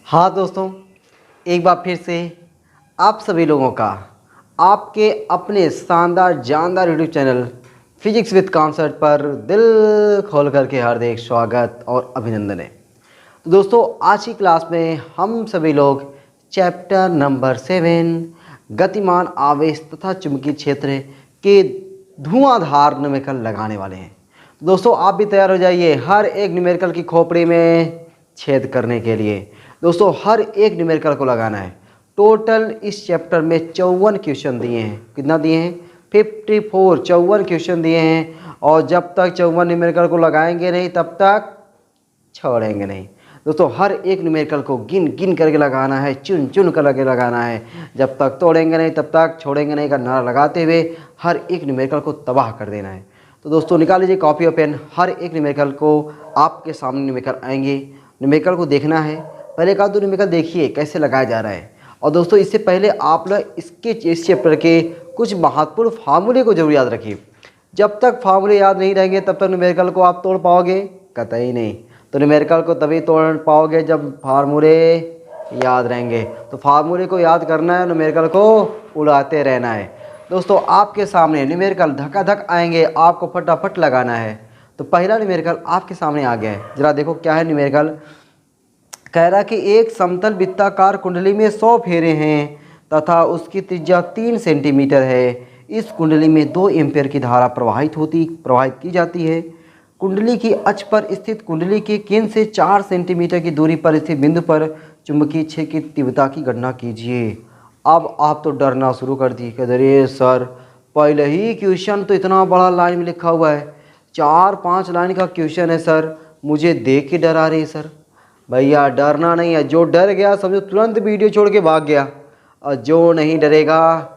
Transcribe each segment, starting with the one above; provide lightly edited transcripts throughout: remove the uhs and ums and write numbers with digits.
हाँ दोस्तों, एक बार फिर से आप सभी लोगों का आपके अपने शानदार जानदार YouTube channel physics with concept पर दिल खोल करके हार्दिक स्वागत और अभिनंदन है। तो दोस्तों, आज की क्लास में हम सभी लोग चैप्टर नंबर 7 गतिमान आवेश तथा चुंबकीय क्षेत्र के धुआंधार न्यूमेरिकल लगाने वाले हैं। तो दोस्तों, आप भी तैयार हो जाइए हर एक न्यूमेरिकल की खोपड़ी में छेद करने के लिए। दोस्तों, हर एक न्यूमेरिकल को लगाना है। टोटल इस चैप्टर में 54 क्वेश्चन दिए हैं। कितना दिए हैं? 54 54 क्वेश्चन दिए हैं। और जब तक 54 न्यूमेरिकल को लगाएंगे नहीं तब तक छोड़ेंगे नहीं। दोस्तों, हर एक न्यूमेरिकल को गिन गिन करके लगाना है, चुन चुन करके लगाना है। जब तक तोड़ेंगे नहीं तब तक छोड़ेंगे नहीं का नारा लगाते हुए हर एक न्यूमेरिकल को तबाह कर देना है। तो दोस्तों, निकाल लीजिए कॉपी और पेन। हर एक न्यूमेरिकल को आपके सामने न्यूमेरिकल आएंगे, न्यूमेरिकल को देखना है। पहले एक आध दो न्यूमेरिकल देखिए कैसे लगाया जा रहा है। और दोस्तों, इससे पहले आप लोग इस चैप्टर के कुछ महत्वपूर्ण फार्मूले को जरूर याद रखिए। जब तक फार्मूले याद नहीं रहेंगे तब तक न्यूमेरिकल को आप तोड़ पाओगे? कतई नहीं। तो न्यूमेरिकल को तभी तोड़ पाओगे जब फार्मूले याद रहेंगे। तो फार्मूले को याद करना है, न्यूमेरिकल को उड़ाते रहना है। दोस्तों, आपके सामने न्यूमेरिकल धकाधक आएंगे, आपको फटाफट लगाना है। तो पहला न्यूमेरिकल आपके सामने आ गया है। जरा देखो क्या है न्यूमेरिकल। कह रहा कि एक समतल वृत्ताकार कुंडली में 100 फेरे हैं तथा उसकी त्रिज्या 3 सेंटीमीटर है। इस कुंडली में 2 एम्पीयर की धारा प्रवाहित की जाती है। कुंडली की अक्ष पर स्थित कुंडली के केंद्र से 4 सेंटीमीटर की दूरी पर स्थित बिंदु पर चुंबकीय क्षेत्र की तीव्रता की गणना कीजिए। अब आप तो डरना शुरू कर दिए कि अरे सर, पहले ही क्वेश्चन तो इतना बड़ा लाइन में लिखा हुआ है, 4-5 लाइन का क्वेश्चन है सर, मुझे देख के डर आ रही है सर। भैया डरना नहीं है। जो डर गया समझो तुरंत वीडियो छोड़ के भाग गया, और जो नहीं डरेगा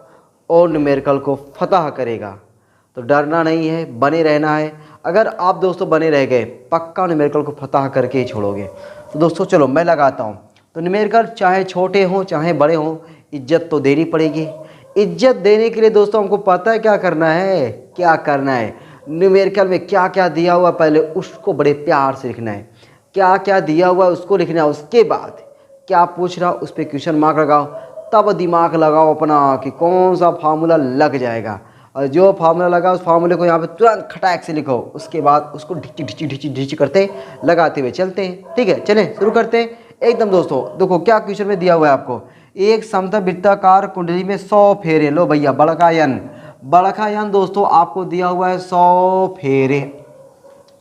और न्यूमेरिकल को फतह करेगा। तो डरना नहीं है, बने रहना है। अगर आप दोस्तों बने रह गए पक्का न्यूमेरिकल को फतह करके ही छोड़ोगे। तो दोस्तों चलो मैं लगाता हूँ। तो न्यूमेरिकल चाहे छोटे हों चाहे बड़े हों, इज्जत तो देनी पड़ेगी। इज्जत देने के लिए दोस्तों हमको पता है क्या करना है, क्या करना है। न्यूमेरिकल में क्या क्या दिया हुआ पहले उसको बड़े प्यार से लिखना है। क्या क्या दिया हुआ है उसको लिखना है। उसके बाद क्या पूछ रहा उस पर क्वेश्चन मार्क लगाओ। तब दिमाग लगाओ अपना कि कौन सा फार्मूला लग जाएगा, और जो फार्मूला लगा उस फार्मूले को यहाँ पे तुरंत खटाक से लिखो। उसके बाद उसको ढिची ढिची ढिची ढिची करते लगाते हुए चलते हैं। ठीक है, चलें शुरू करते हैं एकदम। दोस्तों देखो क्या क्वेश्चन में दिया हुआ है आपको। एक समतल वृत्ताकार कुंडली में 100 फेरे। लो भैया, बड़का यन दोस्तों आपको दिया हुआ है 100 फेरे।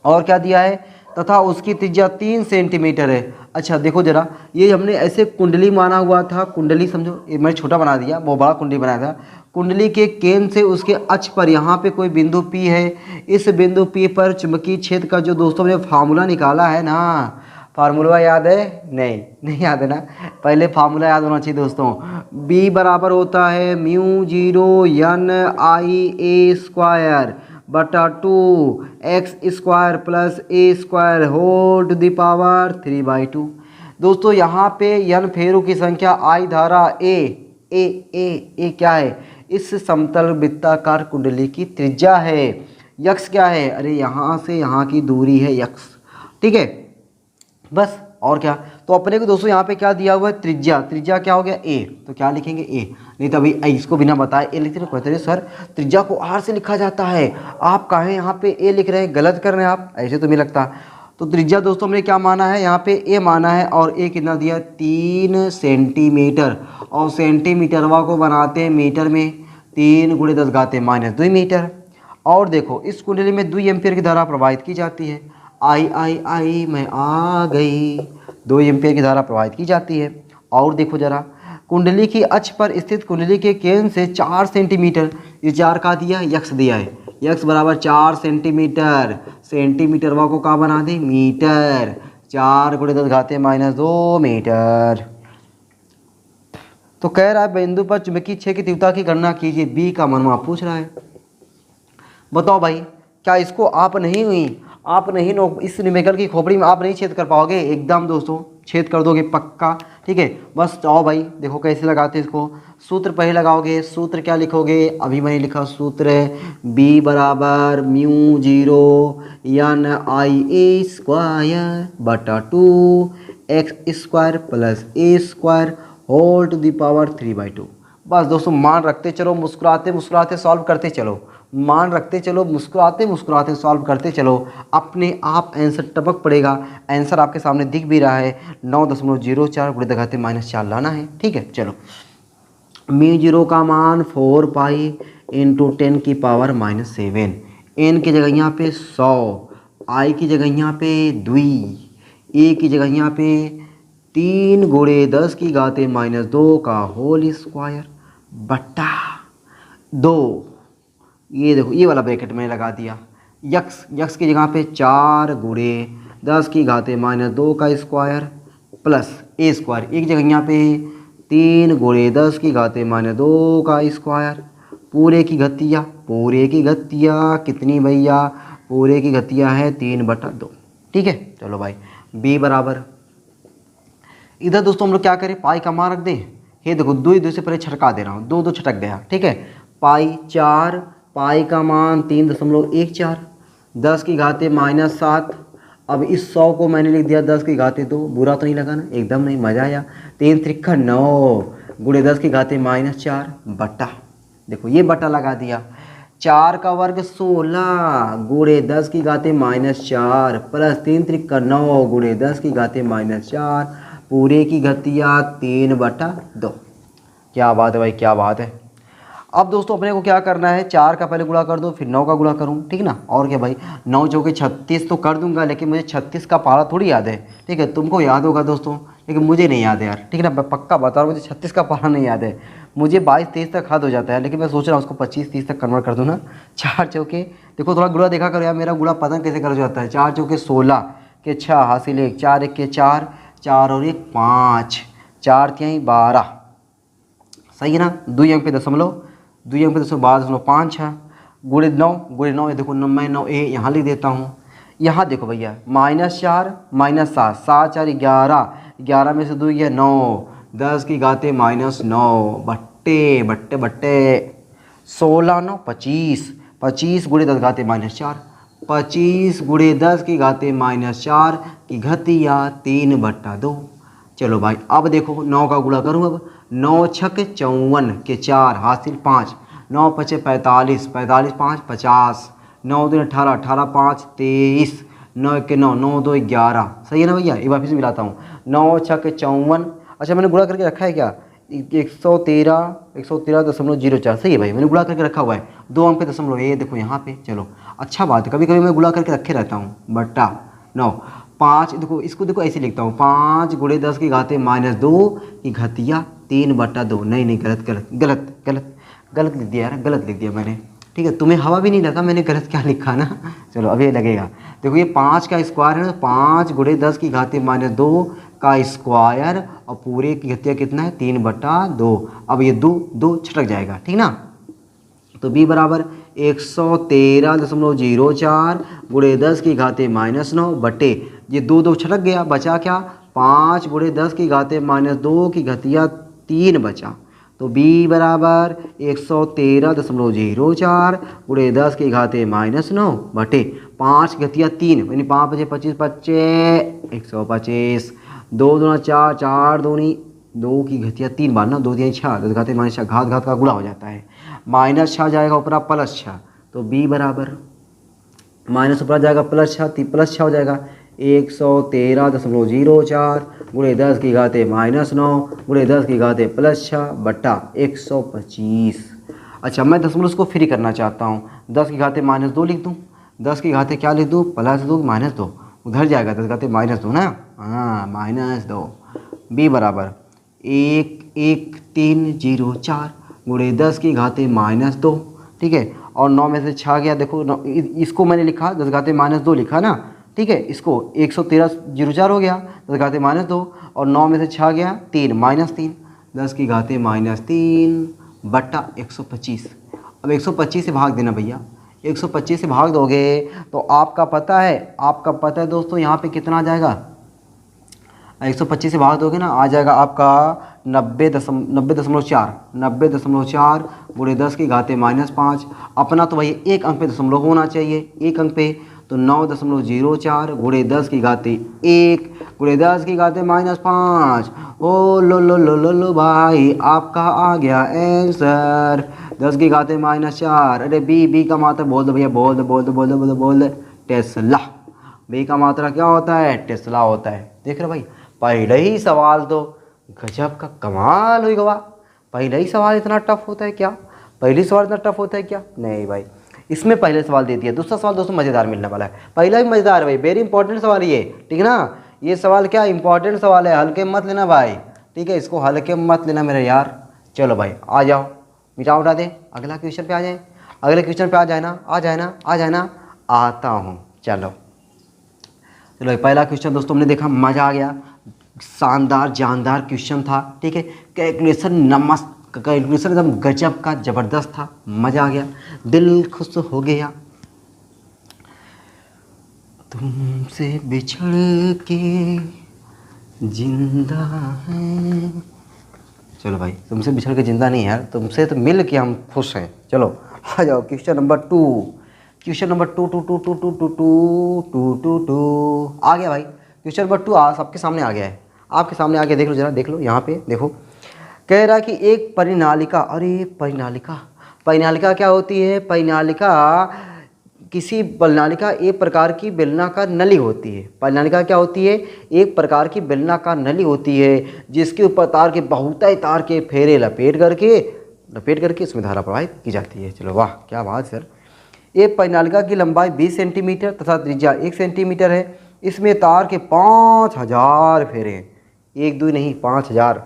और क्या दिया है? तथा उसकी त्रिज्या 3 सेंटीमीटर है। अच्छा देखो जरा, ये हमने ऐसे कुंडली माना हुआ था। कुंडली समझो, ये मैंने छोटा बना दिया, वो बड़ा कुंडली बनाया था। कुंडली के केंद्र से उसके अक्ष पर यहाँ पे कोई बिंदु P है। इस बिंदु P पर चुंबकीय क्षेत्र का जो दोस्तों ने फार्मूला निकाला है ना, फार्मूला याद है? नहीं याद है ना। पहले फार्मूला याद होना चाहिए दोस्तों। B बराबर होता है μ0NIA² बटा 2x² plus a² whole to the power 3/2। दोस्तों यहाँ पे n फेरों की संख्या, I धारा, ए क्या है? इस समतल वृत्ताकार कुंडली की त्रिज्या है। यक्स क्या है? अरे यहाँ से यहाँ की दूरी है यक्स। ठीक है, बस और क्या। तो अपने को दोस्तों यहाँ पे क्या दिया हुआ है? त्रिज्या क्या हो गया? ए। तो क्या लिखेंगे? ए। नहीं तो अभी इसको बिना बताए ए लिखते कहते हैं सर त्रिज्या को आर से लिखा जाता है, आप काहे यहाँ पे ए लिख रहे हैं, गलत कर रहे हैं आप, ऐसे तो नहीं लगता। तो त्रिज्या दोस्तों हमने क्या माना है? यहाँ पे ए माना है। और ए कितना दिया? 3 सेंटीमीटर। और सेंटीमीटरवा को बनाते हैं मीटर में, 3 × 10⁻² मीटर। और देखो इस कुंडली में 2 एम्पीयर की धारा प्रवाहित की जाती है। आई मैं आ गई, 2 एम्पीयर की धारा प्रवाहित की जाती है। और देखो जरा, कुंडली की अक्ष पर स्थित कुंडली के केंद्र से 4 सेंटीमीटर, ये 4 का दिया है, यक्स दिया है। यक्स बराबर 4 सेंटीमीटर। सेंटीमीटरवा को कहाँ बना दें? मीटर। 4 × 10⁻² मीटर। तो कह रहा है बिंदु पर चुंबकीय क्षेत्र की तीव्रता की गणना कीजिए। बी का मनवा पूछ रहा है। बताओ भाई, क्या इसको आप नहीं इस न्यूमेरिकल की खोपड़ी में आप नहीं छेद कर पाओगे? एकदम दोस्तों छेद कर दोगे पक्का। ठीक है। बस आओ भाई देखो कैसे लगाते हैं इसको। सूत्र पहले लगाओगे, सूत्र क्या लिखोगे, अभी मैंने लिखा सूत्र b बराबर mu zero N I A square बटा 2x² plus a² whole to the power 3/2। बस दोस्तों मान रखते चलो, मुस्कुराते मुस्कुराते सॉल्व करते चलो, मान रखते चलो, मुस्कुराते मुस्कुराते सॉल्व करते चलो, अपने आप आंसर टपक पड़ेगा। आंसर आपके सामने दिख भी रहा है 9.04 गुणे घाते -4 लाना है। ठीक है चलो, म्यू जीरो का मान 4 पाई इंटू 10 की पावर -7, एन की जगह यहाँ पे 100, आई की जगह यहाँ पे 2, ए की जगह यहाँ पे 3 गुणे 10 की घाते -2 का होल स्क्वायर बट्टा 2। ये देखो ये वाला ब्रैकेट मैंने लगा दिया। यक्स की जगह पे 4 गुणे 10 की घाते -2 का स्क्वायर प्लस a², एक जगह यहाँ पे 3 गुणे 10 की घाते -2 का स्क्वायर, पूरे की घतिया कितनी भैया, पूरे की घतिया है 3/2। ठीक है चलो भाई, b बराबर, इधर दोस्तों हम लोग क्या करें, पाई का मान रख दें। ये देखो 2 से पहले छटका दे रहा हूँ, 2 छटक गया। ठीक है, पाई 4, पाई का मान 3.14, 10 की घाते -7। अब इस 100 को मैंने लिख दिया 10 की घाते 2, बुरा तो नहीं लगा ना, एकदम नहीं, मज़ा आया। 3 त्रिक्का 9 गुणे 10 की घाते -4 बट्टा, देखो ये बट्टा लगा दिया। 4 का वर्ग 16 गुणे 10 की घाते -4 प्लस 3 त्रिक्का 9 गुणे 10 की घाते -4, पूरे की घतिया 3/2। क्या बात है भाई, क्या बात है। अब दोस्तों अपने को क्या करना है, 4 का पहले गुणा कर दो, फिर 9 का गुणा करूँ, ठीक ना। और क्या भाई, 9 चौके 36 तो कर दूंगा, लेकिन मुझे 36 का पारा थोड़ी याद है। ठीक है, तुमको याद होगा दोस्तों, लेकिन मुझे नहीं याद है यार। ठीक है ना, पक्का बता रहा हूँ, मुझे 36 का पारा नहीं याद है। मुझे 22-23 तक हद हो जाता है, लेकिन मैं सोच रहा हूँ उसको 25-30 तक कन्वर्ट कर दूँ ना। 4 चौके, देखो थोड़ा गुणा देखा करो यार, मेरा गुणा पता कैसे कर जाता है। 4 चौके 16 के 6 हासिल 1, 4 1 के 4, 4 और 1 5, 4 3 12, सही है ना। 2 अंक पे दशमलव, 2 अंक पे 12.5 है, गुणे 9 ये देखो, मैं 9 ए यहाँ लिख देता हूँ। यहाँ देखो भैया -4 -7, 7 4 11, 11 में से 2 गया 9, 10 की घाते -9 बट्टे बट्टे बट्टे 16 9 25, 25 गुणे 10 घाते -4, 25 गुणे 10 की घाते -4 की घतिया 3/2। चलो भाई अब देखो 9 का गुणा करूँ। अब 9 छक 54 के 4 हासिल 5, 9 पचे 45, 45 5 50, 9 2 18, 18 5 23, 9 के 9, 9 2 11, सही है ना भैया। एक बार फिर से मिलाता हूँ, 9 छक 54, अच्छा मैंने गुणा करके रखा है क्या, 113.04, सही है भाई, मैंने गुणा करके रखा हुआ है। 2 अंक पे दशमलव, ये देखो यहाँ पे। चलो अच्छा बात है, कभी कभी मैं गुणा करके रखे रहता हूँ। बट्टा 9 5, देखो इसको देखो ऐसे लिखता हूँ, 5 गुणे 10 की घाते -2 की घतिया 3/2। नहीं गलत गलत गलत गलत गलत लिख दिया यार, गलत लिख दिया मैंने। ठीक है, तुम्हें हवा भी नहीं लगा मैंने गलत क्या लिखा ना। चलो अब ये लगेगा, देखो ये 5 का स्क्वायर है ना, 5 गुणे 10 की घाते -2 का स्क्वायर और पूरे की घतिया कितना है 3/2। अब ये 2 छटक जाएगा, ठीक ना। तो b बराबर 113.04 गुणे 10 की घाते -9 बटे, ये 2 छटक गया, बचा क्या 5 गुणे 10 की घाते -2 की घतिया 3 बचा। तो b बराबर 113.04 गुणे 10 की घाते -9 बटे 5 घतिया 3, यानी 5 बचे 25 25 125, 2 दूना 4, 4 दूनी 2 की घतिया 3 बार ना, 2 3 6, 10 घाते -6, घात का गुणा हो जाता है। -6 जाएगा ऊपर +6, तो b बराबर माइनस ऊपर जाएगा +6, +6 हो जाएगा 113.04 गुणे 10 की घाते -9 गुणे 10 की घाते +6 बट्टा 125। अच्छा मैं दशमलव को फ्री करना चाहता हूँ, 10 की घाते -2 लिख दूँ, 10 की घाते क्या लिख दूँ, +2 -2, उधर जाएगा 10 की घाते -2 ना, हाँ -2। b बराबर 11304 गुणे 10 की घाते -2, ठीक है। और 9 में से 6 गया, देखो इसको मैंने लिखा 10 घाते -2 लिखा ना, ठीक है। इसको 11304 हो गया, 10 घाते -2, और 9 में से 6 गया 3 -3, 10 की घाते -3 बट्टा 125। अब 125 से भाग देना भैया, 125 से भाग दोगे तो आपका पता है दोस्तों यहाँ पे कितना आ जाएगा, 125 से भाग दोगे ना, आ जाएगा आपका 90.4 गुणे 10 की घाते -5। अपना तो भाई एक अंक पे दशमलव होना चाहिए, एक अंक पे, तो 9.04 गुणे 10 की घाते 1 गुणे 10 की घाते -5। ओ लो भाई, आपका आ गया आंसर 10 की घाते -4। अरे बी का मात्रा बोल दो भैया, बोल दे। टेस्ला। बी का मात्रा क्या होता है? टेस्ला होता है। देख रहे भाई, पहले ही सवाल तो गजब का कमाल हुई गवा। पहले ही सवाल इतना टफ होता है क्या? पहली सवाल इतना टफ होता है क्या? नहीं भाई, इसमें पहले सवाल दे दिया। दूसरा सवाल दोस्तों मज़ेदार मिलने वाला है। पहला भी मज़ेदार है भाई, वेरी इंपॉर्टेंट सवाल ये, ठीक है ना। ये सवाल क्या इंपॉर्टेंट सवाल है, हल्के मत लेना भाई, ठीक है, इसको हल्के मत लेना मेरे यार। चलो भाई आ जाओ, मिटा उठा दे, अगला क्वेश्चन पे आ जाए। अगले क्वेश्चन पे आ जाए ना, आता हूँ। चलो चलो, पहला क्वेश्चन दोस्तों हमने देखा, मज़ा आ गया, शानदार जानदार क्वेश्चन था, ठीक है। कैलकुलेशन एकदम गजब का ज़बरदस्त था, मज़ा आ गया, दिल खुश हो गया। तुमसे बिछड़ के जिंदा है। चलो भाई, तुमसे बिछड़ के जिंदा नहीं है यार, तुमसे तो मिल के हम खुश हैं। चलो आ जाओ, क्वेश्चन नंबर 2 आ गया भाई। क्वेश्चन नंबर 2 सबके सामने आ गया है, आपके सामने आ गया, देख लो जरा, देख लो यहाँ पे देखो। कह रहा है कि एक परिनालिका, अरे परिनालिका क्या होती है? परिनालिका किसी परिनालिका एक प्रकार की बेलनाकार नली होती है। परिनालिका क्या होती है? एक प्रकार की बेलनाकार नली होती है, जिसके ऊपर तार के बहुतायत तार के फेरे लपेट करके इसमें धारा प्रवाहित की जाती है। चलो वाह, क्या बात सर। एक परिनालिका की लंबाई 20 सेंटीमीटर तथा त्रिज्या 1 सेंटीमीटर है। इसमें तार के 5000 फेरे हैं, एक दो नहीं, 5000।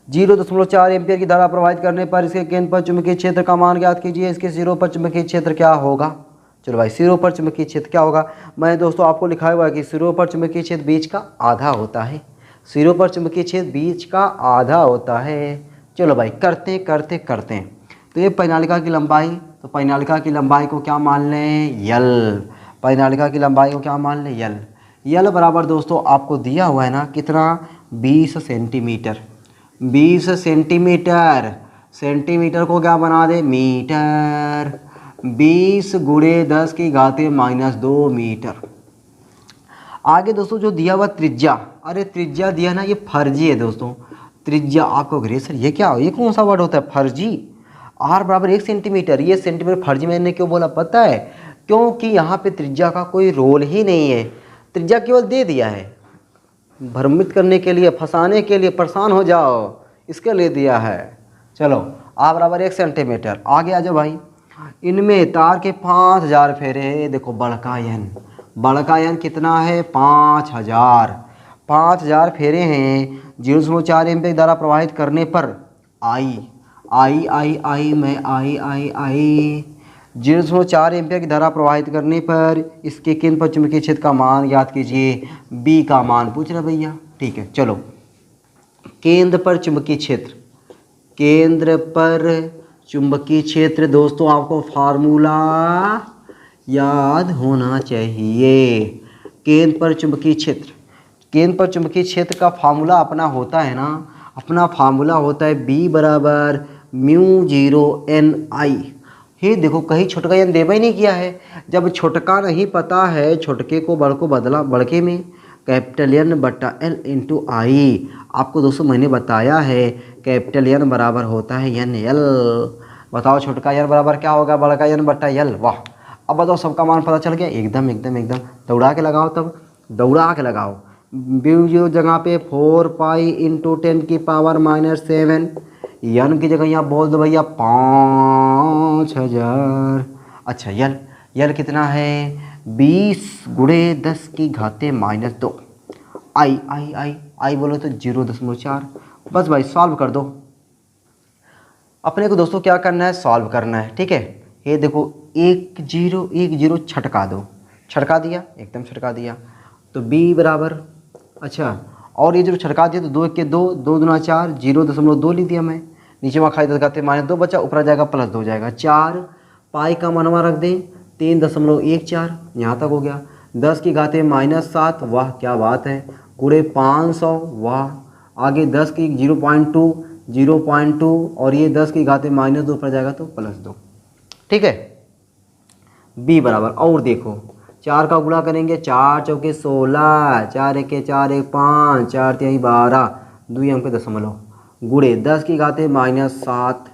0.4 एम्पियर की धारा प्रवाहित करने पर इसके केंद्र पर चुंबकीय क्षेत्र का मान ज्ञात कीजिए। इसके सिरों पर चुंबकीय क्षेत्र क्या होगा? चलो भाई, सिरों पर चुंबकीय क्षेत्र क्या होगा? मैं दोस्तों आपको लिखा हुआ है कि सिरों पर चुंबकीय क्षेत्र बीच का आधा होता है। सिरों पर चुंबकीय क्षेत्र बीच का आधा होता है। चलो भाई, करते हैं। तो ये परिनालिका की लंबाई, तो परिनालिका की लंबाई को क्या मान लें? यल। परिनालिका की लंबाई को क्या मान लें? यल। यल बराबर दोस्तों आपको दिया हुआ है ना, कितना? 20 सेंटीमीटर। 20 सेंटीमीटर, सेंटीमीटर को क्या बना दे? मीटर। 20 गुणे 10 की घाते -2 मीटर। आगे दोस्तों जो दिया हुआ त्रिज्या, अरे त्रिज्या दिया ना, ये फर्जी है दोस्तों। त्रिज्या आपको ग्रे सर ये क्या, ये कौन सा वर्ड होता है फर्जी? R बराबर 1 सेंटीमीटर, ये सेंटीमीटर फर्जी मैंने क्यों बोला पता है? क्योंकि यहाँ पे त्रिज्या का कोई रोल ही नहीं है, त्रिज्या केवल दे दिया है भ्रमित करने के लिए, फंसाने के लिए, परेशान हो जाओ इसके लिए दिया है। चलो R बराबर 1 सेंटीमीटर। आगे आ जाओ भाई, इनमें तार के 5000 फेरे हैं। देखो बड़का यन कितना है? 5000। 5000 फेरे हैं। 0.4 एम्पीयर धारा प्रवाहित करने पर आई 0.4 एम्पीयर की धारा प्रवाहित करने पर इसके केंद्र पर चुंबकीय क्षेत्र का मान याद कीजिए। बी का मान पूछ रहा भैया, ठीक है। चलो केंद्र पर चुंबकीय क्षेत्र दोस्तों आपको फार्मूला याद होना चाहिए। केंद्र पर चुंबकीय क्षेत्र का फार्मूला अपना होता है ना, अपना फार्मूला होता है B बराबर μ0NI। हे देखो, कहीं छोटका यन देवा ही नहीं किया है। जब छोटका नहीं पता है, छोटके को बड़ को बदला बड़के में, कैपिटल N बट्टा L इंटू आई। आपको दोस्तों मैंने बताया है कैपिटल N बराबर होता है NL। बताओ छोटका यन बराबर क्या होगा? बड़का यन बट्टा L। वाह, अब बताओ सबका मान पता चल गया? एकदम दौड़ा के लगाओ, तब दौड़ा के लगाओ। B0 जगह पे 4 पाई इंटू 10 की पावर -7, यन की जगह यहाँ बोल दो भैया 5000। अच्छा यल कितना है? 20 गुणे 10 की घाते -2। आई बोलो तो 0.4। बस भाई सॉल्व कर दो। अपने को दोस्तों क्या करना है? सॉल्व करना है, ठीक है। ये देखो 1 0 छटका दो, छटका दिया, एकदम छटका दिया। तो B बराबर, अच्छा, और ये जो छटका दिया तो 2 1 के 2, 2 दूना 4, 0.2 लिख दिया मैं। नीचे वहाँ खाई 10 घाते -2 बचा, ऊपर जाएगा +2 हो जाएगा 4। पाई का मनवा रख दें 3.14, यहाँ तक हो गया। 10 की घाते -7, वाह क्या बात है, गुणे 500, वाह। आगे 10 की 0.2 और ये 10 की घाते -2 पर जाएगा तो +2, ठीक है। बी बराबर, और देखो 4 का गुणा करेंगे, 4 चौके 16, 4 एके 4 1 5, 4 तिहाई 12, 2 अंक पे दशमलव, गुणे 10 की घाते -7,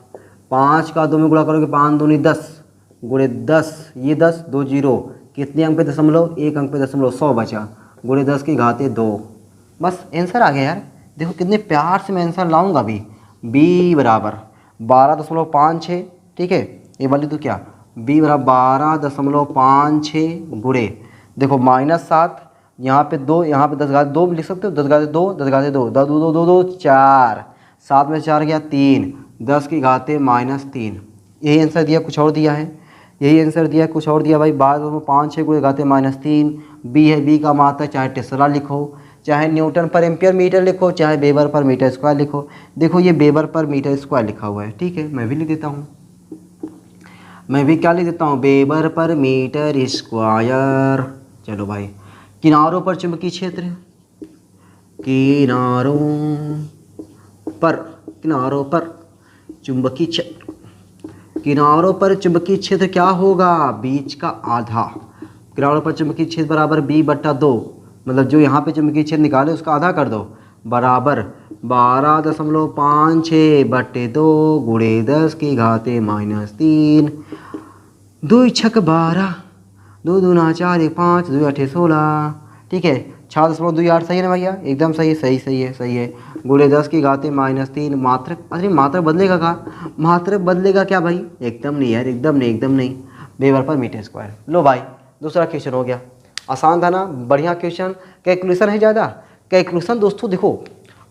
5 का 2 में गुणा करोगे 5 दूनी 10, गुणे 10, ये 10 2 0, कितने अंक पे दशमलव, 1 अंक पे दशमलव, 100 बचा, गुणे 10 की घाते 2। बस आंसर आ गया यार। देखो कितने प्यार से मैं आंसर लाऊंगा अभी। बी बराबर 12.56, ठीक है। ये वाली तो क्या, बी बराबर 12.56 गुणे, देखो -7, यहाँ पे 2, यहाँ पे 10 घाते 2 लिख सकते हो, 10 घाते 2, 10 घाते 2, 2 2 2 2 4, 7 में 4 गया 3, 10 की घाते -3। यही आंसर दिया, कुछ और दिया है, यही आंसर दिया, कुछ और दिया भाई। 12.56 गुणे घाते -3, बी है। बी का मात्रक चाहे टेस्ला लिखो, चाहे न्यूटन पर एम्पियर मीटर लिखो, चाहे वेबर पर मीटर स्क्वायर लिखो। देखो ये वेबर पर मीटर स्क्वायर लिखा हुआ है, ठीक है, मैं भी लिख देता हूँ। मैं भी क्या लिख देता हूँ, वेबर पर मीटर स्क्वायर। चलो भाई, किनारों पर चुंबकीय क्षेत्र, किनारों पर चुंबकीय क्षेत्र, किनारों पर चुंबकीय क्षेत्र क्या होगा, बीच का आधा। किनारों पर चुंबकीय क्षेत्र बराबर B/2, मतलब जो यहाँ पे चुंबकीय क्षेत्र निकाले उसका आधा कर दो, बराबर 12.56/2 गुणे 10 की घाते -3, 2 छक 12, 2 दूना 4 1 5, 2 8 16, ठीक है। 6.28 सही है ना भैया, एकदम सही है, सही है। गुणे 10 की घाते -3, मात्रक, अरे मात्रक बदलेगा का, मात्रक बदलेगा क्या भाई, एकदम नहीं यार, एकदम नहीं, वेबर पर मीटर स्क्वायर। लो भाई, दूसरा क्वेश्चन हो गया, आसान था ना, बढ़िया क्वेश्चन। कैलकुलेशन है ज़्यादा, कैलकुलेशन दोस्तों देखो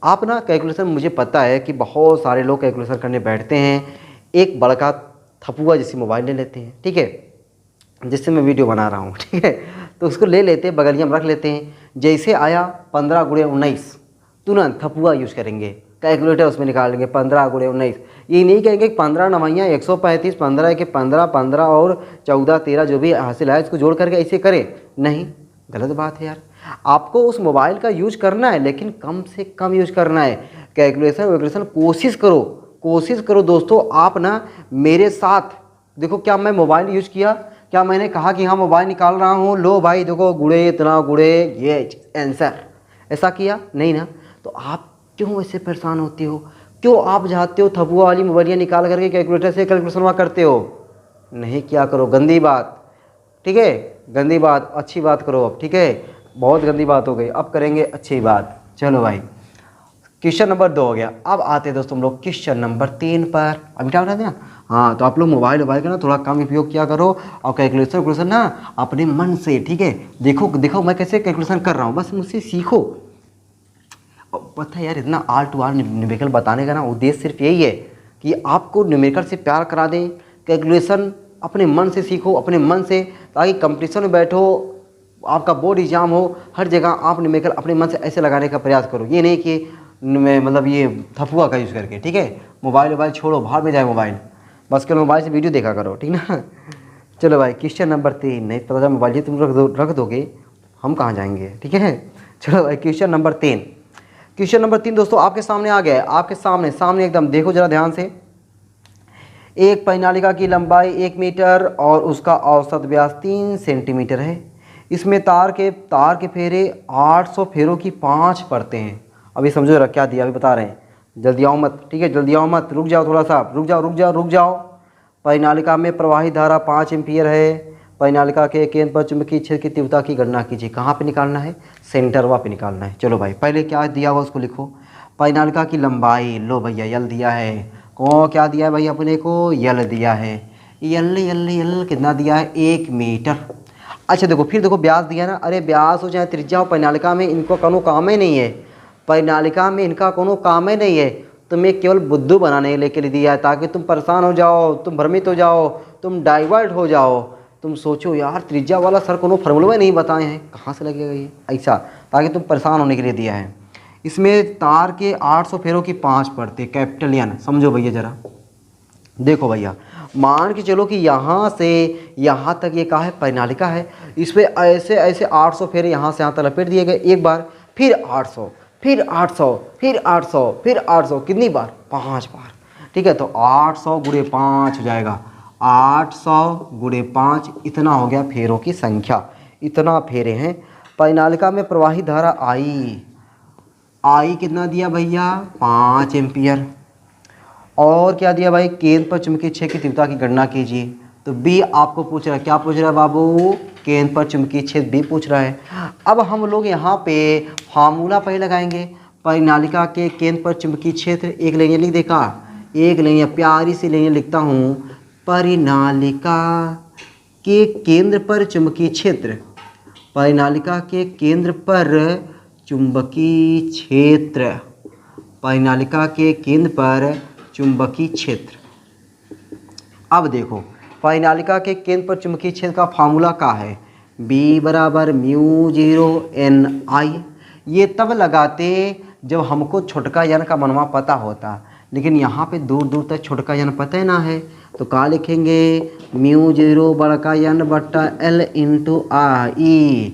आप ना, कैलकुलेशन मुझे पता है कि बहुत सारे लोग कैलकुलेशन करने बैठते हैं, एक बड़का थपुआ जैसी मोबाइल ले लेते हैं, ठीक है, जिससे मैं वीडियो बना रहा हूँ, ठीक है, तो उसको ले लेते हैं, बगलिया में रख लेते हैं, जैसे आया 15 गुणे 19, तुरंत थपुआ यूज़ करेंगे, कैलकुलेटर उसमें निकाल लेंगे 15 गुणे 19। ये नहीं कहेंगे 15 9 135, 15 के 15, 15 और 14 13 जो भी हासिल है इसको जोड़ करके ऐसे करें, नहीं, गलत बात है यार। आपको उस मोबाइल का यूज करना है, लेकिन कम से कम यूज करना है। कैलकुलेशन कोशिश करो दोस्तों, आप ना मेरे साथ देखो, क्या मैं मोबाइल यूज किया, क्या मैंने कहा कि हाँ मोबाइल निकाल रहा हूँ, लो भाई देखो गुणे इतना, गुणे ये आंसर, ऐसा किया नहीं ना। तो आप क्यों ऐसे परेशान होते हो, क्यों आप जाते हो थपुआ वाली मोबाइलियाँ निकाल करके कैलकुलेटर से कैलकुलेशन वहाँ करते हो, नहीं किया करो, गंदी बात, ठीक है, गंदी बात, अच्छी बात करो अब, ठीक है, बहुत गंदी बात हो गई, अब करेंगे अच्छी बात। चलो भाई, क्वेश्चन नंबर 2 हो गया। अब आते हैं दोस्तों हम लोग क्वेश्चन नंबर 3 पर। अभी क्या बता दें ना, हाँ, तो आप लोग मोबाइल का ना थोड़ा कम उपयोग किया करो, और कैलकुलेशन ना अपने मन से, ठीक है, देखो मैं कैसे कैलकुलेशन कर रहा हूँ, बस मुझसे सीखो। पता है यार, इतना आर टू आर न्यूमेरिकल बताने का ना उद्देश्य सिर्फ यही है कि आपको न्यूमेरिकल से प्यार करा दें, कैलकुलेशन अपने मन से सीखो, अपने मन से, ताकि कंपटीशन में बैठो, आपका बोर्ड एग्जाम हो, हर जगह आप न्यूमेरिकल अपने मन से ऐसे लगाने का प्रयास करो। ये नहीं कि मतलब ये थपुआ का यूज़ करके, ठीक है, मोबाइल छोड़ो, बाहर में जाए मोबाइल, बस केवल मोबाइल से वीडियो देखा करो, ठीक ना। चलो भाई, क्वेश्चन नंबर 3, नहीं पता चला मोबाइल तुम रख दोगे, हम कहाँ जाएंगे, ठीक है। चलो भाई, क्वेश्चन नंबर 3 दोस्तों आपके सामने आ गया है, आपके सामने एकदम देखो जरा ध्यान से। एक परिनालिका की लंबाई 1 मीटर और उसका औसत व्यास 3 सेंटीमीटर है। इसमें तार के फेरे 800 फेरों की 5 परतें हैं। अभी समझो रख क्या दिया, अभी बता रहे हैं, जल्दी आओ मत, ठीक है, जल्दी आओ मत, रुक जाओ थोड़ा सा, रुक जाओ। परिनालिका में प्रवाहित धारा 5 एम्पियर है। परिनालिका के केंद्र पर चुंबकीय क्षेत्र की तीव्रता की गणना कीजिए। कहाँ पे निकालना है, सेंटरवा पे निकालना है। चलो भाई, पहले क्या दिया हुआ उसको लिखो, परिनालिका की लंबाई, लो भैया यल दिया है, क्या दिया है भाई अपने को, यल दिया है, यल कितना दिया है, 1 मीटर। अच्छा देखो, फिर देखो व्यास दिया ना, अरे व्यास हो चाहे त्रिज्या हो, परिनालिका में इनको कोनो काम ही नहीं है, परिनालिका में इनका कोनो काम ही नहीं है, तुम्हें केवल बुद्धू बनाने लेके दिया है, ताकि तुम परेशान हो जाओ, तुम भ्रमित हो जाओ, तुम डाइवर्ट हो जाओ, तुम सोचो यार त्रिज्या वाला सर कोनो फॉर्मूला नहीं बताए हैं, कहाँ से लगेगा ये, ऐसा, ताकि तुम परेशान होने के लिए दिया है। इसमें तार के 800 फेरों की 5 परतें, कैपिटल एन, समझो भैया जरा, देखो भैया, मान के चलो कि यहाँ से यहाँ तक ये कहा है परिनालिका है, इस पर ऐसे 800 फेरे यहाँ से यहाँ तक लपेट दिए गए एक बार, फिर 800, फिर 800, फिर 800, फिर 800, कितनी बार? 5 बार। ठीक है, तो 800 गुणे 5 हो जाएगा, 800 गुणे 5, इतना हो गया फेरों की संख्या, इतना फेरे हैं। परिनालिका में प्रवाहित धारा आई कितना दिया भैया? 5 एम्पियर। और क्या दिया भाई? केंद्र पर चुंबकीय क्षेत्र की तीव्रता की गणना कीजिए। तो बी आपको पूछ रहा है, क्या पूछ रहा है बाबू? केंद्र पर चुंबकीय क्षेत्र बी पूछ रहा है। अब हम लोग यहाँ पे फार्मूला पहले लगाएंगे। परिनालिका के केंद्र पर चुंबकीय क्षेत्र, एक लाइन लिख देखा, एक लाइन प्यारी सी लाइन लिखता हूँ। परिनालिका के केंद्र पर चुंबकीय क्षेत्र, परिनालिका के केंद्र पर चुंबकीय क्षेत्र, परिनालिका के केंद्र पर चुंबकीय क्षेत्र। अब देखो, परिनालिका के केंद्र पर चुंबकीय क्षेत्र का फार्मूला क्या है? B बराबर μ0 Ni। ये तब लगाते जब हमको छोटका यन का मनवा पता होता, लेकिन यहाँ पे दूर दूर तक छोटका यन पता ही ना है। तो क्या लिखेंगे? μ0 बड़का यन बट्टा L इंटू I।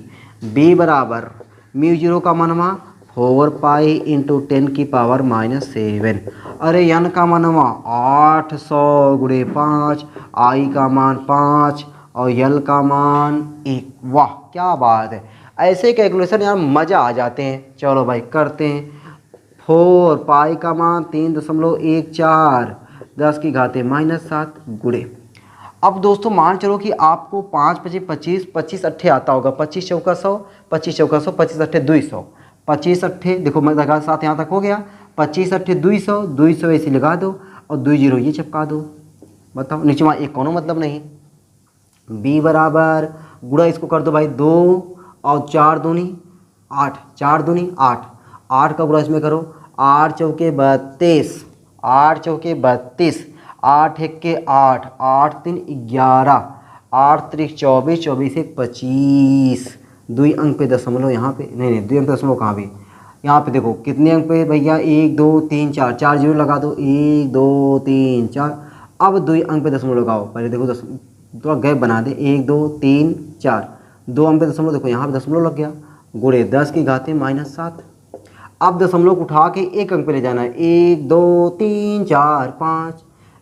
B बराबर μ0 का मनवा 4 पाई इंटू 10⁻⁻7। अरे यन का मनवा 800 गुणे 5, आई का मान 5 और यल का मान 1। वाह क्या बात है, ऐसे कैलकुलेशन यार मज़ा आ जाते हैं। चलो भाई करते हैं। 4 पाई का मान 3.14, 10⁻⁻7 गुणे। अब दोस्तों मान चलो कि आपको 5 × 25, 25 अट्ठे आता होगा, 25 चौका 100, 25 चौका 100, 25 अट्ठे 200, 25 अट्ठे देखो मैं लगा साथ यहाँ तक हो गया, 25 अट्ठे 200, 200 ऐसे लगा दो और 20 ये चिपका दो। बताओ नीचे वहाँ एक कोनो मतलब नहीं। B बराबर गुणा इसको कर दो भाई 2 और 4 दूनी 8, 4 दूनी 8, 8 का गुणा इसमें करो, 8 चौके 32, 8 चौके 32, 8 1 8, 8 3 11, 8 3 24, 24 1 25। 2 अंक पे दशमलव यहाँ पे नहीं 2 अंक दशमलव कहाँ भी, यहाँ पे देखो कितने अंक पे भैया? 1 2 3 4, 4 जीरो लगा दो, 1 2 3 4। अब 2 अंक पे दशमलव लगाओ, पहले देखो थोड़ा गैप बना दे, 1 2 3 4, 2 अंक पे दशमलव देखो यहाँ पे दशमलव लग गया, गुणे 10⁻⁻7। अब दशमलव को उठा के एक अंक पे ले जाना है, 1 2 3 4 5,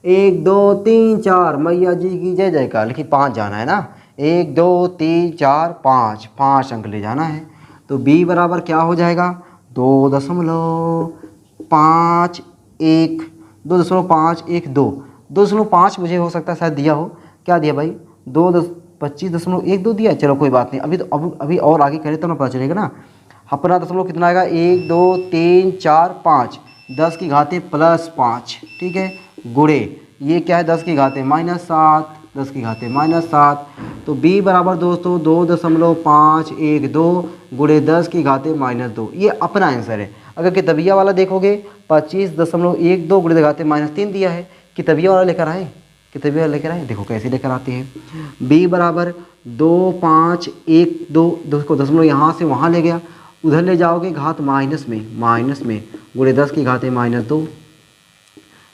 1 2 3 4, मैया जी की जय जयकार, लेकिन 5 जाना है ना, 1 2 3 4 5, 5 अंक ले जाना है। तो B बराबर क्या हो जाएगा? 2.5 1, 2.5 2.5 मुझे हो सकता है शायद दिया हो, क्या दिया भाई? 25.12 दिया। चलो कोई बात नहीं, अभी तो अभी और आगे करें तो ना पता चलेगा ना। अपना दशमलव कितना आएगा? 1 2 3 4 5, 10⁻+5, ठीक है, गुणे ये क्या है? 10⁻⁻7, 10⁻⁻7। तो B बराबर दोस्तों 2.512 गुणे 10⁻⁻2। ये अपना आंसर है। अगर किताबिया वाला देखोगे 25.12 गुणे 10⁻³ दिया है। किताबिया वाला लेकर आए, किताबिया वाला लेकर आए, देखो कैसे लेकर आते हैं। B बराबर 2512, को दशमलव यहाँ से वहाँ ले गया, उधर ले जाओगे घात माइनस में गुणे 10⁻⁻2।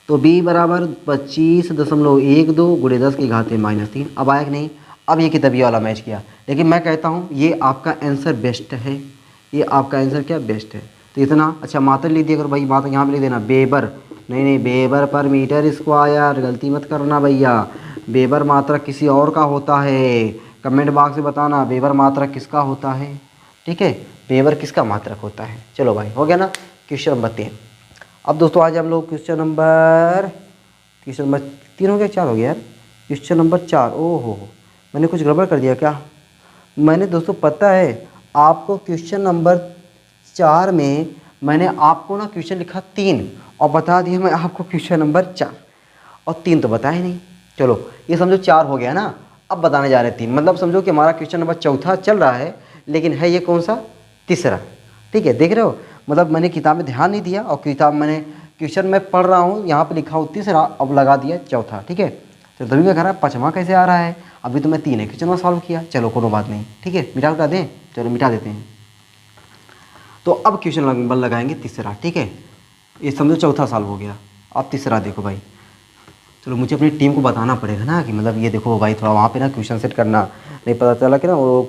तो B बराबर 25.12 गुणे 10⁻⁻3। अब आया कि नहीं? अब ये किताबिया वाला मैच किया, लेकिन मैं कहता हूँ ये आपका आंसर बेस्ट है, ये आपका आंसर क्या बेस्ट है। तो इतना अच्छा मात्रा लिख दिया करो भाई, मात्रा यहाँ पे लिख देना बेबर, नहीं बेबर पर मीटर स्क्वायर, गलती मत करना भैया। बेबर मात्रा किसी और का होता है, कमेंट बॉक्स में बताना बेबर मात्रा किसका होता है, ठीक है, बेबर किसका मात्रक होता है। चलो भाई हो गया ना क्वेश्चन नंबर 3। अब दोस्तों आज हम लोग क्वेश्चन नंबर 3 हो गया, 4 हो गया यार, क्वेश्चन नंबर 4। ओहो मैंने कुछ गड़बड़ कर दिया क्या? मैंने दोस्तों पता है आपको क्वेश्चन नंबर 4 में मैंने आपको ना क्वेश्चन लिखा 3 और बता दिया मैं आपको क्वेश्चन नंबर 4 और 3 तो बताया नहीं। चलो ये समझो 4 हो गया ना, अब बताने जा रहे हैं 3, मतलब समझो कि हमारा क्वेश्चन नंबर 4 चल रहा है, लेकिन है ये कौन सा? तीसरा, ठीक है, देख रहे हो। मतलब मैंने किताब में ध्यान नहीं दिया और किताब मैंने क्वेश्चन में पढ़ रहा हूँ, यहाँ पे लिखा हूँ तीसरा, अब लगा दिया 4, ठीक है। तो तभी मैं कह रहा 5वां कैसे आ रहा है? अभी तो मैं 3 है क्वेश्चन में सॉल्व किया। चलो कोनो बात नहीं, ठीक है, मिटा दें, चलो मिटा देते हैं। तो अब क्वेश्चन नंबर लगाएंगे तीसरा, ठीक है, ये समझो 4 सॉल्व हो गया। अब तीसरा देखो भाई, चलो मुझे अपनी टीम को बताना पड़ेगा ना कि मतलब ये देखो भाई थोड़ा वहाँ पे ना क्वेश्चन सेट करना, नहीं पता चला कि ना वो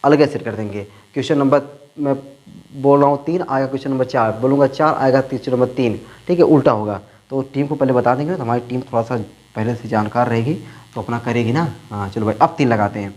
अलग सेट कर देंगे। क्वेश्चन नंबर मैं बोल रहा हूँ 3 आएगा क्वेश्चन नंबर 4, बोलूँगा 4 आएगा क्वेश्चन नंबर 3, ठीक है, उल्टा होगा। तो टीम को पहले बता देंगे तो हमारी टीम थोड़ा सा पहले से जानकार रहेगी तो अपना करेगी ना। हाँ चलो भाई, अब 3 लगाते हैं।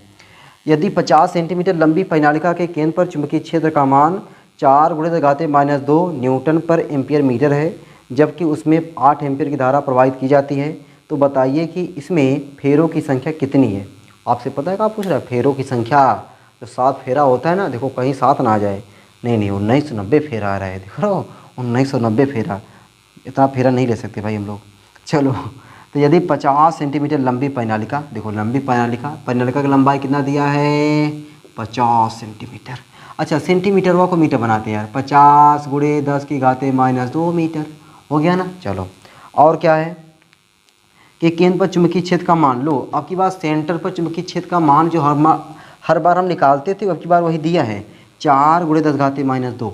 यदि 50 सेंटीमीटर लंबी परिनालिका के केंद्र पर चुंबकीय क्षेत्र का मान 4 × 10⁻² न्यूटन पर एम्पियर मीटर है, जबकि उसमें 8 एम्पियर की धारा प्रवाहित की जाती है, तो बताइए कि इसमें फेरों की संख्या कितनी है। आपसे पता है क्या पूछ रहा है? फेरों की संख्या। जो 7 फेरा होता है ना, देखो कहीं 7 ना आ जाए। नहीं 1990 फेरा आ रहा है, देख रहे हो 1990 फेरा। इतना फेरा नहीं ले सकते भाई हम लोग। चलो, तो यदि 50 सेंटीमीटर लंबी परिनालिका, देखो लंबी परिनालिका की लंबाई कितना दिया है? 50 सेंटीमीटर। अच्छा, सेंटीमीटर को मीटर बनाते हैं यार। 50 × 10⁻² मीटर हो गया ना। चलो, और क्या है कि केंद्र पर चुंबकीय क्षेत्र का मान लो। अब की बार सेंटर पर चुंबकीय क्षेत्र का मान जो हर बार हम निकालते थे, अब की बार वही दिया है 4 × 10⁻²।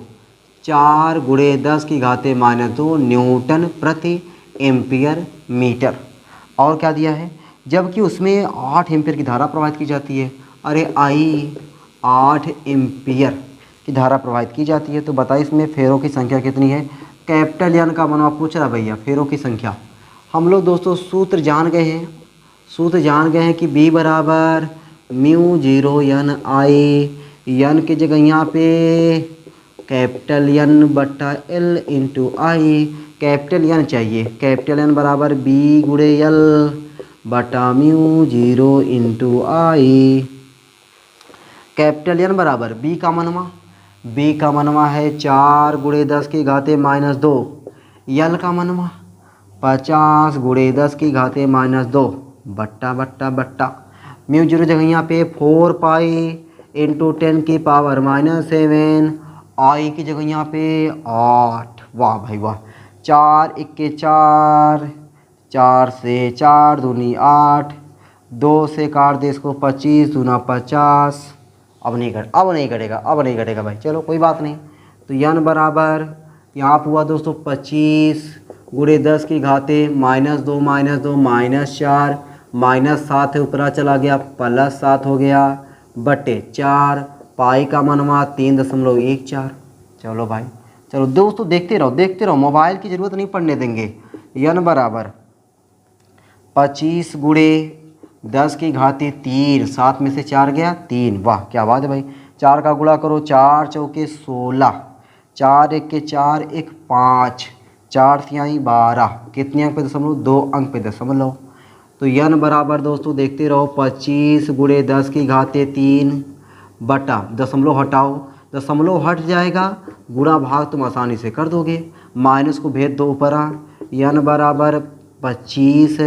4 × 10⁻² न्यूटन प्रति एम्पियर मीटर। और क्या दिया है? जबकि उसमें 8 एम्पियर की धारा प्रवाहित की जाती है। अरे आई 8 एम्पियर की धारा प्रवाहित की जाती है, तो बताइए इसमें फेरों की संख्या कितनी है? कैपिटल एन का मनवा पूछ रहा भैया, फेरों की संख्या। हम लोग दोस्तों सूत्र जान गए हैं कि B बराबर μ0 N I। एन की जगह यहाँ पे कैपिटल एन बट्टा एल इंटू आई। कैपिटल एन चाहिए। कैपिटल एन बराबर B × L बटा μ0 इंटू आई। कैपिटल एन बराबर B का मनवा है 4 × 10⁻²। यल का मनवा 50 × 10⁻² बट्टा μ0 जगह यहाँ पे 4 पाई इंटू 10⁻⁻7। आई की जगह यहाँ पे 8। वाह भाई वाह। 4 × 4, 4 से 4 दूनी 8, 2 से काट दे इसको 25 दूना 50। अब नहीं कटेगा भाई। चलो कोई बात नहीं। तो यन बराबर यहाँ पर हुआ दोस्तों 25 × 10⁻² -4 -7 है, ऊपरा चला गया +7 हो गया बटे 4। पाई का मनवा 3.14। चलो भाई, चलो दोस्तों देखते रहो, मोबाइल की ज़रूरत नहीं पड़ने देंगे। यन बराबर 25 × 10⁻³ 7 में से 4 गया 3। वाह क्या बात है भाई। 4 का गुणा करो, 4 चौके 16, 4 × 4 = 5, 4 × 12। कितने अंक पे दशमलव? 2 अंक पे दशमलव। तो यन बराबर दोस्तों देखते रहो 25 × 10⁻³ बटा दशमलव हटाओ, दशमलव हट जाएगा, गुणा भाग तुम आसानी से कर दोगे। माइनस को भेज दो ऊपर आ। यन बराबर 25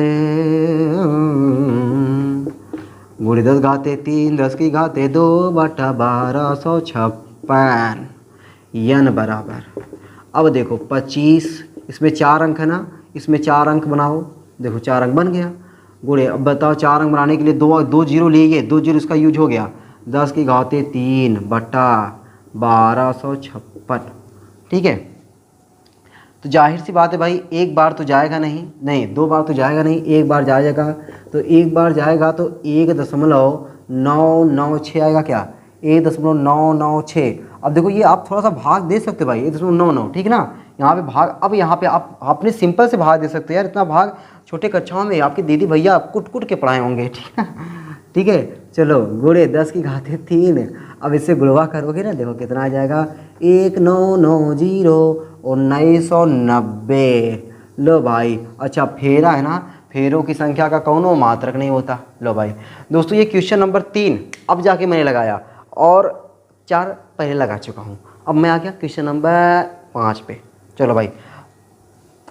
× 10⁻³ 10⁻² बटा 1256। यन बराबर, अब देखो 25, इसमें 4 अंक है ना, इसमें 4 अंक बनाओ। देखो 4 अंक बन गया। गुणे, अब बताओ 4 अंक बनाने के लिए 2 जीरो लिए, 2 जीरो इसका यूज हो गया। 10⁻³ बटा 1256। ठीक है, तो जाहिर सी बात है भाई, एक बार तो जाएगा नहीं 2 बार तो जाएगा नहीं, एक बार जाएगा। तो एक बार जाएगा तो 1.996 आएगा। क्या? 1.996। अब देखो ये आप थोड़ा सा भाग दे सकते भाई, 1.99, ठीक ना। यहाँ पे भाग, अब यहाँ पे आप अपने सिंपल से भाग दे सकते हैं यार। इतना भाग छोटे कक्षाओं में आपकी दीदी भैया कुट के पढ़ाए होंगे, ठीक है। चलो, गुणे 10⁻³ अब इससे गुणवा करोगे ना, देखो कितना आ जाएगा 1990 1990। लो भाई, अच्छा फेरा है ना, फेरों की संख्या का कौनो मात्रक नहीं होता। लो भाई दोस्तों, ये क्वेश्चन नंबर 3 अब जाके मैंने लगाया, और 4 पहले लगा चुका हूँ। अब मैं आ गया क्वेश्चन नंबर 5 पे। चलो भाई,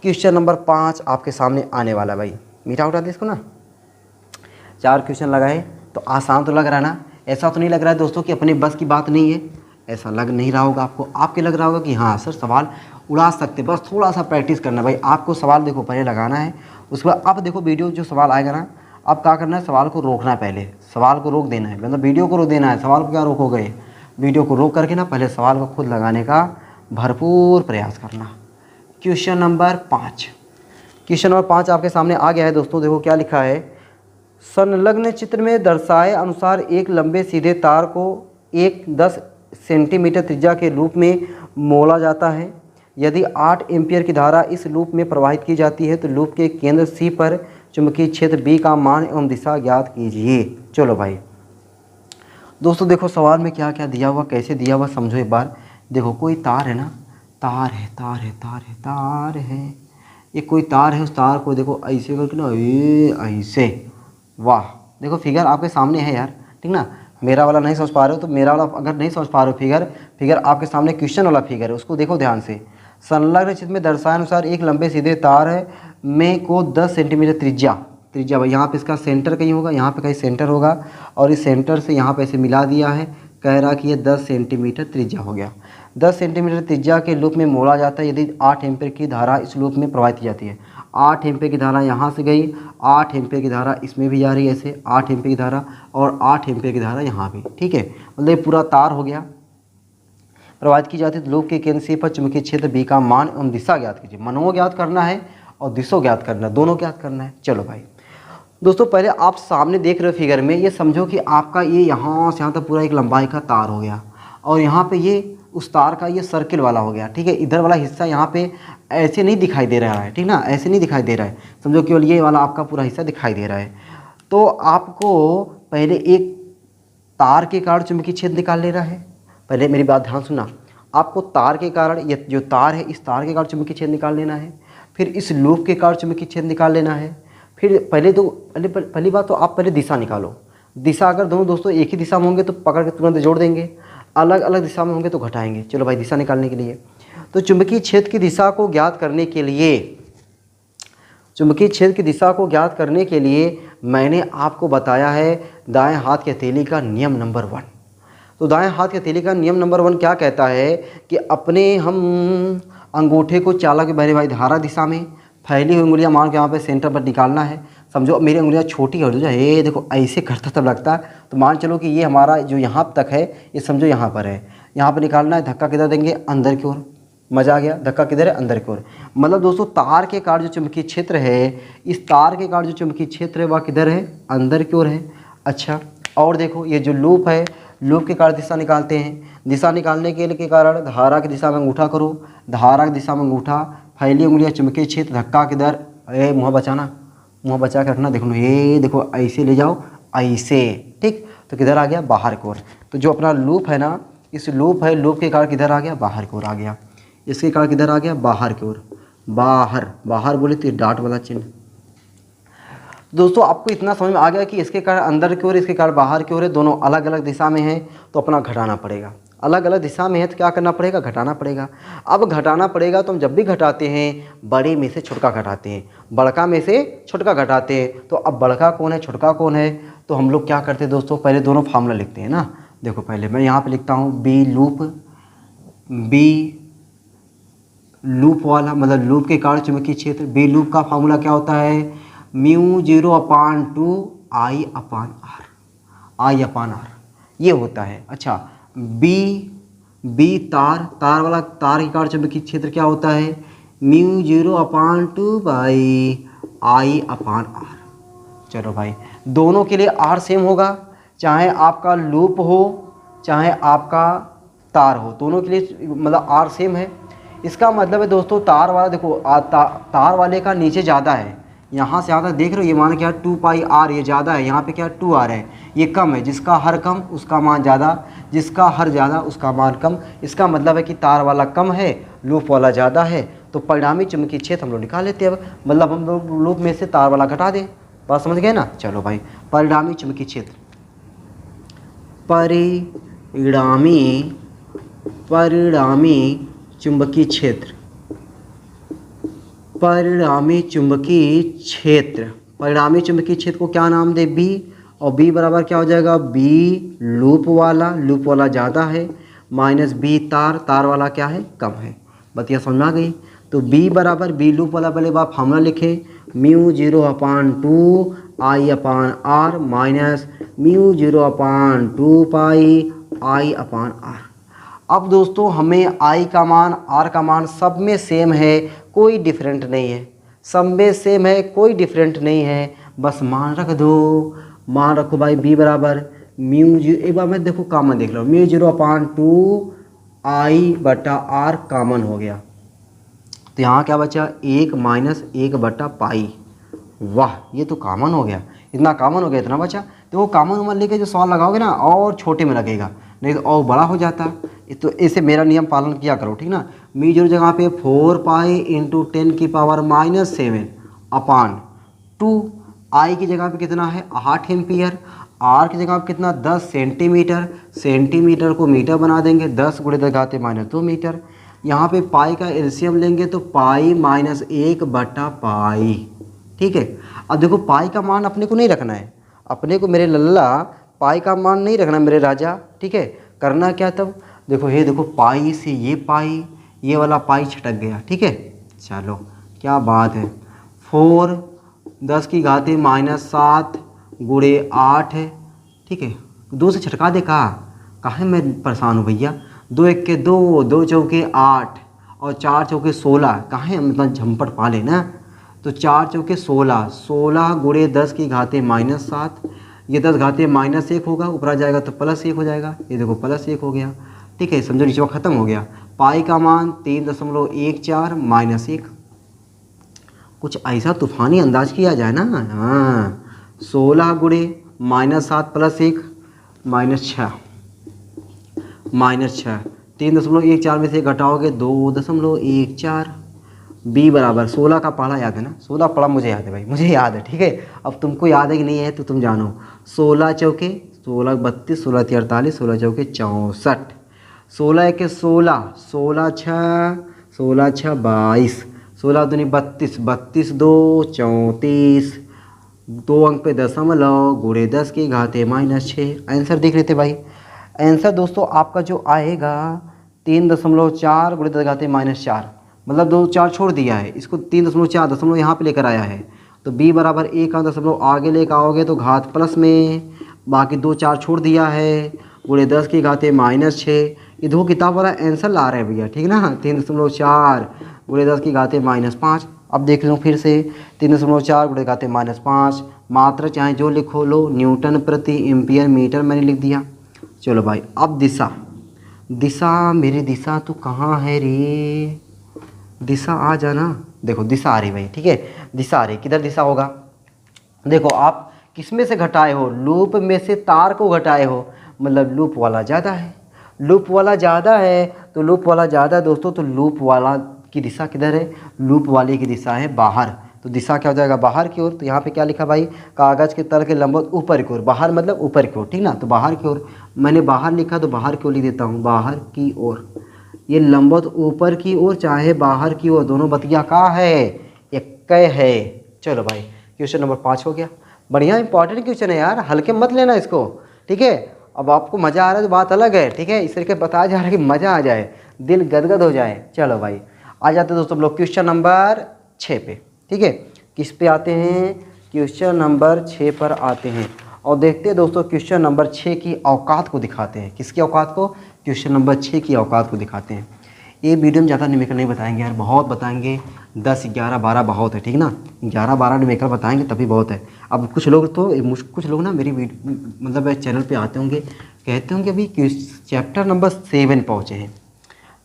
क्वेश्चन नंबर 5 आपके सामने आने वाला भाई। मीठा उठा दे इसको ना। 4 क्वेश्चन लगाए तो आसान तो लग रहा है ना। ऐसा तो नहीं लग रहा है दोस्तों कि अपने बस की बात नहीं है, ऐसा लग नहीं रहा होगा आपको। आपके लग रहा होगा कि हाँ सर सवाल उड़ा सकते, बस थोड़ा सा प्रैक्टिस करना भाई। आपको सवाल देखो पहले लगाना है, उसके बाद अब देखो वीडियो जो सवाल आएगा ना, अब क्या करना है, सवाल को रोकना है। पहले सवाल को रोक देना है, मतलब वीडियो को रोक देना है। सवाल को क्या रोकोगे? वीडियो को रोक करके ना पहले सवाल को खुद लगाने का भरपूर प्रयास करना। क्वेश्चन नंबर 5 आपके सामने आ गया है दोस्तों। देखो क्या लिखा है। संलग्न चित्र में दर्शाए अनुसार एक लंबे सीधे तार को एक 10 सेंटीमीटर त्रिज्या के लूप में मोला जाता है। यदि 8 एम्पीयर की धारा इस लूप में प्रवाहित की जाती है तो लूप के केंद्र C पर चुंबकीय क्षेत्र B का मान एवं दिशा ज्ञात कीजिए। चलो भाई दोस्तों देखो सवाल में क्या क्या दिया हुआ, कैसे दिया हुआ समझो एक बार। देखो कोई तार है ना, तार है तार है तार है तार है, ये कोई तार है, उस तार को देखो ऐसे करके ना ये ऐसे, वाह देखो फिगर आपके सामने है यार, ठीक ना। मेरा वाला नहीं समझ पा रहे हो तो मेरा वाला अगर नहीं समझ पा रहे हो फिगर आपके सामने क्वेश्चन वाला फिगर है, उसको देखो ध्यान से। संलग्न चित्र में दर्शाए अनुसार एक लंबे सीधे तार है में को 10 सेंटीमीटर त्रिज्या भाई, यहाँ पे इसका सेंटर कहीं होगा, यहाँ पे कहीं सेंटर होगा और इस सेंटर से यहाँ पे ऐसे मिला दिया है, कह रहा कि ये 10 सेंटीमीटर त्रिज्या हो गया। 10 सेंटीमीटर त्रिज्या के लूप में मोड़ा जाता है यदि 8 एम्पीयर की धारा इस लूप में प्रवाहित की जाती है। 8 एम्पीयर की धारा यहाँ से गई, 8 एम्पीयर की धारा इसमें भी जा रही है ऐसे, 8 एम्पीयर की धारा और 8 एम्पीयर की धारा यहाँ भी, ठीक है। मतलब ये पूरा तार हो गया, प्रवाहित की जाती है तो लूप के केंद्र C पर चुंबकीय क्षेत्र B का मान एवं दिशा ज्ञात कीजिए। मनों ज्ञात करना है और दिशा ज्ञात करना है, दोनों ज्ञात करना है। चलो भाई दोस्तों पहले आप सामने देख रहे हो फिगर में, ये समझो कि आपका ये यहाँ से यहाँ तक पूरा एक लंबाई का तार हो गया और यहाँ पे ये उस तार का ये सर्किल वाला हो गया, ठीक है। इधर वाला हिस्सा यहाँ पे ऐसे नहीं दिखाई दे रहा है, ठीक ना, ऐसे नहीं दिखाई दे रहा है, समझो केवल ये वाला आपका पूरा हिस्सा दिखाई दे रहा है। तो आपको पहले एक तार के कारण चुंबकीय क्षेत्र निकाल लेना है। पहले मेरी बात ध्यान सुनना, आपको तार के कारण, ये जो तार है इस तार के कारण चुंबकीय क्षेत्र निकाल लेना है, फिर इस लूप के कारण चुंबकीय क्षेत्र निकाल लेना है। फिर पहली बात तो आप पहले दिशा निकालो। दिशा अगर दोनों दोस्तों एक ही दिशा में होंगे तो पकड़ के तुरंत जोड़ देंगे, अलग अलग दिशा में होंगे तो घटाएंगे। चलो भाई दिशा निकालने के लिए तो चुंबकीय क्षेत्र की दिशा को ज्ञात करने के लिए, चुंबकीय क्षेत्र की दिशा को ज्ञात करने के लिए मैंने आपको बताया है दाएं हाथ की हथेली का नियम नंबर 1। तो दाएं हाथ की हथेली का नियम नंबर 1 क्या कहता है कि अपने हम अंगूठे को चालक बहने वाली धारा दिशा में फैली हुई उंगलियां मान के यहाँ पे सेंटर पर निकालना है। समझो मेरी उंगलियां छोटी हो जाए, ये देखो ऐसे करता तब लगता है, तो मान चलो कि ये हमारा जो यहाँ तक है ये समझो यहाँ पर है, यहाँ पर निकालना है। धक्का किधर देंगे, अंदर की ओर, मजा आ गया। धक्का किधर है, अंदर की ओर। मतलब दोस्तों तार के कारण जो चुंबकीय क्षेत्र है, इस तार के कारण जो चुंबकीय क्षेत्र है वह किधर है, अंदर की ओर है। अच्छा और देखो ये जो लूप है, लूप के कारण दिशा निकालते हैं। दिशा निकालने के कारण धारा की दिशा में अंगूठा करो, धारा की दिशा में अंगूठा, फैली उंगलियां चुंबकीय क्षेत्र, धक्का किधर, मुँह बचाना, मुँह बचा के रखना। देखो ये देखो ऐसे ले जाओ ऐसे, ठीक, तो किधर आ गया, बाहर की ओर। तो जो अपना लूप है ना, इस लूप है, लूप के कारण किधर आ गया, बाहर की ओर आ गया। इसके कारण किधर आ गया, बाहर की ओर। बाहर, बाहर बोले तो डाट वाला चिन्ह। दोस्तों आपको इतना समझ में आ गया कि इसके कारण अंदर की ओर, इसके कारण बाहर की ओर है, दोनों अलग अलग दिशा में है तो अपना घटाना पड़ेगा। अलग अलग दिशा में है तो क्या करना पड़ेगा, घटाना पड़ेगा। अब घटाना पड़ेगा तो हम जब भी घटाते हैं बड़े में से छोटका घटाते हैं, बड़का में से छोटका घटाते हैं। तो अब बड़का कौन है, छोटका कौन है, तो हम लोग क्या करते हैं दोस्तों, पहले दोनों फार्मूला लिखते हैं ना। देखो पहले मैं यहाँ पर लिखता हूँ बी लूप, बी लूप वाला मतलब लूप के कारण चुंबकीय क्षेत्र। बी लूप का फार्मूला क्या होता है, μ0/2 I अपान आर, ये होता है। अच्छा बी तार वाला, तार के कारण चुंबकीय क्षेत्र क्या होता है, μ0/2 I अपान आर। चलो भाई दोनों के लिए आर सेम होगा, चाहे आपका लूप हो चाहे आपका तार हो, दोनों के लिए मतलब आर सेम है। इसका मतलब है दोस्तों तार वाला देखो तार वाले का नीचे ज़्यादा है, यहाँ से ज़्यादा देख रहे हो, ये मान क्या 2πr, ये ज़्यादा है, यहाँ पे क्या 2r है, ये कम है। जिसका हर कम उसका मान ज़्यादा, जिसका हर ज़्यादा उसका मान कम। इसका मतलब है कि तार वाला कम है, लूप वाला ज़्यादा है, तो परिणामी चुंबकीय क्षेत्र हम लोग निकाल लेते हैं। अब मतलब हम लोग लूप में से तार वाला घटा दें, बात समझ गए ना। चलो भाई परिणामी चुंबकीय क्षेत्र, परिणामी चुंबकीय क्षेत्र, परिणामी चुंबकीय क्षेत्र, परिणामी चुंबकीय क्षेत्र को क्या नाम दे, बी, और बी बराबर क्या हो जाएगा, बी लूप वाला ज़्यादा है, माइनस बी तार वाला क्या है, कम है। बतिया समझ में आ गई। तो बी बराबर बी लूप वाला पहले बात फार्मूला लिखे, μ0/2 I upon R minus μ0/2 I upon R. अब दोस्तों हमें I का मान R का मान सब में सेम है, कोई डिफरेंट नहीं है, सब में सेम है, कोई डिफरेंट नहीं है, बस मान रख दो। मान रखो भाई B बराबर म्यू जीरो, एक बार मैं देखो कामन देख लो, म्यू जीरो अपान 2I/r कामन हो गया, तो यहाँ क्या बचा 1 माइनस 1/पाई। वाह, ये तो कॉमन हो गया, इतना कॉमन हो गया, इतना बचा। तो वो कॉमन उमन लेके जो सवाल लगाओगे ना और छोटे में लगेगा, नहीं तो और बड़ा हो जाता। तो इसे मेरा नियम पालन किया करो, ठीक ना। मी जीरो जगह पे 4 पाई इंटू 10⁻⁷ अपान 2, आई की जगह पे कितना है 8 एम्पियर, आर की जगह पे कितना 10 सेंटीमीटर, सेंटीमीटर को मीटर बना देंगे, 10 × 10⁻² मीटर। यहाँ पे पाई का एलसीएम लेंगे तो पाई माइनस 1/पाई, ठीक है। अब देखो पाई का मान अपने को नहीं रखना है, अपने को मेरे लल्ला पाई का मान नहीं रखना मेरे राजा, ठीक है। करना क्या तब, देखो ये देखो पाई से ये पाई, ये वाला पाई छटक गया, ठीक है। चलो क्या बात है, 4 10⁻⁷ × 8 है, ठीक है। 2 से छटका दे, कहाँ मैं परेशान हूँ भैया। 2 × 1 = 2, 2 × 4 = 8 और 4 × 4 = 16, कहाँ मतलब झंपट पा लेना। तो 4 × 4 = 16, 16 × 10⁻⁷, ये 10⁻⁻1 होगा, ऊपर आ जाएगा तो +1 हो जाएगा, ये देखो +1 हो गया, ठीक है। समझो नीचे ख़त्म हो गया। पाई का मान 3.14 - 1, कुछ ऐसा तूफानी अंदाज किया जाए ना। हाँ, 16 × -7 + 1 -6, -6, 3.14 में से घटाओगे 2.14, b बराबर 16 का पढ़ा याद है ना, 16 पढ़ा मुझे याद है भाई, मुझे याद है, ठीक है। अब तुमको याद है कि नहीं है तो तुम जानो। 16 चौके 16, 32, 16 × 48, 16 चौके 64, 16 × 1 = 16, 16 6, 16 6 22, 16 दूनी 32, 32 2 34, 2 अंक पे दशमलव × 10⁻⁻6। आंसर देख लेते भाई। आंसर दोस्तों आपका जो आएगा 3.4 × 10⁻⁻4, मतलब 2 4 छोड़ दिया है, इसको 3.4 दशमलव यहाँ पे लेकर आया है, तो b बराबर 1 का दशमलव आगे लेकर आओगे तो घात प्लस में, बाकी 2 4 छोड़ दिया है × 10⁻⁻6। ये देखो किताब वाला आंसर ला रहे हैं भैया, ठीक ना, 3.4 × 10⁻5। अब देख लो फिर से 3.4 × 10⁻5, मात्रा चाहे जो लिखो लो, न्यूटन प्रति एम्पियर मीटर मैंने लिख दिया। चलो भाई, अब दिशा, दिशा मेरी दिशा तो कहाँ है रे, दिशा आ जाना। देखो दिशा आ रही भाई, ठीक है, दिशा आ रही, किधर दिशा होगा। देखो आप किस में से घटाए हो, लूप में से तार को घटाए हो, मतलब लूप वाला ज़्यादा है, लूप वाला ज़्यादा है, तो लूप वाला ज़्यादा है दोस्तों, तो लूप वाला की दिशा किधर है, लूप वाले की दिशा है बाहर, तो दिशा क्या हो जाएगा बाहर की ओर। तो यहाँ पे क्या लिखा भाई, कागज़ के तल के लंबवत ऊपर की ओर, बाहर मतलब ऊपर की ओर, ठीक ना, तो बाहर की ओर मैंने बाहर लिखा तो बाहर की ओर लिख देता हूँ, बाहर की ओर। ये लंबवत ऊपर की ओर चाहे बाहर की ओर, दोनों बतिया का है, एक है। चलो भाई, क्वेश्चन नंबर 5 हो गया। बढ़िया इंपॉर्टेंट क्वेश्चन है यार, हल्के मत लेना इसको, ठीक है। अब आपको मज़ा आ रहा है तो बात अलग है, ठीक है, इस तरीके बताया जा रहा है कि मज़ा आ जाए, दिल गदगद हो जाए। चलो भाई, आ जाते हैं दोस्तों हम लोग क्वेश्चन नंबर 6 पे, ठीक है। किस पे आते हैं, क्वेश्चन नंबर 6 पर आते हैं और देखते हैं दोस्तों क्वेश्चन नंबर 6 की औकात को दिखाते हैं। किसकी औकात को, क्वेश्चन नंबर 6 की औकात को दिखाते हैं। ये वीडियो में ज़्यादा न्यूमेरिकल नहीं बताएंगे यार, बहुत बताएंगे, 10 11 12 बहुत है, ठीक ना, 11 12 न्यूमेरिकल बताएंगे तभी बहुत है। अब कुछ लोग तो कुछ लोग ना मेरी मतलब चैनल पे आते होंगे, कहते होंगे अभी चैप्टर नंबर 7 पहुँचे हैं,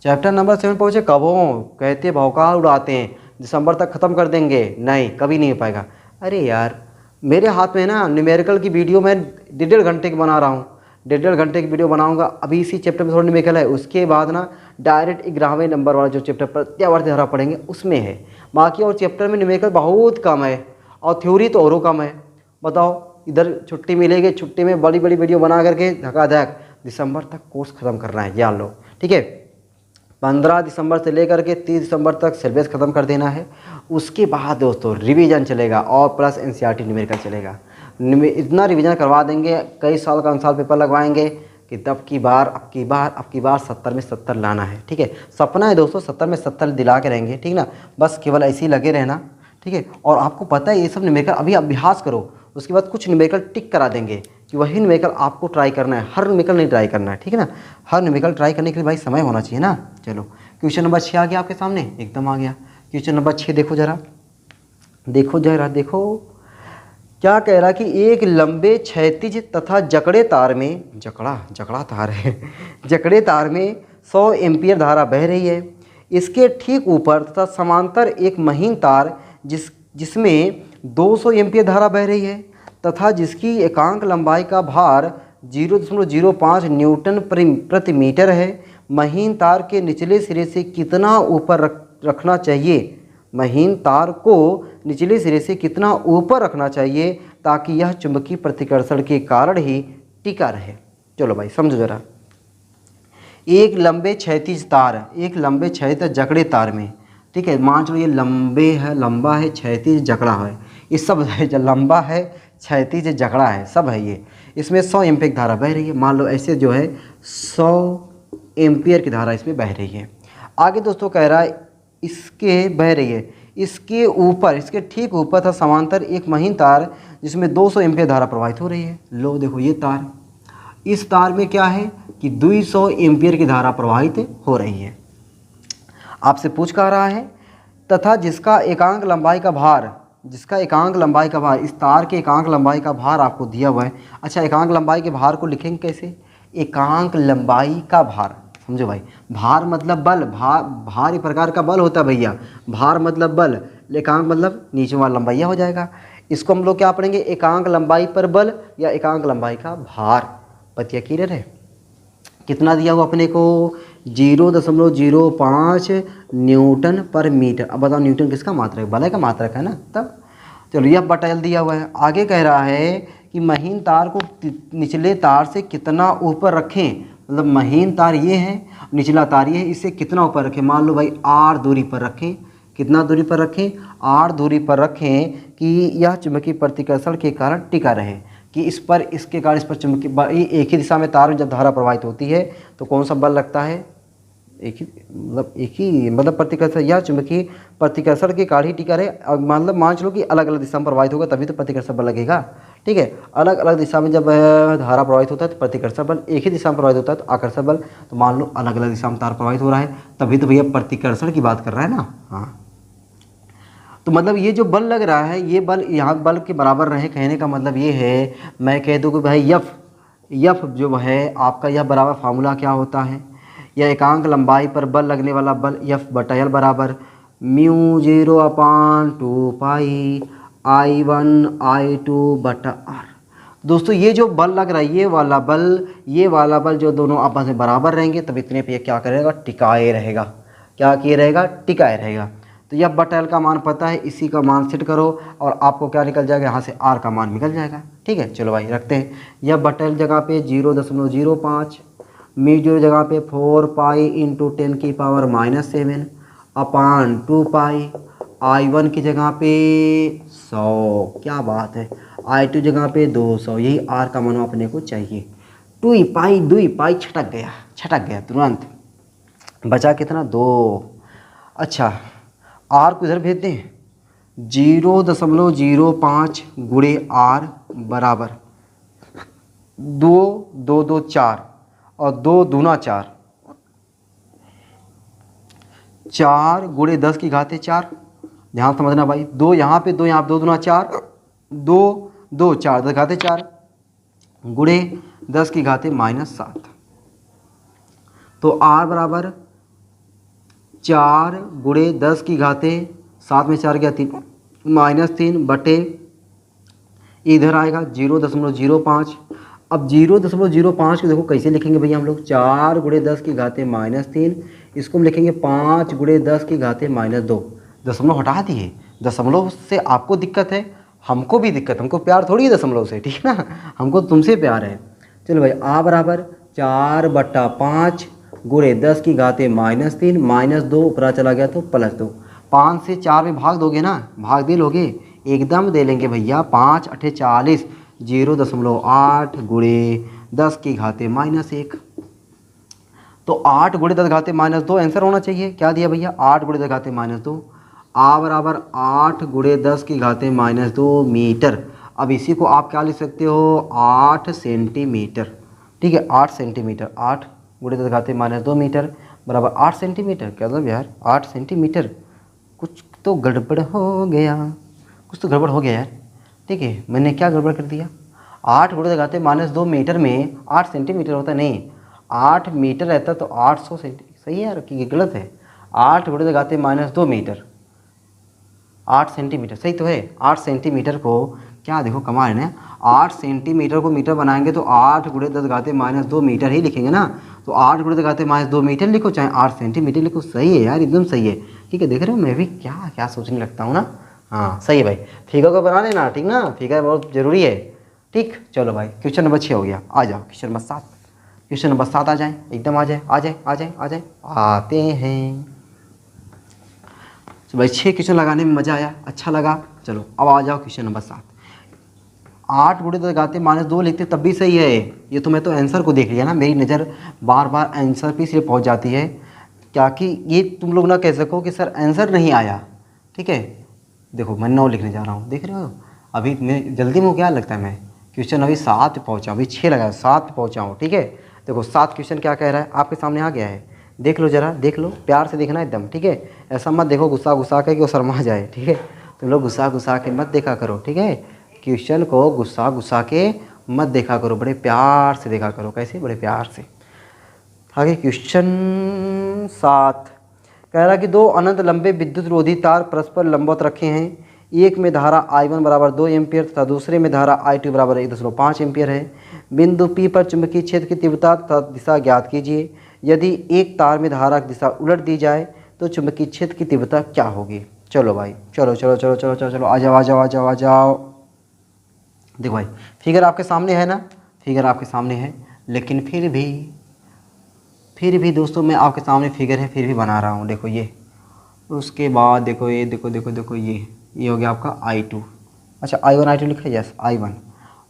चैप्टर नंबर 7 पहुँचे कब हो, कहते भौकाल उड़ाते हैं दिसंबर तक ख़त्म कर देंगे, नहीं कभी नहीं हो पाएगा। अरे यार मेरे हाथ में ना न्यूमेरिकल की वीडियो मैं 1.5 घंटे की बना रहा हूँ, 1.5 घंटे की वीडियो बनाऊंगा। अभी इसी चैप्टर में थोड़ा न्यूमेरिकल है, उसके बाद ना डायरेक्ट 11वें नंबर वाला जो चैप्टर प्रत्यावर्ती धारा पढ़ेंगे उसमें है, बाकी और चैप्टर में न्यूमेरिकल बहुत कम है और थ्योरी तो और कम है। बताओ, इधर छुट्टी मिलेगी, छुट्टी में बड़ी बड़ी वीडियो बना करके धकाधक दिसंबर तक कोर्स ख़त्म करना है, जान लो, ठीक है। 15 दिसंबर से लेकर के 30 दिसंबर तक सिलेबस ख़त्म कर देना है। उसके बाद दोस्तों रिवीजन चलेगा और प्लस एनसीईआरटी न्यूमेरिकल चलेगा। इतना रिवीजन करवा देंगे, कई साल का साल पेपर लगवाएंगे कि अब की बार 70 में 70 लाना है, ठीक है। सपना है दोस्तों 70 में 70 दिला के रहेंगे, ठीक ना, बस केवल ऐसे ही लगे रहना, ठीक है। और आपको पता है ये सब न्यूमेरिकल अभी अभ्यास करो, उसके बाद कुछ न्यूमेरिकल टिक करा देंगे कि वही न्यूमेरिकल आपको ट्राई करना है, हर न्यूमेरिकल नहीं ट्राई करना है, ठीक है ना। हर न्यूमेरिकल ट्राई करने के लिए भाई समय होना चाहिए ना। चलो क्वेश्चन नंबर 6 आ गया आपके सामने, एकदम आ गया। क्वेश्चन नंबर 6 देखो जरा, देखो क्या कह रहा कि एक लंबे क्षैतिज तथा जकड़े तार में, जकड़ा तार है जकड़े तार में 100 एम्पीयर धारा बह रही है। इसके ठीक ऊपर तथा समांतर एक महीन तार जिसमें 200 एम्पीयर धारा बह रही है तथा जिसकी एकांक लंबाई का भार 0.05 न्यूटन प्रति मीटर है। महीन तार के निचले सिरे से कितना ऊपर रखना चाहिए? महीन तार को निचले सिरे से कितना ऊपर रखना चाहिए ताकि यह चुंबकीय प्रतिकर्षण के कारण ही टिका रहे? चलो भाई समझो जरा। एक लंबे क्षैतिज तार, एक लंबे क्षैतिज जकड़े तार में, ठीक है, मान चलो ये लंबा है, क्षैतिज जकड़ा है, ये सब है, जो लंबा है, क्षैतिज जकड़ा है, सब है ये। इसमें 100 एम्पीयर धारा बह रही है, मान लो ऐसे जो है 100 एम्पीयर की धारा इसमें बह रही है। आगे दोस्तों कह रहा है इसके बह रही है, इसके ऊपर, इसके ठीक ऊपर था समांतर एक महीन तार जिसमें 200 एम्पीयर धारा प्रवाहित हो रही है। लो देखो ये तार, इस तार में क्या है कि 200 एम्पीयर की धारा प्रवाहित हो रही है। आपसे पूछ कह रहा है तथा जिसका एकांक लंबाई का भार, इस तार के एकांक लंबाई का भार आपको दिया हुआ है। अच्छा, एकांक लंबाई के भार को लिखेंगे कैसे? एकांक लंबाई का भार, समझो भाई, भार मतलब बल, भार एक प्रकार का बल होता है भैया, भार मतलब बल, एकांक मतलब नीचे वाला लंबाइया हो जाएगा। इसको हम लोग क्या पढ़ेंगे? एकांक लंबाई पर बल या एकांक लंबाई का भार। पतिया क्लियर है? कितना दिया हुआ अपने को? 0.05 न्यूटन पर मीटर। अब बताओ न्यूटन किसका मात्रक? बल का मात्रक है ना। तब चलो यह बटाइल दिया हुआ है। आगे कह रहा है कि महीन तार को निचले तार से कितना ऊपर रखें, मतलब महीन तार ये है, निचला तार ये है, इससे कितना ऊपर रखें? मान लो भाई r दूरी पर रखें। कितना दूरी पर रखें? r दूरी पर रखें कि यह चुंबकीय प्रतिकर्षण के कारण टिका रहे, कि इस पर, इसके कारण इस पर चुंबकीय, एक ही दिशा में तार में जब धारा प्रवाहित होती है तो कौन सा बल लगता है? एक ही मतलब प्रतिकर्षण या चुंबकीय प्रतिकर्षण के कारण ही टिका रहे। मतलब मान चलो कि अलग अलग दिशा में प्रवाहित होगा तभी तो प्रतिकर्षण बल लगेगा, ठीक है। अलग अलग दिशा में जब धारा प्रवाहित होता है तो प्रतिकर्षण बल, एक ही दिशा में प्रवाहित होता है तो आकर्षण बल। तो मान लो अलग अलग दिशा में तार प्रवाहित हो रहा है तभी तो भैया प्रतिकर्षण की बात कर रहा है ना। हाँ, तो मतलब ये जो बल लग रहा है, ये बल यहाँ बल के बराबर रहे, कहने का मतलब ये है, मैं कह दूँ कि भाई यफ जो है आपका, यह बराबर फार्मूला क्या होता है? यह एकांक लंबाई पर बल लगने वाला बल F बटा L बराबर μ0/2 पाई I1 I2 बटा R। दोस्तों ये जो बल लग रहा है, ये वाला बल जो दोनों आपस में बराबर रहेंगे तब इतने पे क्या करेगा? टिकाए रहेगा। क्या किए रहेगा? टिकाए रहेगा। तो यह बटा L का मान पता है, इसी का मान सेट करो और आपको क्या निकल जाएगा? यहाँ से R का मान निकल जाएगा, ठीक है। चलो भाई रखते हैं। यह बटा L जगह पे 0.05, μ0 जगह पे 4 पाई इंटू 10⁻⁻7 अपान 2 पाई, I1 की जगह पे 100, क्या बात है, I2 जगह पे 200, यही R का मान अपने को चाहिए। 2 पाई छटक गया तुरंत, बचा कितना? 2। अच्छा, R को इधर भेज दें, 0.05 गुणे R बराबर 2 2 2 4 और 2 दूना 4, 4 गुणे 10 की घाते 4। ध्यान समझना भाई, 2 यहाँ पे, 2 यहाँ पे, 2 दूना 4, 2 2 4 10 घाते 4 गुणे 10 की घाते -7। तो R बराबर 4 गुणे 10 की घाते 7 में 4 गया 3, -3 बटे इधर आएगा 0.05। अब 0.05 को देखो कैसे लिखेंगे भैया हम लोग? 4 गुणे 10 की घाते -3, इसको हम लिखेंगे 5 गुणे 10 की घाते -2। दशमलव हटा दिए। दशमलव से आपको दिक्कत है, हमको भी दिक्कत, हमको प्यार थोड़ी है दशमलव से, ठीक है ना, हमको तुमसे प्यार है। चलो भाई, A बराबर 4/5 गुणे 10 की घाते -3, -2 ऊपरा चला गया तो +2। 5 से 4 में भाग दोगे ना, भाग दे लोगे, एकदम दे लेंगे भैया। 5 8 40, 0.8 गुणे 10 की घाते -1। तो 8 गुणे 10 घाते -2 आंसर होना चाहिए। क्या दिया भैया? 8 गुणे 10 घाते -2। A बराबर 8 गुणे 10 की घाते -2 मीटर। अब इसी को आप क्या लिख सकते हो? 8 सेंटीमीटर, ठीक है, 8 सेंटीमीटर। 8 गुणे 10 घाते -2 मीटर बराबर 8 सेंटीमीटर। क्या मतलब यार 8 सेंटीमीटर? कुछ तो गड़बड़ हो गया, ठीक ठीक है, मैंने क्या गड़बड़ कर दिया, 8 गुणे लगाते -2 मीटर में 8 सेंटीमीटर होता नहीं, 8 मीटर रहता तो 800 सेंटीमीटर, सही है यार कि गलत है, 8 गुणे लगाते -2 मीटर 8 सेंटीमीटर, सही तो है। 8 सेंटीमीटर को क्या देखो कमाल है ना, 8 सेंटीमीटर को मीटर बनाएंगे तो 8 गुणे 10 घाते -2 मीटर ही लिखेंगे ना, तो 8 गुणे 10 घाते -2 मीटर लिखो चाहे 8 सेंटीमीटर लिखो, सही है यार, एकदम सही है। ठीक है, देख रहे हो मैं भी क्या क्या सोचने लगता हूँ ना। हाँ सही है भाई, फिगर को बना लेना, ठीक ना, फिगर बहुत ज़रूरी है। ठीक, चलो भाई क्वेश्चन नंबर 6 हो गया, आ जाओ क्वेश्चन नंबर 7। क्वेश्चन नंबर 7 आ जाए, एकदम आ जाए आ जाए आ जाए आ जाए, आते हैं। तो भाई 6 क्वेश्चन लगाने में मज़ा आया, अच्छा लगा। चलो अब आ जाओ क्वेश्चन नंबर 7। 8 गुणे 10 लगाते -2 लिखते तब भी सही है, ये तो मैं तो आंसर को देख लिया ना, मेरी नज़र बार बार आंसर पे इसलिए पहुंच जाती है क्या कि ये तुम लोग ना कह सको कि सर आंसर नहीं आया। ठीक है, देखो मैं 9 लिखने जा रहा हूँ, देख रहे हो अभी मैं जल्दी में क्या लगता है, मैं क्वेश्चन अभी 7 पे पहुँचा, अभी 6 लगाया 7 पे पहुँचा हूँ। ठीक है, देखो 7 क्वेश्चन क्या कह रहा है आपके सामने आ गया है, देख लो जरा, देख लो, प्यार से देखना एकदम। ठीक है, ऐसा मत देखो गुस्सा गुस्सा के कि वो शर्मा जाए। ठीक है, तुम लोग गुस्सा गुस्सा के मत देखा करो। ठीक है, क्वेश्चन को गुस्सा गुस्सा के मत देखा करो, बड़े प्यार से देखा करो। कैसे, बड़े प्यार से। आगे क्वेश्चन 7 कह रहा कि 2 अनंत लंबे विद्युत रोधी तार परस्पर लंबवत रखे हैं, एक में धारा I1 बराबर 2 एम्पियर तथा दूसरे में धारा I2 बराबर 1.5 एम्पियर है। बिंदु P पर चुंबकीय क्षेत्र की तीव्रता तथा दिशा ज्ञात कीजिए। यदि एक तार में धारा की दिशा उलट दी जाए तो चुंबकीय क्षेत्र की तीव्रता क्या होगी। चलो भाई, चलो चलो चलो चलो चलो चलो, आ जाओ आ जाओ आ जाओ आ जाओ। देखो भाई फिगर आपके सामने है ना, फिगर आपके सामने है, लेकिन फिर भी दोस्तों मैं आपके सामने फिगर है फिर भी बना रहा हूँ। देखो ये, उसके बाद देखो ये, देखो देखो देखो ये हो गया आपका I2। अच्छा I1 I2 लिखा है, यस I1,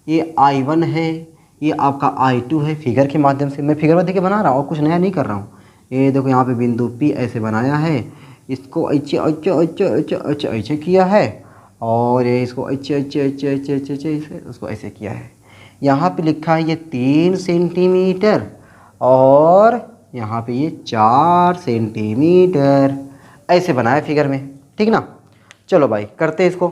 ये I1 है, ये आपका I2 है। फिगर के माध्यम से मैं फिगर में देख के बना रहा हूँ और कुछ नया नहीं कर रहा हूँ। ये देखो यहाँ पे बिंदु P ऐसे बनाया है, इसको अच्छे अच्छे अच्छे अच्छे अच्छे ऐसे किया है, और ये इसको अच्छे अच्छे अच्छे अच्छे अच्छे अच्छे ऐसे उसको ऐसे किया है। यहाँ पे लिखा है ये 3 सेंटीमीटर और यहाँ पे ये 4 सेंटीमीटर, ऐसे बनाया फिगर में। ठीक ना, चलो भाई करते हैं इसको।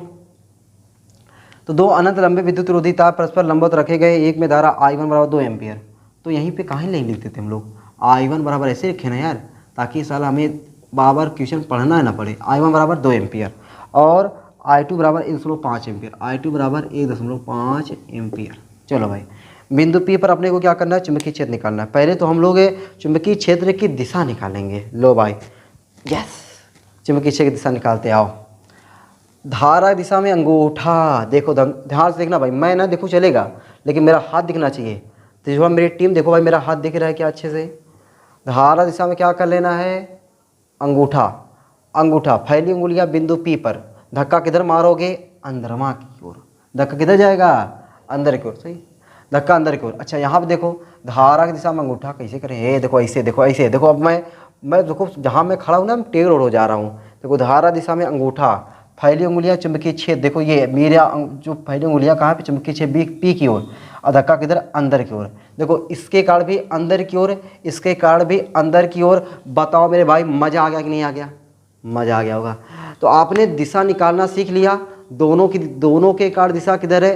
तो 2 अनंत लंबे विद्युत रोधी तार परस्पर लंबवत रखे गए, एक में धारा I1 बराबर 2 एम्पियर। तो यहीं पे कहाँ नहीं लिखते थे हम लोग, I1 बराबर ऐसे लिखे ना यार, ताकि साला हमें बार बार क्वेश्चन पढ़ना ना पड़े। I1 बराबर 2 एम्पियर और I2 बराबर 1.5 एम्पियर, I2 बराबर 1.5 एम्पियर। चलो भाई बिंदु P पर अपने को क्या करना है, चुंबकीय क्षेत्र निकालना है। पहले तो हम लोग चुंबकीय क्षेत्र की दिशा निकालेंगे। लो भाई, यस, चुंबकीय क्षेत्र की दिशा निकालते आओ। धारा दिशा में अंगूठा, देखो ध्यान से देखना भाई, मैं ना देखो चलेगा लेकिन मेरा हाथ दिखना चाहिए। तो जो मेरी टीम देखो भाई, मेरा हाथ दिख रहा है क्या अच्छे से। धारा दिशा में क्या कर लेना है, अंगूठा, अंगूठा फैली उंगलियां बिंदु P पर, धक्का किधर मारोगे, अंदरमा की ओर। धक्का किधर जाएगा, अंदर की ओर, सही, धक्का अंदर की ओर। अच्छा यहाँ पे देखो धारा की दिशा में अंगूठा कैसे करें, ये देखो ऐसे, देखो ऐसे, देखो अब मैं देखो जहाँ मैं खड़ा हूँ ना, टेढ़ हो जा रहा हूँ। देखो धारा दिशा में अंगूठा, फैली उंगलियां चुंबकीय क्षेत्र, देखो ये मेरा जो फैली उंगलियां कहाँ पे, चुंबकीय क्षेत्र P की ओर, और धक्का किधर, अंदर की ओर। देखो इसके कारण भी अंदर की ओर, इसके कारण भी अंदर की ओर। बताओ मेरे भाई मज़ा आ गया कि नहीं आ गया, मज़ा आ गया होगा। तो आपने दिशा निकालना सीख लिया, दोनों के कारण दिशा किधर है,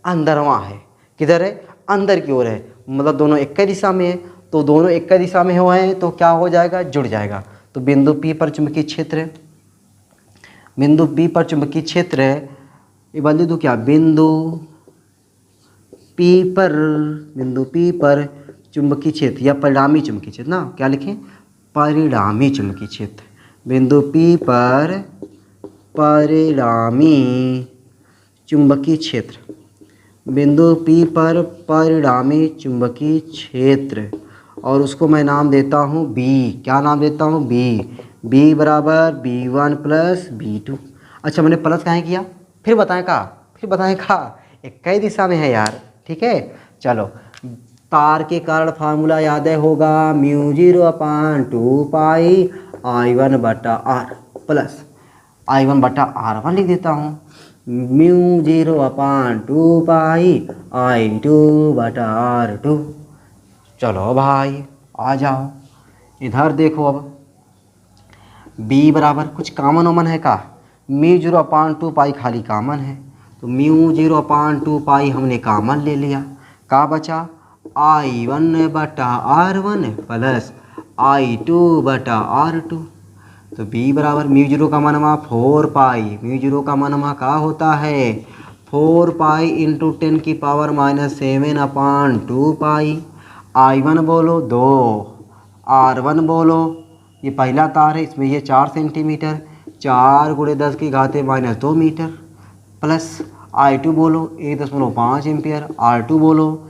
अंदरवा है, किधर है, अंदर की ओर है, मतलब दोनों एक ही दिशा में है। तो दोनों एक ही दिशा में हुए हैं तो क्या हो जाएगा, जुड़ जाएगा। तो बिंदु P पर चुंबकीय क्षेत्र है, बिंदु P पर चुंबकीय क्षेत्र है, ये बदल दूँ क्या, बिंदु P पर चुंबकीय क्षेत्र या परिणामी चुंबकीय क्षेत्र ना, क्या लिखें, परिणामी चुंबकीय क्षेत्र। बिंदु P पर परिणामी चुंबकीय क्षेत्र, बिंदु P पर परिणामी चुंबकीय क्षेत्र, और उसको मैं नाम देता हूँ B। क्या नाम देता हूँ, B बराबर B1 प्लस B2। अच्छा मैंने प्लस कहाँ किया, फिर बताएं का, एक ही दिशा में है यार। ठीक है, चलो तार के कारण फार्मूला याद है होगा, μ0/2 पाई I1 बटा R प्लस I1 बटा R1 लिख देता हूँ, μ0/2 पाई I2 बटा R2। चलो भाई आ जाओ इधर देखो, अब B बराबर कुछ कामन ओमन है का, μ0/2 पाई खाली कामन है, तो म्यू 0/2 हमने कॉमन ले लिया, का बचा I1 बटा R1 प्लस I2 बटा R2। तो B बराबर म्यू 0 का मानमा 4 म्यू 0 का मानमा का होता है 4 इंटू 10⁻7/2। I1 बोलो 2, R1 बोलो ये पहला तार है, इसमें ये 4 सेंटीमीटर, 4 × 10⁻2 मीटर, प्लस I2 बोलो 1.5 एम्पियर, R2 बोलो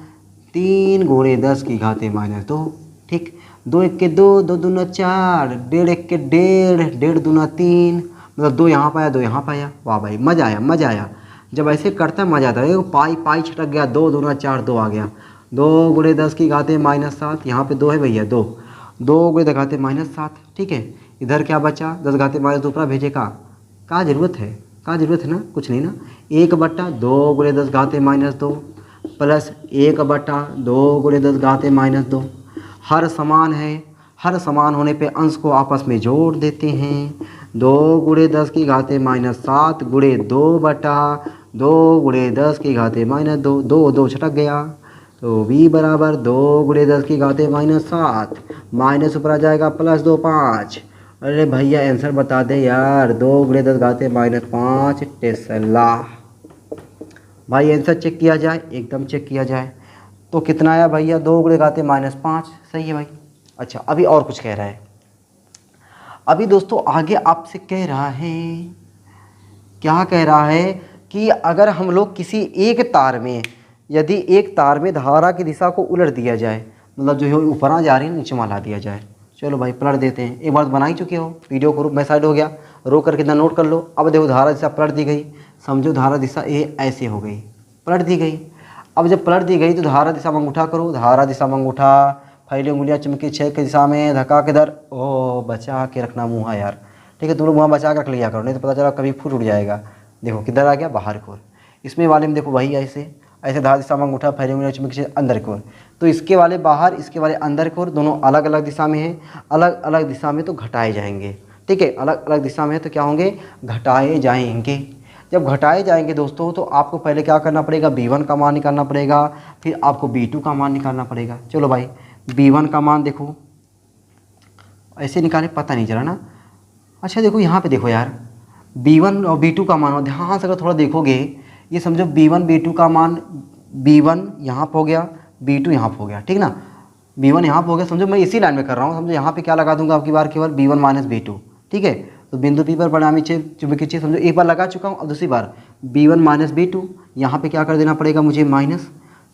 3 × 10⁻2। ठीक, 2 1 के 2, 2 दूना 4, 1.5 1 के 1.5, 1.5 दूना 3, मतलब 2 यहाँ पाया 2 यहाँ पाया। वाह भाई मज़ा आया मज़ा आया, जब ऐसे करता है मज़ा आता है। पाई पाई छटक गया, 2 दूना 4, 2 आ गया, 2 × 10⁻7, यहाँ पे 2 है भैया, 2 × 10⁻7। ठीक है, इधर क्या बचा 10⁻2 भेजे का ज़रूरत है, का ज़रूरत है ना, कुछ नहीं ना। 1/2 × 10⁻2 प्लस 1/2 × 10⁻2। हर समान है, हर समान होने पे अंश को आपस में जोड़ देते हैं। 2 × 10⁻7 × 2/2 × 10⁻2, 2 2 छटक गया। तो b बराबर 2 × 10⁻7 माइनस ऊपर आ जाएगा प्लस 2 5। अरे भैया आंसर बता दे यार, 2 × 10⁻5 टेस्ला। भाई आंसर चेक किया जाए, एकदम चेक किया जाए तो कितना आया भैया 2 × 10⁻5। सही है भाई। अच्छा अभी और कुछ कह रहा है, अभी दोस्तों आगे आपसे कह रहा है, क्या कह रहा है कि अगर हम लोग किसी एक तार में, यदि एक तार में धारा की दिशा को उलट दिया जाए, मतलब जो है ऊपर आ जा रही है नीचे ला दिया जाए। चलो भाई पलट देते हैं, एक बार बना ही चुके हो, वीडियो को मैं साइड हो गया, रोक कर कितना नोट कर लो। अब देखो धारा दिशा पलट दी गई, समझो धारा दिशा ये ऐसे हो गई, पलट दी गई। अब जब पलट दी गई तो धारा दिशा में अंगूठा करो, धारा दिशा में अंगूठा, फैली उंगलियां चुंबकीय क्षेत्र की दिशा में धक्का के दर, ओ बचा के रखना मुँह यार। ठीक है, तुम लोग वहाँ बचा के रख लिया करो, नहीं तो पता चला कभी फूट उड़ जाएगा। देखो किधर आ गया बाहर की ओर, इसमें वाले में देखो वही ऐसे ऐसे धारा दिशा में अंगूठा, फैली उंगलियां चुंबकीय क्षेत्र अंदर की ओर। तो इसके वाले बाहर, इसके वाले अंदर की ओर, दोनों अलग अलग दिशा में है, अलग अलग दिशा में तो घटाए जाएंगे। ठीक है, अलग अलग दिशा में है तो क्या होंगे घटाए जाएंगे। जब घटाए जाएंगे दोस्तों तो आपको पहले क्या करना पड़ेगा B1 का मान निकालना पड़ेगा, फिर आपको B2 का मान निकालना पड़ेगा। चलो भाई B1 का मान देखो, ऐसे निकाले पता नहीं चला ना। अच्छा देखो यहाँ पे देखो यार, B1 और B2 का मान ध्यान से अगर थोड़ा देखोगे, ये समझो B1 B2 का मान, B1 यहाँ पर हो गया, B2 यहाँ पर हो गया। ठीक ना, B1 यहाँ पर हो गया, समझो मैं इसी लाइन में कर रहा हूँ। समझो यहाँ पे क्या लगा दूंगा आपकी बार केवल B1 - B2। ठीक है, तो बिंदु P पर परिणामी चुंबकीय क्षेत्र समझो एक बार लगा चुका हूँ, अब दूसरी बार B1 - B2, यहाँ पे क्या कर देना पड़ेगा मुझे माइनस।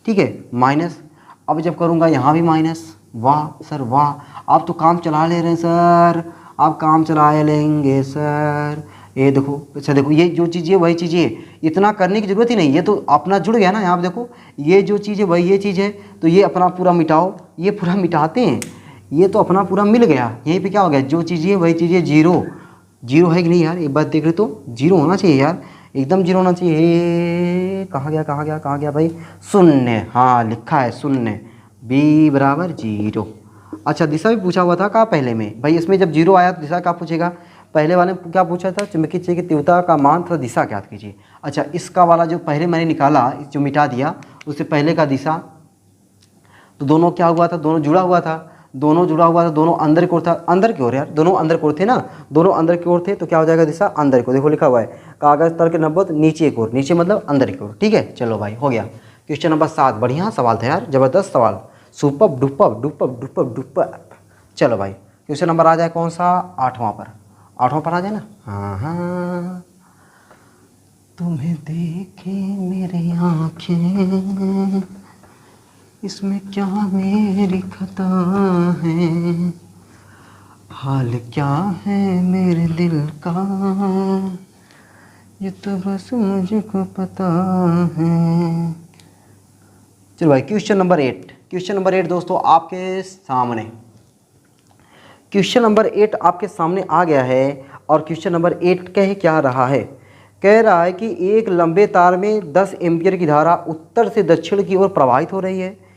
ठीक है माइनस, अब जब करूँगा यहाँ भी माइनस। वाह सर वाह, आप तो काम चला ले रहे हैं सर, आप काम चला लेंगे सर। ये देखो, अच्छा देखो ये जो चीज़ है वही चीज़ है, इतना करने की ज़रूरत ही नहीं, ये तो अपना जुड़ गया ना। यहाँ पे देखो ये जो चीज़ है वही ये चीज़ है, तो ये अपना पूरा मिटाओ, ये पूरा मिटाते हैं, ये तो अपना पूरा मिल गया। यहीं पे क्या हो गया, जो चीज़ है वही चीज़ है, जीरो। जीरो है कि नहीं यार, एक बात देख रहे तो जीरो होना चाहिए यार, एकदम जीरो होना चाहिए। कहाँ गया कहाँ गया कहाँ गया भाई, शून्य। हाँ लिखा है शून्य, B बराबर 0। अच्छा दिशा भी पूछा हुआ था, कहाँ पहले में भाई, इसमें जब जीरो आया तो दिशा क्या पूछेगा, पहले वाले में क्या पूछा था, चुंबकीय क्षेत्र की तीव्रता का मान तथा दिशा ज्ञात कीजिए। अच्छा इसका वाला जो पहले मैंने निकाला, जो मिटा दिया, उससे पहले का दिशा, तो दोनों क्या हुआ था, दोनों जुड़ा हुआ था, दोनों जुड़ा हुआ था, दोनों अंदर की ओर था, अंदर की ओर यार, दोनों अंदर की ओर थे ना, दोनों अंदर की ओर थे, तो क्या हो जाएगा दिशा अंदर की ओर। देखो लिखा हुआ है कागज तल के 90 नीचे की ओर, नीचे मतलब अंदर की ओर। ठीक है चलो भाई हो गया। क्वेश्चन नंबर 7, बढ़िया सवाल था यार, जबरदस्त सवाल, super duper duper duper duper. चलो भाई क्वेश्चन नंबर आ जाए कौन सा, 8वां पर, 8वां पर आ जाए ना। हाँ हाँ, तुम्हें देखे मेरी आँखें, इसमें क्या मेरी खता है, हाल क्या है मेरे दिल का, ये तो बस मुझको पता है। चलो भाई क्वेश्चन नंबर 8, क्वेश्चन नंबर 8 दोस्तों आपके सामने, क्वेश्चन नंबर 8 आपके सामने आ गया है। और क्वेश्चन नंबर 8 कह क्या रहा है, कह रहा है कि एक लंबे तार में 10 एम्पियर की धारा उत्तर से दक्षिण की ओर प्रवाहित हो रही है।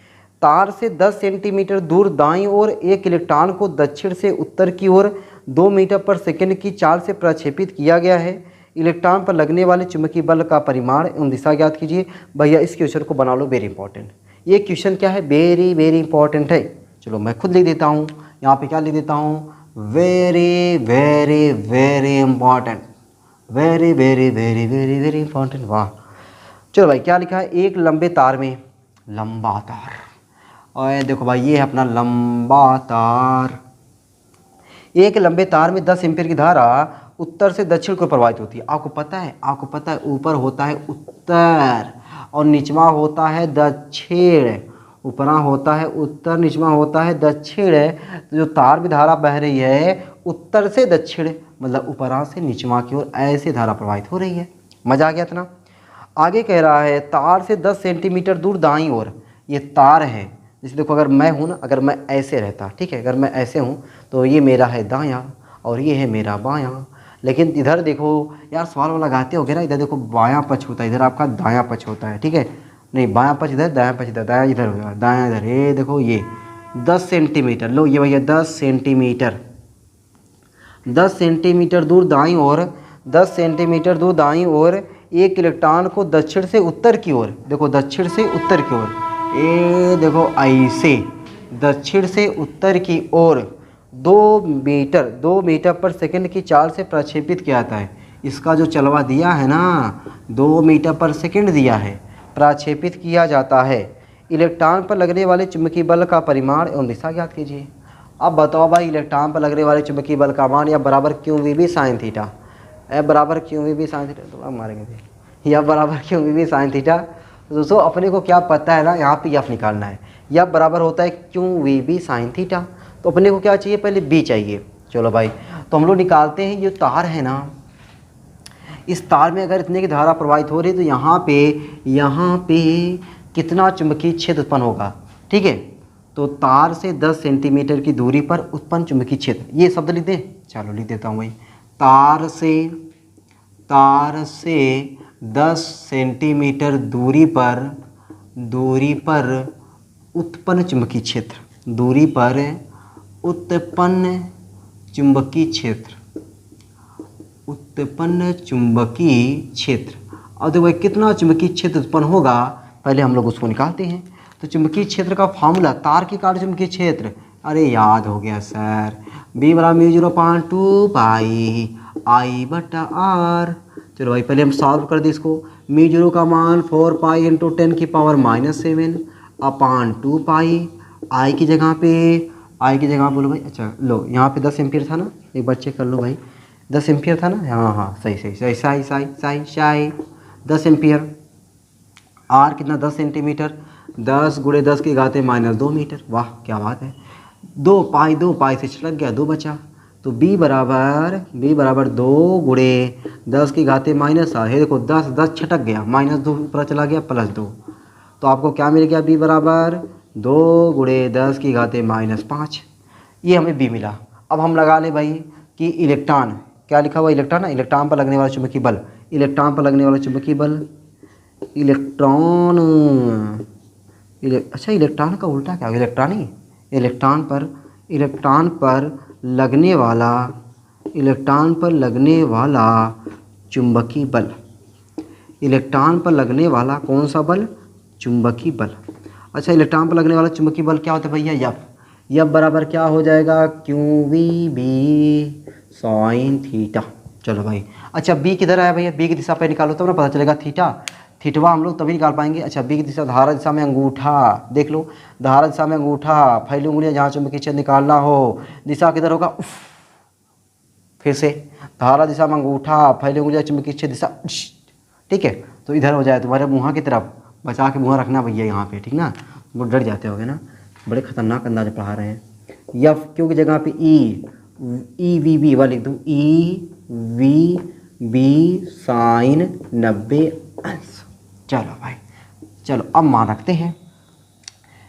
तार से 10 सेंटीमीटर दूर दाईं ओर एक इलेक्ट्रॉन को दक्षिण से उत्तर की ओर 2 मीटर पर सेकंड की चाल से प्रक्षेपित किया गया है। इलेक्ट्रॉन पर लगने वाले चुंबकीय बल का परिमाण एवं दिशा ज्ञात कीजिए। भैया इस क्वेश्चन को बना लो, वेरी इंपॉर्टेंट। ये क्वेश्चन क्या है, वेरी वेरी इंपॉर्टेंट है। चलो मैं खुद लिख देता हूँ, यहाँ पे क्या लिख देता हूँ, very very very important, very very very very very important. वाह। चलो भाई क्या लिखा है, एक लंबे तार में, लंबा तार, और देखो भाई ये है अपना लंबा तार। एक लंबे तार में 10 एम्पीयर की धारा उत्तर से दक्षिण को प्रवाहित होती है। आपको पता है, आपको पता है ऊपर होता है उत्तर और निचवा होता है दक्षिण। ऊपरा होता है उत्तर, निचवा होता है दक्षिण। तो जो तार में धारा बह रही है उत्तर से दक्षिण, मतलब ऊपरा से निचवा की ओर ऐसे धारा प्रवाहित हो रही है। मजा आ गया इतना। आगे कह रहा है तार से 10 सेंटीमीटर दूर दाईं ओर, ये तार है। जैसे देखो अगर मैं हूँ ना, अगर मैं ऐसे रहता, ठीक है, अगर मैं ऐसे हूँ तो ये मेरा है दायां और ये है मेरा बायां। लेकिन इधर देखो यार, सवाल वाला लगाते हो ना, इधर देखो बायां पक्ष होता है, इधर आपका दायां पक्ष होता है, ठीक है। नहीं, बायां पक्ष इधर, दायां पक्ष इधर, दायां इधर होगा, दायां इधर। ये देखो ये 10 सेंटीमीटर, लो ये भैया 10 सेंटीमीटर, 10 सेंटीमीटर दूर दाईं ओर, 10 सेंटीमीटर दूर दाईं ओर एक इलेक्ट्रॉन को दक्षिण से उत्तर की ओर, देखो दक्षिण से उत्तर की ओर, ये देखो ऐसे दक्षिण से उत्तर की ओर 2 मीटर पर सेकंड की चाल से प्रक्षेपित किया जाता है। इसका जो चलवा दिया है ना, 2 मीटर पर सेकंड दिया है, प्रक्षेपित किया जाता है। इलेक्ट्रॉन पर लगने वाले चुंबकीय बल का परिमाण एवं दिशा ज्ञात कीजिए। अब बताओ भाई, इलेक्ट्रॉन पर लगने वाले चुंबकीय बल का मान, या बराबर Q V B sine theta, A बराबर Q V B sine theta, तो अब मारेंगे थे, या बराबर Q V B sine theta. तो दोस्तों अपने को क्या पता है ना, यहाँ पे एफ निकालना है। यह बराबर होता है Q V B sine theta, तो अपने को क्या चाहिए, पहले बी चाहिए। चलो भाई, तो हम लोग निकालते हैं। ये तार है ना, इस तार में अगर इतने की धारा प्रवाहित हो रही है तो यहाँ पे कितना चुंबकीय क्षेत्र उत्पन्न होगा, ठीक है। तो तार से 10 सेंटीमीटर की दूरी पर उत्पन्न चुंबकीय क्षेत्र, ये शब्द लिख दें, चलो लिख देता हूँ भाई। तार से 10 सेंटीमीटर दूरी पर उत्पन्न चुंबकीय क्षेत्र, दूरी पर उत्पन्न चुंबकीय क्षेत्र, उत्पन्न चुंबकीय क्षेत्र। अब देखो भाई कितना चुंबकीय क्षेत्र उत्पन्न होगा, पहले हम लोग उसको निकालते हैं। तो चुंबकीय क्षेत्र का फार्मूला, तार के कारण चुंबकीय क्षेत्र, अरे याद हो गया सर, बी बराबर μ0/2 पाई आई बटा आर। चलो भाई पहले हम सॉल्व कर दें इसको। μ0 का मान 4 पाई इंटू 10 की पावर -7 अपान 2 पाई। आई की जगह बोलो भाई, अच्छा लो यहाँ पे 10 एम्पियर था ना, एक बार चेक कर लो भाई, 10 एम्पियर था ना, हाँ सही 10 एम्पियर। आर कितना, 10 सेंटीमीटर, 10 × 10 की घाते -2 मीटर। वाह क्या बात है। 2 पाई से छिलक गया, 2 बचा। तो बी बराबर 2 × 10 की घाते -8 है। देखो 10 छटक गया, -2 ऊपर चला गया, +2। तो आपको क्या मिल गया, बी बराबर 2 × 10 की घाते -5। ये हमें बी मिला। अब हम लगा ले भाई कि इलेक्ट्रॉन, क्या लिखा हुआ इलेक्ट्रॉन ना, इलेक्ट्रॉन पर लगने वाला चुंबकीय बल, इलेक्ट्रॉन पर लगने वाला चुंबकीय बल, अच्छा इलेक्ट्रॉन का उल्टा क्या होगा, इलेक्ट्रॉनी, इलेक्ट्रॉन पर लगने वाला चुंबकीय बल, इलेक्ट्रॉन पर लगने वाला कौन सा बल, चुंबकीय बल। अच्छा इलेक्ट्रॉन पर लगने वाला चुंबकीय बल क्या होता है भैया, यफ बराबर क्या हो जाएगा, Q V B sine theta. चलो भाई, अच्छा बी किधर आया भैया, बी की दिशा पे निकालो तब ना पता चलेगा थीटवा हम लोग तभी निकाल पाएंगे। अच्छा बी की दिशा, धारा दिशा में अंगूठा, देख लो धारा दिशा में अंगूठा, फैली उंगलियां जहाँ चुंबकीय क्षेत्र निकालना हो, दिशा किधर होगा, फिर से धारा दिशा में अंगूठा, फैली उंगलियां चुंबकीय क्षेत्र दिशा, ठीक है। तो इधर हो जाए, तुम्हारे मुँह की तरफ बचा के मुँह रखना भैया यहाँ पे, ठीक ना, वो डर जाते होगे ना, बड़े खतरनाक अंदाज पढ़ा रहे हैं। यफ क्यू की जगह पे ई वी बी वाली लिख दूँ, ई वी बी साइन 90 अंश। चलो भाई, चलो अब मान रखते हैं।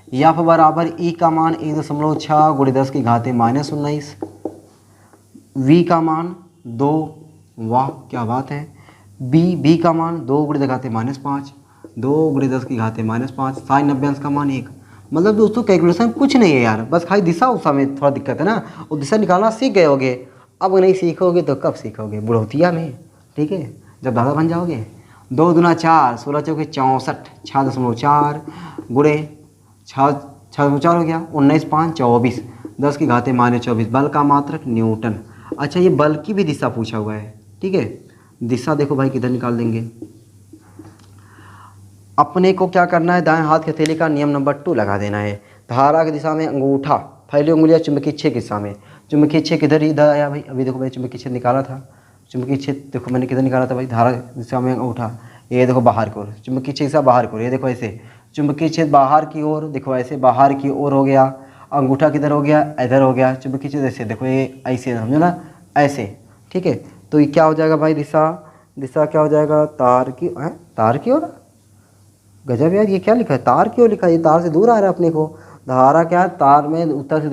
यफ बराबर ई का मान 1.6 × 10 की घाते -19, वी का मान 2, वाह क्या बात है, बी का मान 2 × 10 की घाते -5, 2 × 10 की घाते -5, साइन 90 अंश का मान 1। मतलब दोस्तों कैलकुलेशन कुछ नहीं है यार, बस खाली दिशा उस में थोड़ा दिक्कत है ना, और दिशा निकालना सीख गए होगे। अब नहीं सीखोगे तो कब सीखोगे, बुढ़ौतिया में, ठीक है। जब दादा बन जाओगे, 2 दूना 4, 16 चौके 64, 6.4 गुणे 6.4 हो गया, 19 5 24, 10 की घाते -24, बल का मात्रक न्यूटन। अच्छा, ये बल की भी दिशा पूछा हुआ है, ठीक है। दिशा देखो भाई किधर निकाल देंगे। अपने को क्या करना है, दाएं हाथ के हथेली का नियम नंबर 2 लगा देना है। धारा की दिशा में अंगूठा, फैली उंगलियां चुंबकीय क्षेत्र की दिशा में। चुंबकीय क्षेत्र किधर, इधर आया भाई। अभी देखो भाई चुंबकीय क्षेत्र निकाला था, चुंबकीय क्षेत्र देखो मैंने किधर निकाला था भाई, धारा दिशा में अंगूठा, ये देखो बाहर की ओर, चुंबकीय क्षेत्र से बाहर की ओर, ये देखो ऐसे चुंबकीय क्षेत्र बाहर की ओर, देखो ऐसे बाहर की ओर हो गया। अंगूठा किधर हो गया, इधर हो गया। चुंबकीय क्षेत्र ऐसे देखो, ये ऐसे समझो ना, ऐसे, ठीक है। तो ये क्या हो जाएगा भाई, दिशा क्या हो जाएगा, तार की ओर। गजब यार, ये क्या लिखा है, तार क्यों लिखा है, ये तार से दूर आ रहा है अपने को। धारा क्या है, तार में उत्तर से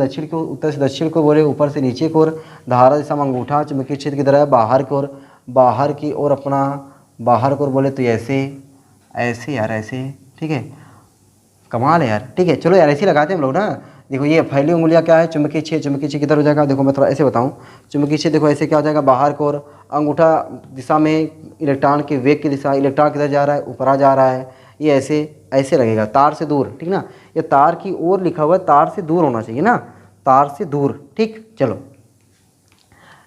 दक्षिण को बोले, ऊपर से नीचे की ओर। धारा दिशा में अंगूठा, चुंबकीय क्षेत्र की तरह बाहर की ओर, बाहर की ओर अपना, बाहर की ओर बोले तो ऐसे ऐसे यार, ऐसे, ठीक है। कमाल है यार, ठीक है। चलो यार ऐसे लगाते हैं हम लोग ना। देखो ये फैली उंगलियां क्या है, चुंबकीय क्षेत्र किधर हो जाएगा, देखो मैं थोड़ा ऐसे बताऊं। चुंबकीय क्षेत्र देखो ऐसे क्या हो जाएगा, बाहर की ओर। अंगूठा दिशा में इलेक्ट्रॉन के वेग की दिशा, इलेक्ट्रॉन किधर जा रहा है, ऊपर आ जा रहा है। ये ऐसे लगेगा, तार से दूर, ठीक ना। ये तार की ओर लिखा हुआ है, तार से दूर होना चाहिए ना, तार से दूर, ठीक। चलो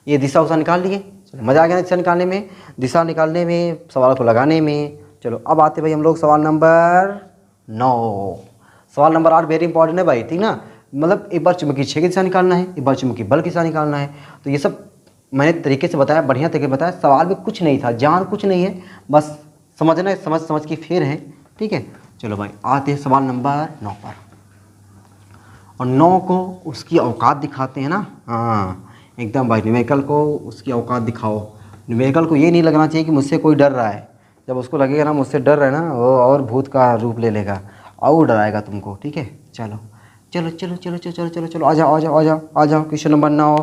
ये दिशा उसा निकाल लिए, चलो मजा आ गया दिशा निकालने में, दिशा निकालने में, सवाल को लगाने में। चलो अब आते भाई हम लोग सवाल नंबर 9। सवाल नंबर 8 वेरी इंपॉर्टेंट है भाई, ठीक ना। मतलब एक बार चुंबकीय क्षेत्र की दिशा निकालना है, एक बार चुंबकीय बल की दिशा निकालना है। तो ये सब मैंने तरीके से बताया, बढ़िया तरीके से बताया। सवाल में कुछ नहीं था, जान कुछ नहीं है, बस समझना है, समझ की फेर है, ठीक है। चलो भाई आते हैं सवाल नंबर 9 पर, और 9 को उसकी औकात दिखाते हैं ना। हाँ एकदम भाई, न्यूमेरिकल को उसकी औकात दिखाओ। न्यूमेरिकल को ये नहीं लगना चाहिए कि मुझसे कोई डर रहा है। जब उसको लगेगा ना मुझसे डर रहा है ना, वो और भूत का रूप ले लेगा और डराएगा तुमको, ठीक है। चलो चलो चलो चलो चलो चलो चलो चलो, आ जाओ आ जाओ आ जाओ आ जाओ। क्वेश्चन नंबर 9,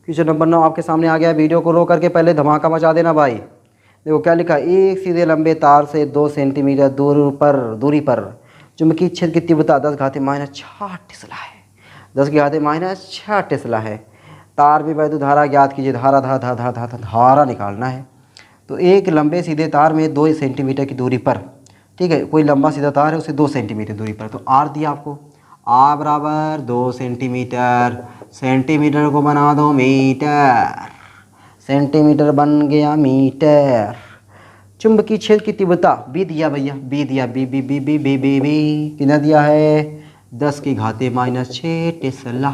क्वेश्चन नंबर 9 आपके सामने आ गया। वीडियो को रोक करके पहले धमाका मचा देना भाई। देखो क्या लिखा, एक सीधे लंबे तार से 2 सेंटीमीटर दूरी पर चुंबकीय क्षेत्र की तीव्रता 10⁻6 टेस्ला है। 10⁻6 टेस्ला है। तार में वैद्युत धारा ज्ञात कीजिए। धारा निकालना है। तो एक लंबे सीधे तार में 2 सेंटीमीटर की दूरी पर, ठीक है, कोई लंबा सीधा तार है उसे 2 सेंटीमीटर दूरी पर, तो आर दिया आपको, आर बराबर 2 सेंटीमीटर। सेंटीमीटर को बना दो मीटर, सेंटीमीटर बन गया मीटर। चुंबकीय क्षेत्र की तीव्रता बी दिया भैया, बी दिया, B B B B B B B कितना दिया है, 10⁻6 टेस्ला।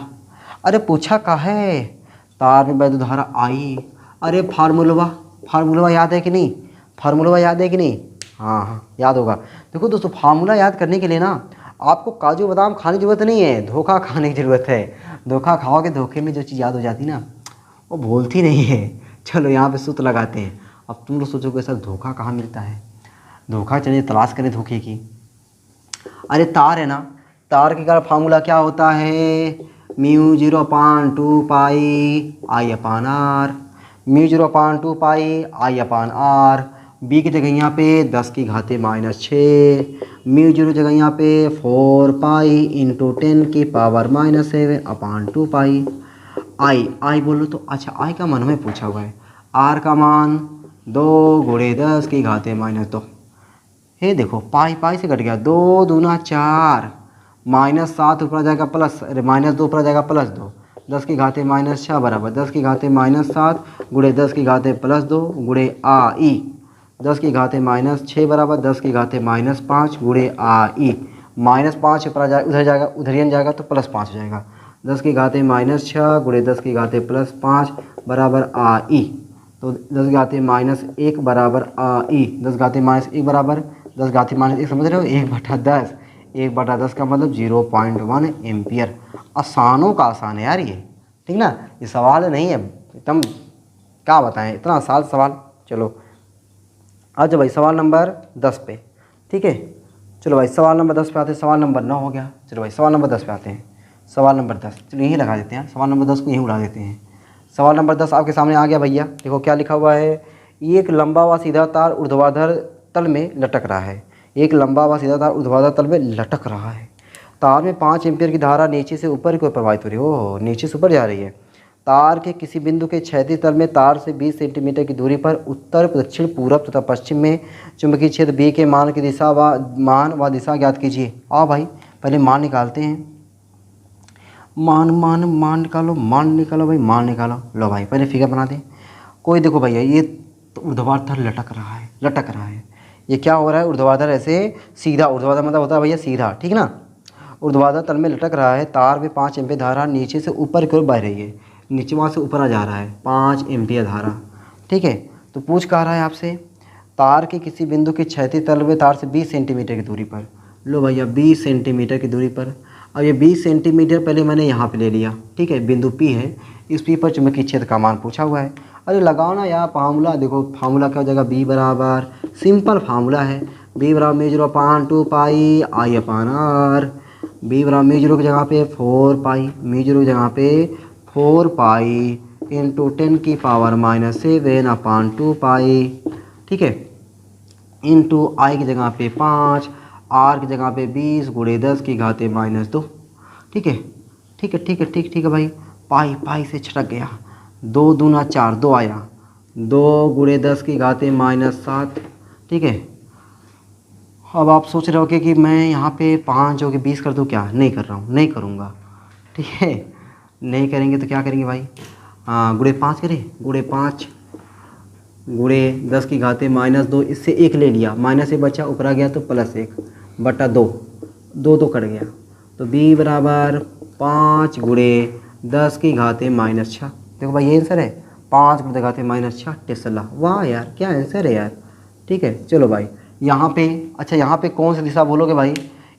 अरे पूछा का है, तार में वैद्युत धारा आई। अरे फार्मूला याद है कि नहीं, फार्मूला याद है कि नहीं, हाँ याद होगा। देखो दोस्तों, फार्मूला याद करने के लिए ना आपको काजू बादाम खाने की ज़रूरत नहीं है, धोखा खाने की ज़रूरत है। धोखा खाओगे, धोखे में जो चीज़ याद हो जाती ना वो भूलती नहीं है। चलो यहाँ पे सूत्र लगाते हैं। अब तुम लोग सोचोगे सर धोखा कहाँ मिलता है, धोखा चलिए तलाश करें धोखे की। अरे तार है ना, तार के कारण फार्मूला क्या होता है, μ0/2 pi I upon R, μ0/2 pi I upon R. B की जगह यहाँ पे 10⁻6, μ0 जगह यहाँ पे 4 पाई इंटू 10⁻⁻7 अपान 2 पाई। आई बोलो तो, अच्छा आई का मान हमें पूछा हुआ है, आर का मान 2 × 10⁻²। ये देखो पाई से कट गया, 2 दूना 4, -7 ऊपर जाएगा प्लस, अरे -2 ऊपर जाएगा +2, 10⁻6 बराबर 10⁻7 × 10⁻+2 गुणे आई, 10⁻6 बराबर 10⁻5 गुणे आई। -5 ऊपर जाएगा, उधर जाएगा, उधर जाएगा तो +5 हो जाएगा। 10⁻6 गुणे 10⁻+5 बराबर आई, तो 10⁻1 बराबर आई। 10⁻1 बराबर 10⁻1 समझ रहे हो, 1/10, 1/10 का मतलब 0.1 एम्पियर। आसानों का आसान है यार ये, ठीक ना। ये सवाल नहीं है एकदम, क्या बताएं इतना आसान सवाल। चलो अच्छा भाई सवाल नंबर 10 पे, ठीक है। चलो भाई सवाल नंबर 10 पे आते हैं, सवाल नंबर 9 हो गया। चलो भाई सवाल नंबर 10 पे आते हैं, सवाल नंबर 10 चलो यहीं लगा देते हैं, सवाल नंबर 10 को यहीं उड़ा देते हैं। सवाल नंबर 10 आपके सामने आ गया भैया। देखो क्या लिखा हुआ है, एक लंबा व सीधा तार ऊर्ध्वाधर तल में लटक रहा है। एक लंबा व सीधा तार ऊर्ध्वाधर तल में लटक रहा है। तार में 5 एम्पीयर की धारा नीचे से ऊपर की ओर प्रवाहित हो रही है। ओह नीचे से ऊपर जा रही है। तार के किसी बिंदु के क्षैतिज तल में तार से 20 सेंटीमीटर की दूरी पर उत्तर, दक्षिण, पूरब तथा पश्चिम में चुंबकीय क्षेत्र B के मान की दिशा व दिशा ज्ञात कीजिए। आओ भाई पहले मान निकालते हैं। मान निकालो भाई, मान निकालो। लो भाई पहले फिगर बना दें। कोई देखो भैया ये तो ऊर्ध्वाधर लटक रहा है। ये क्या हो रहा है? ऊर्ध्वाधर ऐसे सीधा, ऊर्ध्वाधर मतलब होता है भैया सीधा, ठीक ना। ऊर्ध्वाधर तल में लटक रहा है। तार में 5 एम्पीयर धारा नीचे से ऊपर की ओर बह रही है। नीचे वहाँ से ऊपर आ जा रहा है 5 एम्पीयर धारा, ठीक है। तो पूछ कह रहा है आपसे तार के किसी बिंदु के क्षैतिज तल में तार से 20 सेंटीमीटर की दूरी पर। लो भैया 20 सेंटीमीटर की दूरी पर। अब ये 20 सेंटीमीटर पहले मैंने यहाँ पे ले लिया, ठीक है। बिंदु P है, इस P पर चुंबकीय क्षेत्र का मान पूछा हुआ है। अरे लगाओ ना यार फार्मूला। देखो फार्मूला क्या हो जाएगा? B बराबर, सिंपल फार्मूला है, B बराबर mu 0/2 pi I upon R। B बराबर म्यू की जगह पे 4 पाई, म्यू की जगह पे 4 पाई इंटू 10 की पावर -7 अपान 2 पाई, ठीक है, इंटू I की जगह पे 5, R की जगह पे 20 गुणे 10 की घाते -2, ठीक है भाई। पाई से छटक गया, 2 दूना 4, 2 आया, 2 गुणे 10 की घाते -7, ठीक है। अब आप सोच रहे हो कि मैं यहाँ पे 5 जो कि 20 कर दूँ क्या? नहीं कर रहा हूँ, नहीं करूँगा, ठीक है। नहीं करेंगे तो क्या करेंगे भाई? गुणे 5 करें, गुणे 5 गुणे 10 की घाते -2, इससे 1 ले लिया, -1 बचा, ऊपर आ गया तो +1 बटा 2, 2 कट गया। तो B बराबर 5 गुणे 10 की घाते -6। देखो भाई ये आंसर है, 5 गुणे घाते -6 टेस्ला। वाह यार क्या आंसर है यार, ठीक है। चलो भाई यहाँ पे, अच्छा यहाँ पे कौन सी दिशा बोलोगे भाई?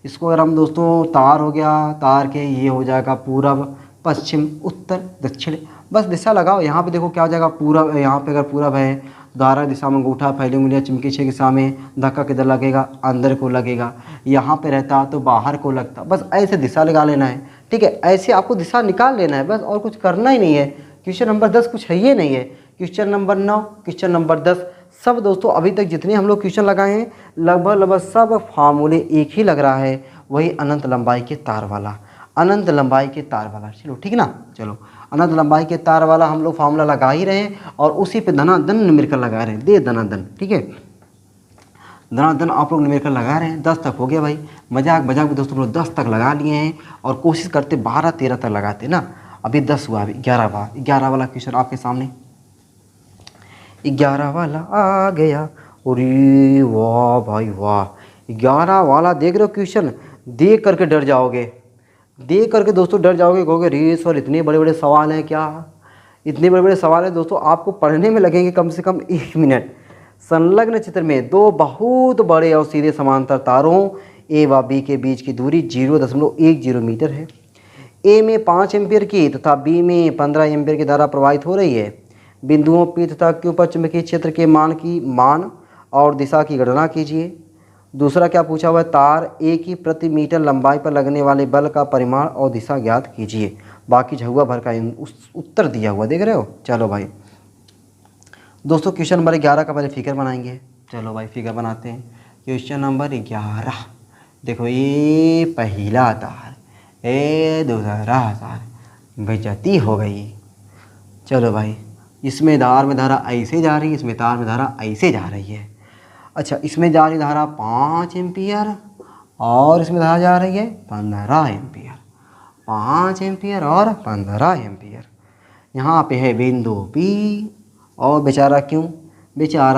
इसको अगर हम दोस्तों तार हो गया, तार के ये हो जाएगा पूरब, पश्चिम, उत्तर, दक्षिण, बस दिशा लगाओ। यहाँ पे देखो क्या हो जाएगा? पूरब। यहाँ पे अगर पूरब है, धारा दिशा में अंगूठा फैली उंगलियां चुंबकीय क्षेत्र की दिशा में, धक्का किधर लगेगा? अंदर को लगेगा। यहाँ पे रहता तो बाहर को लगता। बस ऐसे दिशा लगा लेना है, ठीक है। ऐसे आपको दिशा निकाल लेना है बस, और कुछ करना ही नहीं है। क्वेश्चन नंबर 10 कुछ है ही नहीं है। क्वेश्चन नंबर 9, क्वेश्चन नंबर 10 सब दोस्तों अभी तक जितने हम लोग क्वेश्चन लगाए हैं लगभग सब फार्मूले एक ही लग रहा है, वही अनंत लंबाई के तार वाला, अनंत लंबाई के तार वाला। चलो ठीक ना, चलो अनंत लंबाई के तार वाला हम लोग फार्मूला लगा ही रहे हैं और उसी पे धनाधन न्यूमेरिकल लगा रहे हैं। दे धनाधन, ठीक है, धनाधन आप लोग न्यूमेरिकल लगा रहे हैं। 10 तक हो गया भाई। मजाक मजाक में दोस्तों लोग 10 तक लगा लिए हैं और कोशिश करते 12-13 तक लगाते ना। अभी 10 हुआ, अभी 11 वाला क्वेश्चन आपके सामने। 11 वाला आ गया। अरे वाह भाई वाह, 11 वाला देख रहे हो क्वेश्चन? देख करके डर जाओगे, देख करके दोस्तों डर जाओगे, कहोगे रे सर इतने बड़े बड़े सवाल हैं क्या? इतने बड़े बड़े सवाल हैं दोस्तों, आपको पढ़ने में लगेंगे कम से कम 1 मिनट। संलग्न चित्र में 2 बहुत बड़े और सीधे समांतर तारों ए व बी के बीच की दूरी 0.10 मीटर है। ए में 5 एम्पीयर की तथा बी में 15 एम्पीयर की धारा प्रवाहित हो रही है। बिंदुओं P तथा Q पर चुंबकीय क्षेत्र के मान और दिशा की गणना कीजिए। दूसरा क्या पूछा हुआ है? तार A की प्रति मीटर लंबाई पर लगने वाले बल का परिमाण और दिशा ज्ञात कीजिए। बाकी झुआ भर का उत्तर दिया हुआ देख रहे हो। चलो भाई दोस्तों क्वेश्चन नंबर 11 का पहले फिगर बनाएंगे। चलो भाई फिगर बनाते हैं। क्वेश्चन नंबर 11 देखो, ये पहला तार, ये दूसरा तार, बेइज्जती हो गई। चलो भाई इसमें तार में धारा ऐसे जा रही है, इसमें तार में धारा ऐसे जा रही है। अच्छा इसमें जा रही धारा 5 एम्पीयर और इसमें धारा जा रही है 15 एम्पीयर, 5 एम्पीयर और 15 एम्पीयर। यहाँ पे है बिंदु P और बेचारा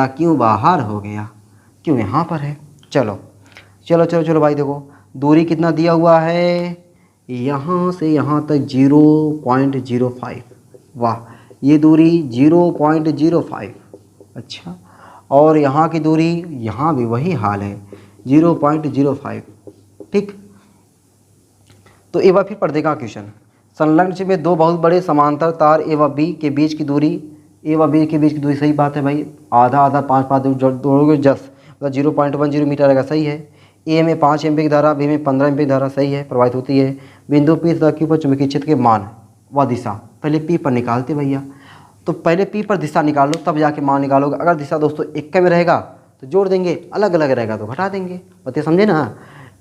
क्यों बाहर हो गया, क्यों यहाँ पर है। चलो चलो चलो चलो भाई देखो दूरी कितना दिया हुआ है, यहाँ से यहाँ तक 0.05। वाह, ये दूरी 0.05। अच्छा और यहाँ की दूरी, यहाँ भी वही हाल है 0.05। ठीक, तो एक बार फिर पढ़ देगा क्वेश्चन। संलग्न चित्र में 2 बहुत बड़े समांतर तार ए व बी के बीच की दूरी, ए व बी के बीच की दूरी, सही बात है भाई, आधा 5 जोड़ोगे 10 मतलब 0.10 मीटर रहेगा, सही है। ए में 5 एम्पीयर की धारा, बी में 15 एम्पीयर की धारा, सही है, प्रवाहित होती है। बिंदु P तथा Q पर चुंबकीय क्षेत्र के मान व दिशा, पहले P पर निकालते भैया। तो पहले P पर दिशा निकाल लो तब जाके मान निकालोगे। अगर दिशा दोस्तों एक में रहेगा तो जोड़ देंगे, अलग अलग रहेगा तो घटा देंगे, बता समझे ना।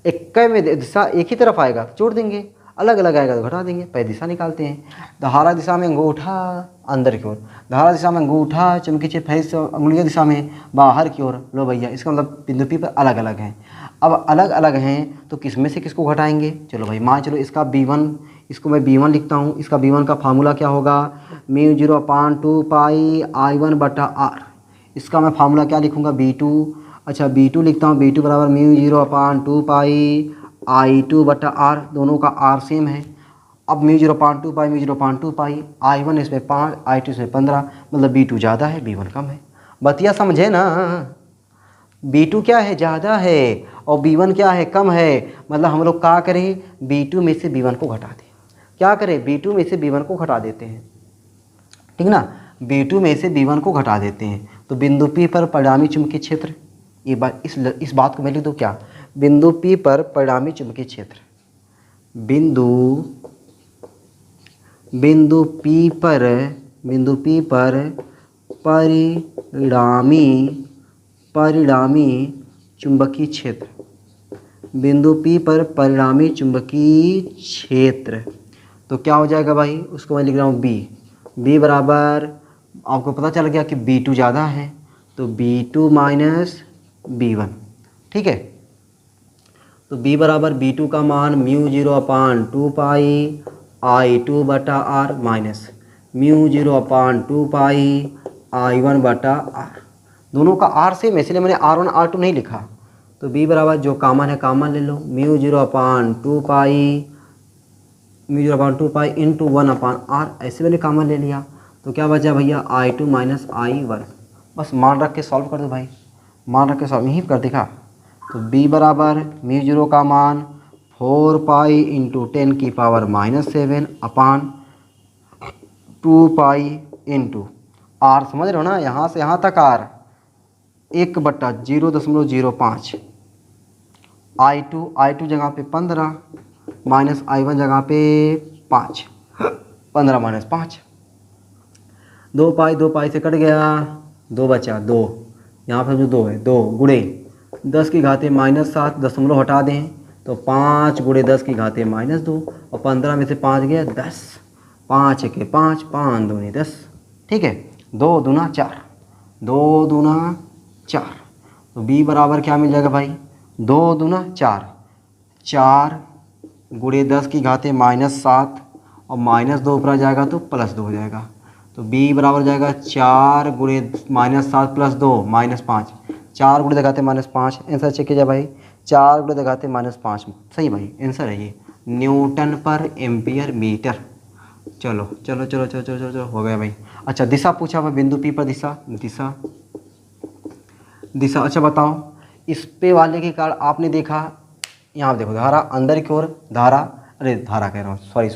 एक में दिशा एक ही तरफ आएगा तो जोड़ देंगे, अलग अलग आएगा तो घटा देंगे। पहले दिशा निकालते हैं। धारा दिशा में अंगूठा अंदर की ओर, धारा दिशा में अंगूठा चुंबकीय क्षेत्र है उंगलियों दिशा में बाहर की ओर। लो भैया, इसका मतलब बिंदु P पर अलग अलग हैं। अब अलग अलग हैं तो किस में से किसको घटाएंगे? चलो भाई, मान चलो इसका B1, इसको मैं B1 लिखता हूँ। इसका B1 का फार्मूला क्या होगा? μ0/2 पाई I1 बटा R। इसका मैं फार्मूला क्या लिखूँगा? B2। अच्छा, B2 लिखता हूँ। B2 बराबर μ0/2 पाई I2 बटा R। दोनों का R सेम है। अब μ0/2 पाई μ0/2 पाई, I1 इसमें 5, I2 इसमें 15, मतलब B2 ज़्यादा है, B1 कम है। बतिया समझे ना? B2 क्या है? ज़्यादा है और B1 क्या है? कम है। मतलब हम लोग क्या करें? B2 में से B1 को घटा दें। क्या करें? B2 में से B1 को घटा देते हैं, ठीक ना? B2 में से B1 को घटा देते हैं तो बिंदु P पर परिणामी चुंबकीय क्षेत्र, ये बात इस बात को मैं लिख दूँ क्या? बिंदु P पर परिणामी चुंबकीय क्षेत्र, बिंदु P पर परिणामी चुंबकीय क्षेत्र, बिंदु P पर परिणामी चुंबकीय क्षेत्र। तो क्या हो जाएगा भाई? उसको मैं लिख रहा हूँ B बराबर, आपको पता चल गया कि B2 ज़्यादा है तो B2 माइनस B1, ठीक है। तो B बराबर B2 का मान μ0/2 पाई I2 बटा R माइनस μ0/2 पाई I1 बटा R। दोनों का R सेम है, इसलिए मैंने R1 R2 नहीं लिखा। तो B बराबर जो कॉमन है कॉमन ले लो, μ0/2 पाई इंटू 1/R। ऐसे मैंने कॉमन ले लिया तो क्या बचा भैया? I2 minus I1। बस मान रख के सॉल्व कर दो भाई, मान रख के सॉल्व यहीं कर देखा। तो B बराबर μ0 का मान 4 पाई इंटू 10 की पावर -7 अपान 2 पाई इंटू R। समझ रहे हो ना? यहाँ से यहाँ तक R 1/0.05। I2 जगह पे 15 माइनस I1 जगह पे 5, 15 माइनस 5, 2 पाई से कट गया, 2 बचा 2, यहाँ पर जो 2 है 2 गुणे 10 की घाते -7, दशमलव हटा दें तो 5 गुणे 10 की घाते -2 और 15 में से 5 गया 10, 5 के 5, 5 दूनी 10, ठीक है। 2 दूना 4, 2 दूना 4। तो B बराबर क्या मिल जाएगा भाई? 2 दूना 4, 4 गुणे 10 की घाते -7 और -2 ऊपर आ जाएगा तो +2 हो जाएगा। तो B बराबर हो जाएगा 4 गुणे -7 + 2 -5, 4 गुणे घाते -5। आंसर चेक किया भाई, 4 गुणे घाते -5 सही भाई आंसर है ये, न्यूटन पर एम्पियर मीटर। चलो चलो चलो चलो चलो चलो हो गया भाई। अच्छा, दिशा पूछा भाई, बिंदु P पर दिशा। अच्छा बताओ, इस पे वाले के कारण आपने देखा, यहाँ देखो धारा अंदर की ओर, धारा कह रहा हूँ, सॉरी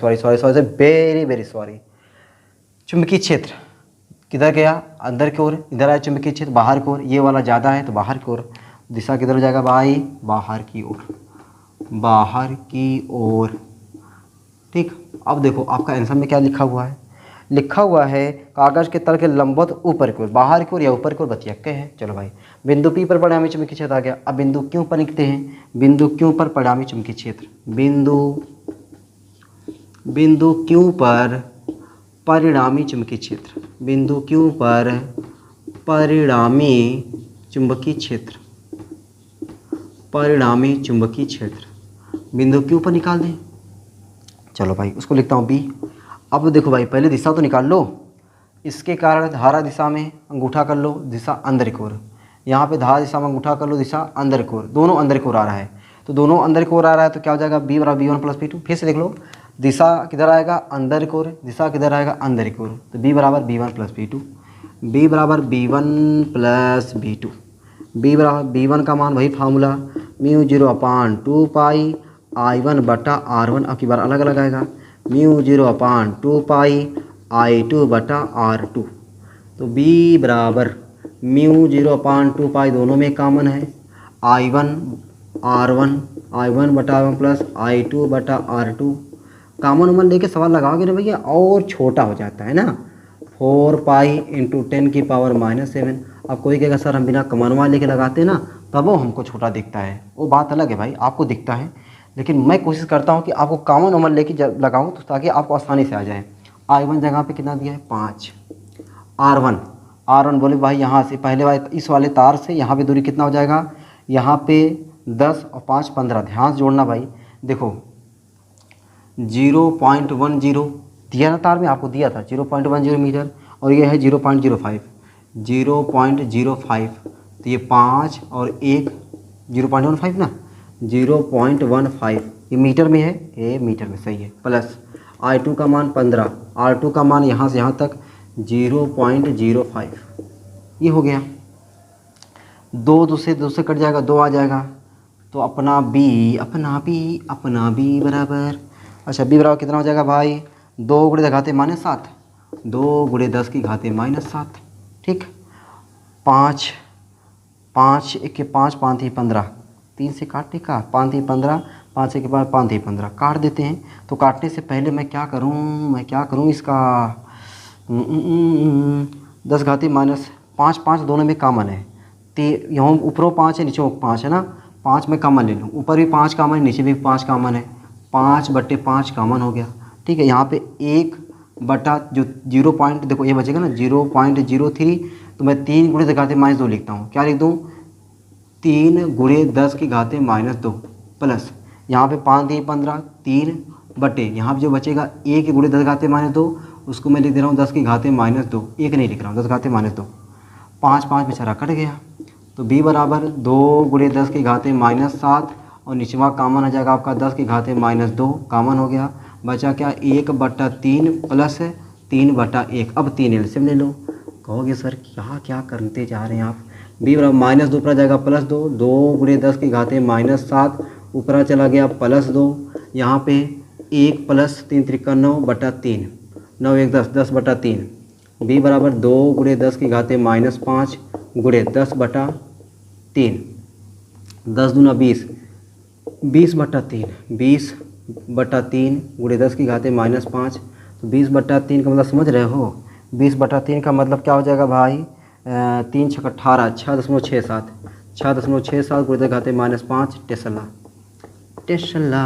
वेरी सॉरी। चुंबकीय क्षेत्र किधर गया? अंदर की ओर। इधर आया चुंबकीय क्षेत्र बाहर की ओर, ये वाला ज़्यादा है तो बाहर की ओर। दिशा किधर हो जाएगा भाई? बाहर की ओर, ठीक। अब देखो आपका आंसर में क्या लिखा हुआ है? लिखा हुआ है कागज़ के तल के लंबवत ऊपर की ओर, बाहर की ओर या ऊपर की ओर बतियक्के है। चलो भाई, बिंदु P पर परिणामी चुंबकीय क्षेत्र आ गया। अब बिंदु Q पर लिखते हैं, बिंदु Q पर परिणामी चुंबकीय क्षेत्र, बिंदु Q पर परिणामी चुंबकीय क्षेत्र, बिंदु Q पर परिणामी चुंबकीय क्षेत्र, परिणामी चुंबकीय क्षेत्र बिंदु Q पर निकाल दें। चलो भाई, उसको लिखता हूँ B। अब देखो भाई, पहले दिशा तो निकाल लो। इसके कारण धारा दिशा में अंगूठा कर लो, दिशा अंदर की ओर। यहाँ पे धारा दिशा में अंगूठा कर लो, दिशा अंदर की ओर। दोनों अंदर की ओर आ रहा है, तो दोनों अंदर की ओर आ रहा है तो क्या हो जाएगा? B बराबर B1 + B2। फिर से देख लो, दिशा किधर आएगा? अंदर की ओर। दिशा किधर आएगा? अंदर की ओर। तो B बराबर B1 + B2, B बराबर B1 + B2। B बराबर B1 का मान वही फार्मूला μ0/2 पाई I1 बटा R1। अब की बार अलग अलग आएगा, μ0/2 पाई I2 बटा R2। तो B बराबर μ0/2 पाई, दोनों में कॉमन है, I1 बटा R1 प्लस I2 बटा R2। कॉमन उमन लेके सवाल लगाओगे ना भैया और छोटा हो जाता है ना। 4 पाई इंटू 10 की पावर -7। अब कोई कहेगा सर हम बिना कॉमन वन लेके लगाते ना तब वो हमको छोटा दिखता है, वो बात अलग है भाई, आपको दिखता है। लेकिन मैं कोशिश करता हूँ कि आपको कॉमन नंबर लेके लगाऊँ तो ताकि आपको आसानी से आ जाए। I1 जगह पे कितना दिया है 5। R1 बोले भाई यहाँ से पहले वाले इस वाले तार से यहाँ पे दूरी कितना हो जाएगा, यहाँ पे 10 और 5 15। ध्यान से जोड़ना भाई, देखो 0.10 दिया ना तार में, आपको दिया था 0.10 मीटर और ये है 0.05 0.05। तो ये 5 और 1 0.15 ना, 0.15 ये मीटर में है, ये मीटर में सही है। प्लस I2 का मान 15, R2 का मान यहाँ से यहाँ तक 0.05, ये हो गया। दो से कट जाएगा, 2 आ जाएगा। तो अपना B बराबर, अच्छा B बराबर कितना हो जाएगा भाई, 2 गुणे 10 घाते -7, 2 गुणे 10 की घाते -7। ठीक, 5 5 1 के 5 5 3 15, 3 से काटने का 5 3 15, 5 1 के 5 5 3 15 काट देते हैं। तो काटने से पहले मैं क्या करूँ इसका 10 घाते -5 5 दोनों में कॉमन है। यहाँ ऊपरों 5 है, नीचे 5 है ना, 5 में कॉमन ले लूँ, ऊपर भी 5 कॉमन है, नीचे भी 5 कॉमन है, 5/5 कॉमन हो गया। ठीक है, यहाँ पे 1 बटा जो 0 पॉइंट, देखो ये बचेगा ना 0.03, तो मैं 3 गुणे 10 घाते -2 लिखता हूँ। क्या लिख दूँ, 3 गुणे 10 की घाते -2 प्लस यहाँ पे 5 3 15, 3 बटे यहाँ पे जो बचेगा 1 गुणे 10 घाते -2, उसको मैं लिख दे रहा हूँ 10 की घाते -2, 1 नहीं लिख रहा हूँ, 10 घाते -2, 5 5 बेचारा कट गया। तो B बराबर 2 गुणे 10 की घाते -7 और निचवा कॉमन आ जाएगा आपका 10 की घाते -2 कॉमन हो गया। बचा क्या, 1/3 प्लस 3/1। अब 3 एलसीएम ले लो। कहोगे सर क्या करते जा रहे हैं आप। B बराबर -2 ऊपर जाएगा +2, 2 गुणे 10 की घाते -7 ऊपर चला गया +2, यहाँ पे 1 + 3 त्रिका 9/3, 9 1 10, 10/3। B बराबर 2 गुणे 10 की घाते -5 गुणे 10/3, 10 दूना 20, 20/3, 20/3 गुणे 10 की घाते -5। तो 20/3 का मतलब समझ रहे हो, 20/3 का मतलब क्या हो जाएगा भाई, 3 6 18, 6.67, 6.67 गुणे 10 की घाते -5 टेस्ला।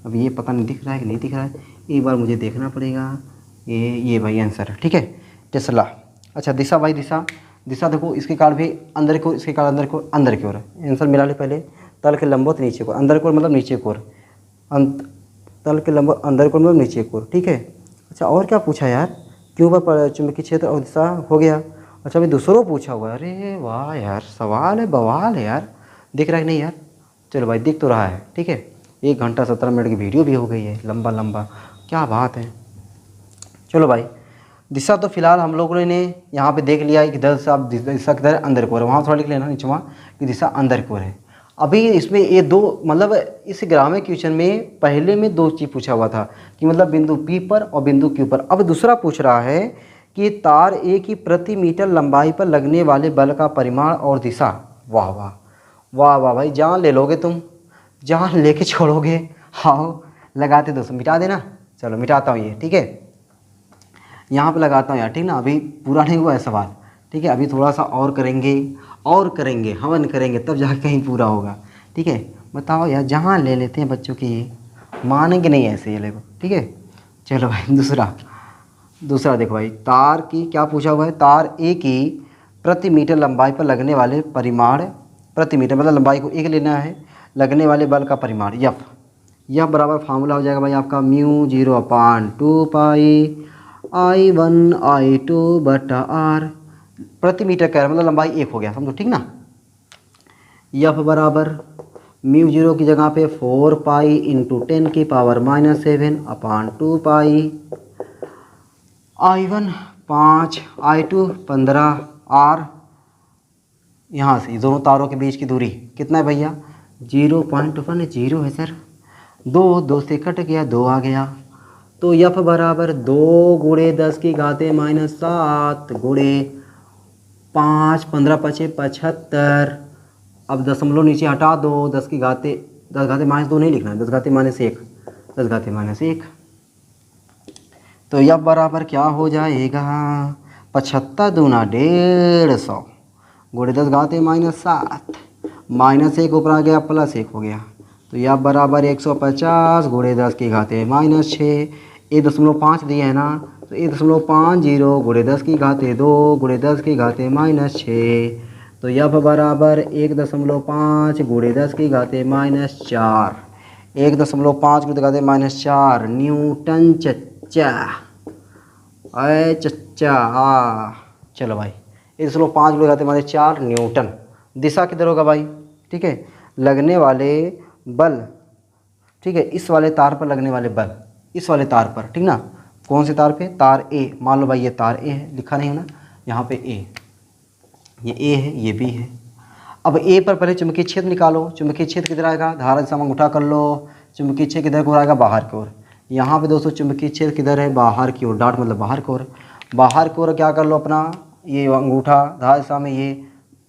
अब ये पता नहीं दिख रहा है कि नहीं दिख रहा है, एक बार मुझे देखना पड़ेगा। ये भाई आंसर है, ठीक है, टेस्ला। अच्छा दिशा भाई, दिशा देखो, इसके कार्ड भी अंदर को, इसके कार्ड अंदर की ओर है। आंसर मिला ले पहले, तल के लंबवत नीचे को, अंदर को मतलब नीचे को, तल के लंबवत अंदर को मतलब नीचे को, ठीक है। अच्छा और क्या पूछा यार, क्यों पर चुंबकीय क्षेत्र और दिशा हो गया। अच्छा अभी दूसरों पूछा हुआ है, अरे वाह यार, सवाल है बवाल है यार, दिख रहा है कि नहीं यार। चलो भाई दिख तो रहा है, ठीक है। 1 घंटा 17 मिनट की वीडियो भी हो गई है, लंबा, क्या बात है। चलो भाई, दिशा तो फिलहाल हम लोगों ने यहाँ पे देख लिया है कि दिशा किधर अंदर को है, वहाँ थोड़ा लिख लेना नीचे कि दिशा अंदर को है। अभी इसमें ये 2 मतलब इस ग्रामीण क्वेश्चन में पहले में 2 चीज़ पूछा हुआ था कि मतलब बिंदु P पर और बिंदु Q पर। अब दूसरा पूछ रहा है कि तार A की प्रति मीटर लंबाई पर लगने वाले बल का परिमाण और दिशा। वाह वाह वाह वाह भाई, जान ले लोगे तुम, जान लेके छोड़ोगे। हाँ लगाते दोस्तों, मिटा देना। चलो मिटाता हूँ ये, ठीक है, यहाँ पे लगाता हूँ यार, ठीक ना। अभी पूरा नहीं हुआ है सवाल, ठीक है, अभी थोड़ा सा और करेंगे, हवन करेंगे, तब जाके कहीं पूरा होगा, ठीक है। बताओ यार, जहाँ ले लेते हैं बच्चों की, मानेंगे नहीं ऐसे ये लोग, ठीक है। चलो भाई दूसरा देखो भाई, तार की क्या पूछा हुआ है, तार A की प्रति मीटर लंबाई पर लगने वाले परिमाण, प्रति मीटर मतलब लंबाई को 1 लेना है, लगने वाले बल का परिमाण यफ बराबर फार्मूला हो जाएगा भाई आपका μ0/2 पाई I1 I2/r। प्रति मीटर कह रहा मतलब लंबाई 1 हो गया, समझो, ठीक ना। यफ बराबर μ0 की जगह पे 4 पाई इंटू 10 की पावर -7/2 पाई I1 5 I2 15 r। यहाँ से दोनों तारों के बीच की दूरी कितना है भैया, 0.10 है सर। 2 से कट गया, 2 आ गया। तो यफ बराबर 2 गुणे 10 की घाते -7 गुणे 5, 15 5 75। अब दशमलव नीचे हटा दो, 10 घाते -2 नहीं लिखना है, 10 घाते -1, 10 घाते -1। तो यफ बराबर क्या हो जाएगा, 75 दूना 150 गुणे 10 घाते -7, -1 ऊपर आ गया +1 हो गया। तो यह बराबर 150 गुणे 10 की घाते -6। 1.5 दिए है ना, तो 1.50 गुणे 10 की घाते 2 गुणे 10 की घाते -6। तो यह बराबर 1.5 गुणे 10 की घाते -4। 1.5 गुणे 10 की घाते -4 न्यूटन चच्चा। अरे चच्चा हाँ, चलो भाई 1.5 गुणे 10 की घाते -4 न्यूटन। दिशा किधर होगा भाई? ठीक है, लगने वाले बल, ठीक है, इस वाले तार पर लगने वाले बल, इस वाले तार पर, ठीक ना। कौन से तार पे? तार ए। मान लो भाई ये तार ए है, लिखा नहीं है ना यहाँ पे ए, ये ए है, ये बी है। अब ए पर पहले चुंबकीय क्षेत्र निकालो। चुंबकीय क्षेत्र किधर आएगा? धारा दिशा में अंगूठा कर लो। चुंबकीय क्षेत्र किधर को आएगा? बाहर की ओर। यहाँ पे दोस्तों चुंबकीय क्षेत्र किधर है? बाहर की ओर। डॉट मतलब बाहर की ओर। बाहर की ओर क्या कर लो अपना, ये अंगूठा धारा दिशा में, ये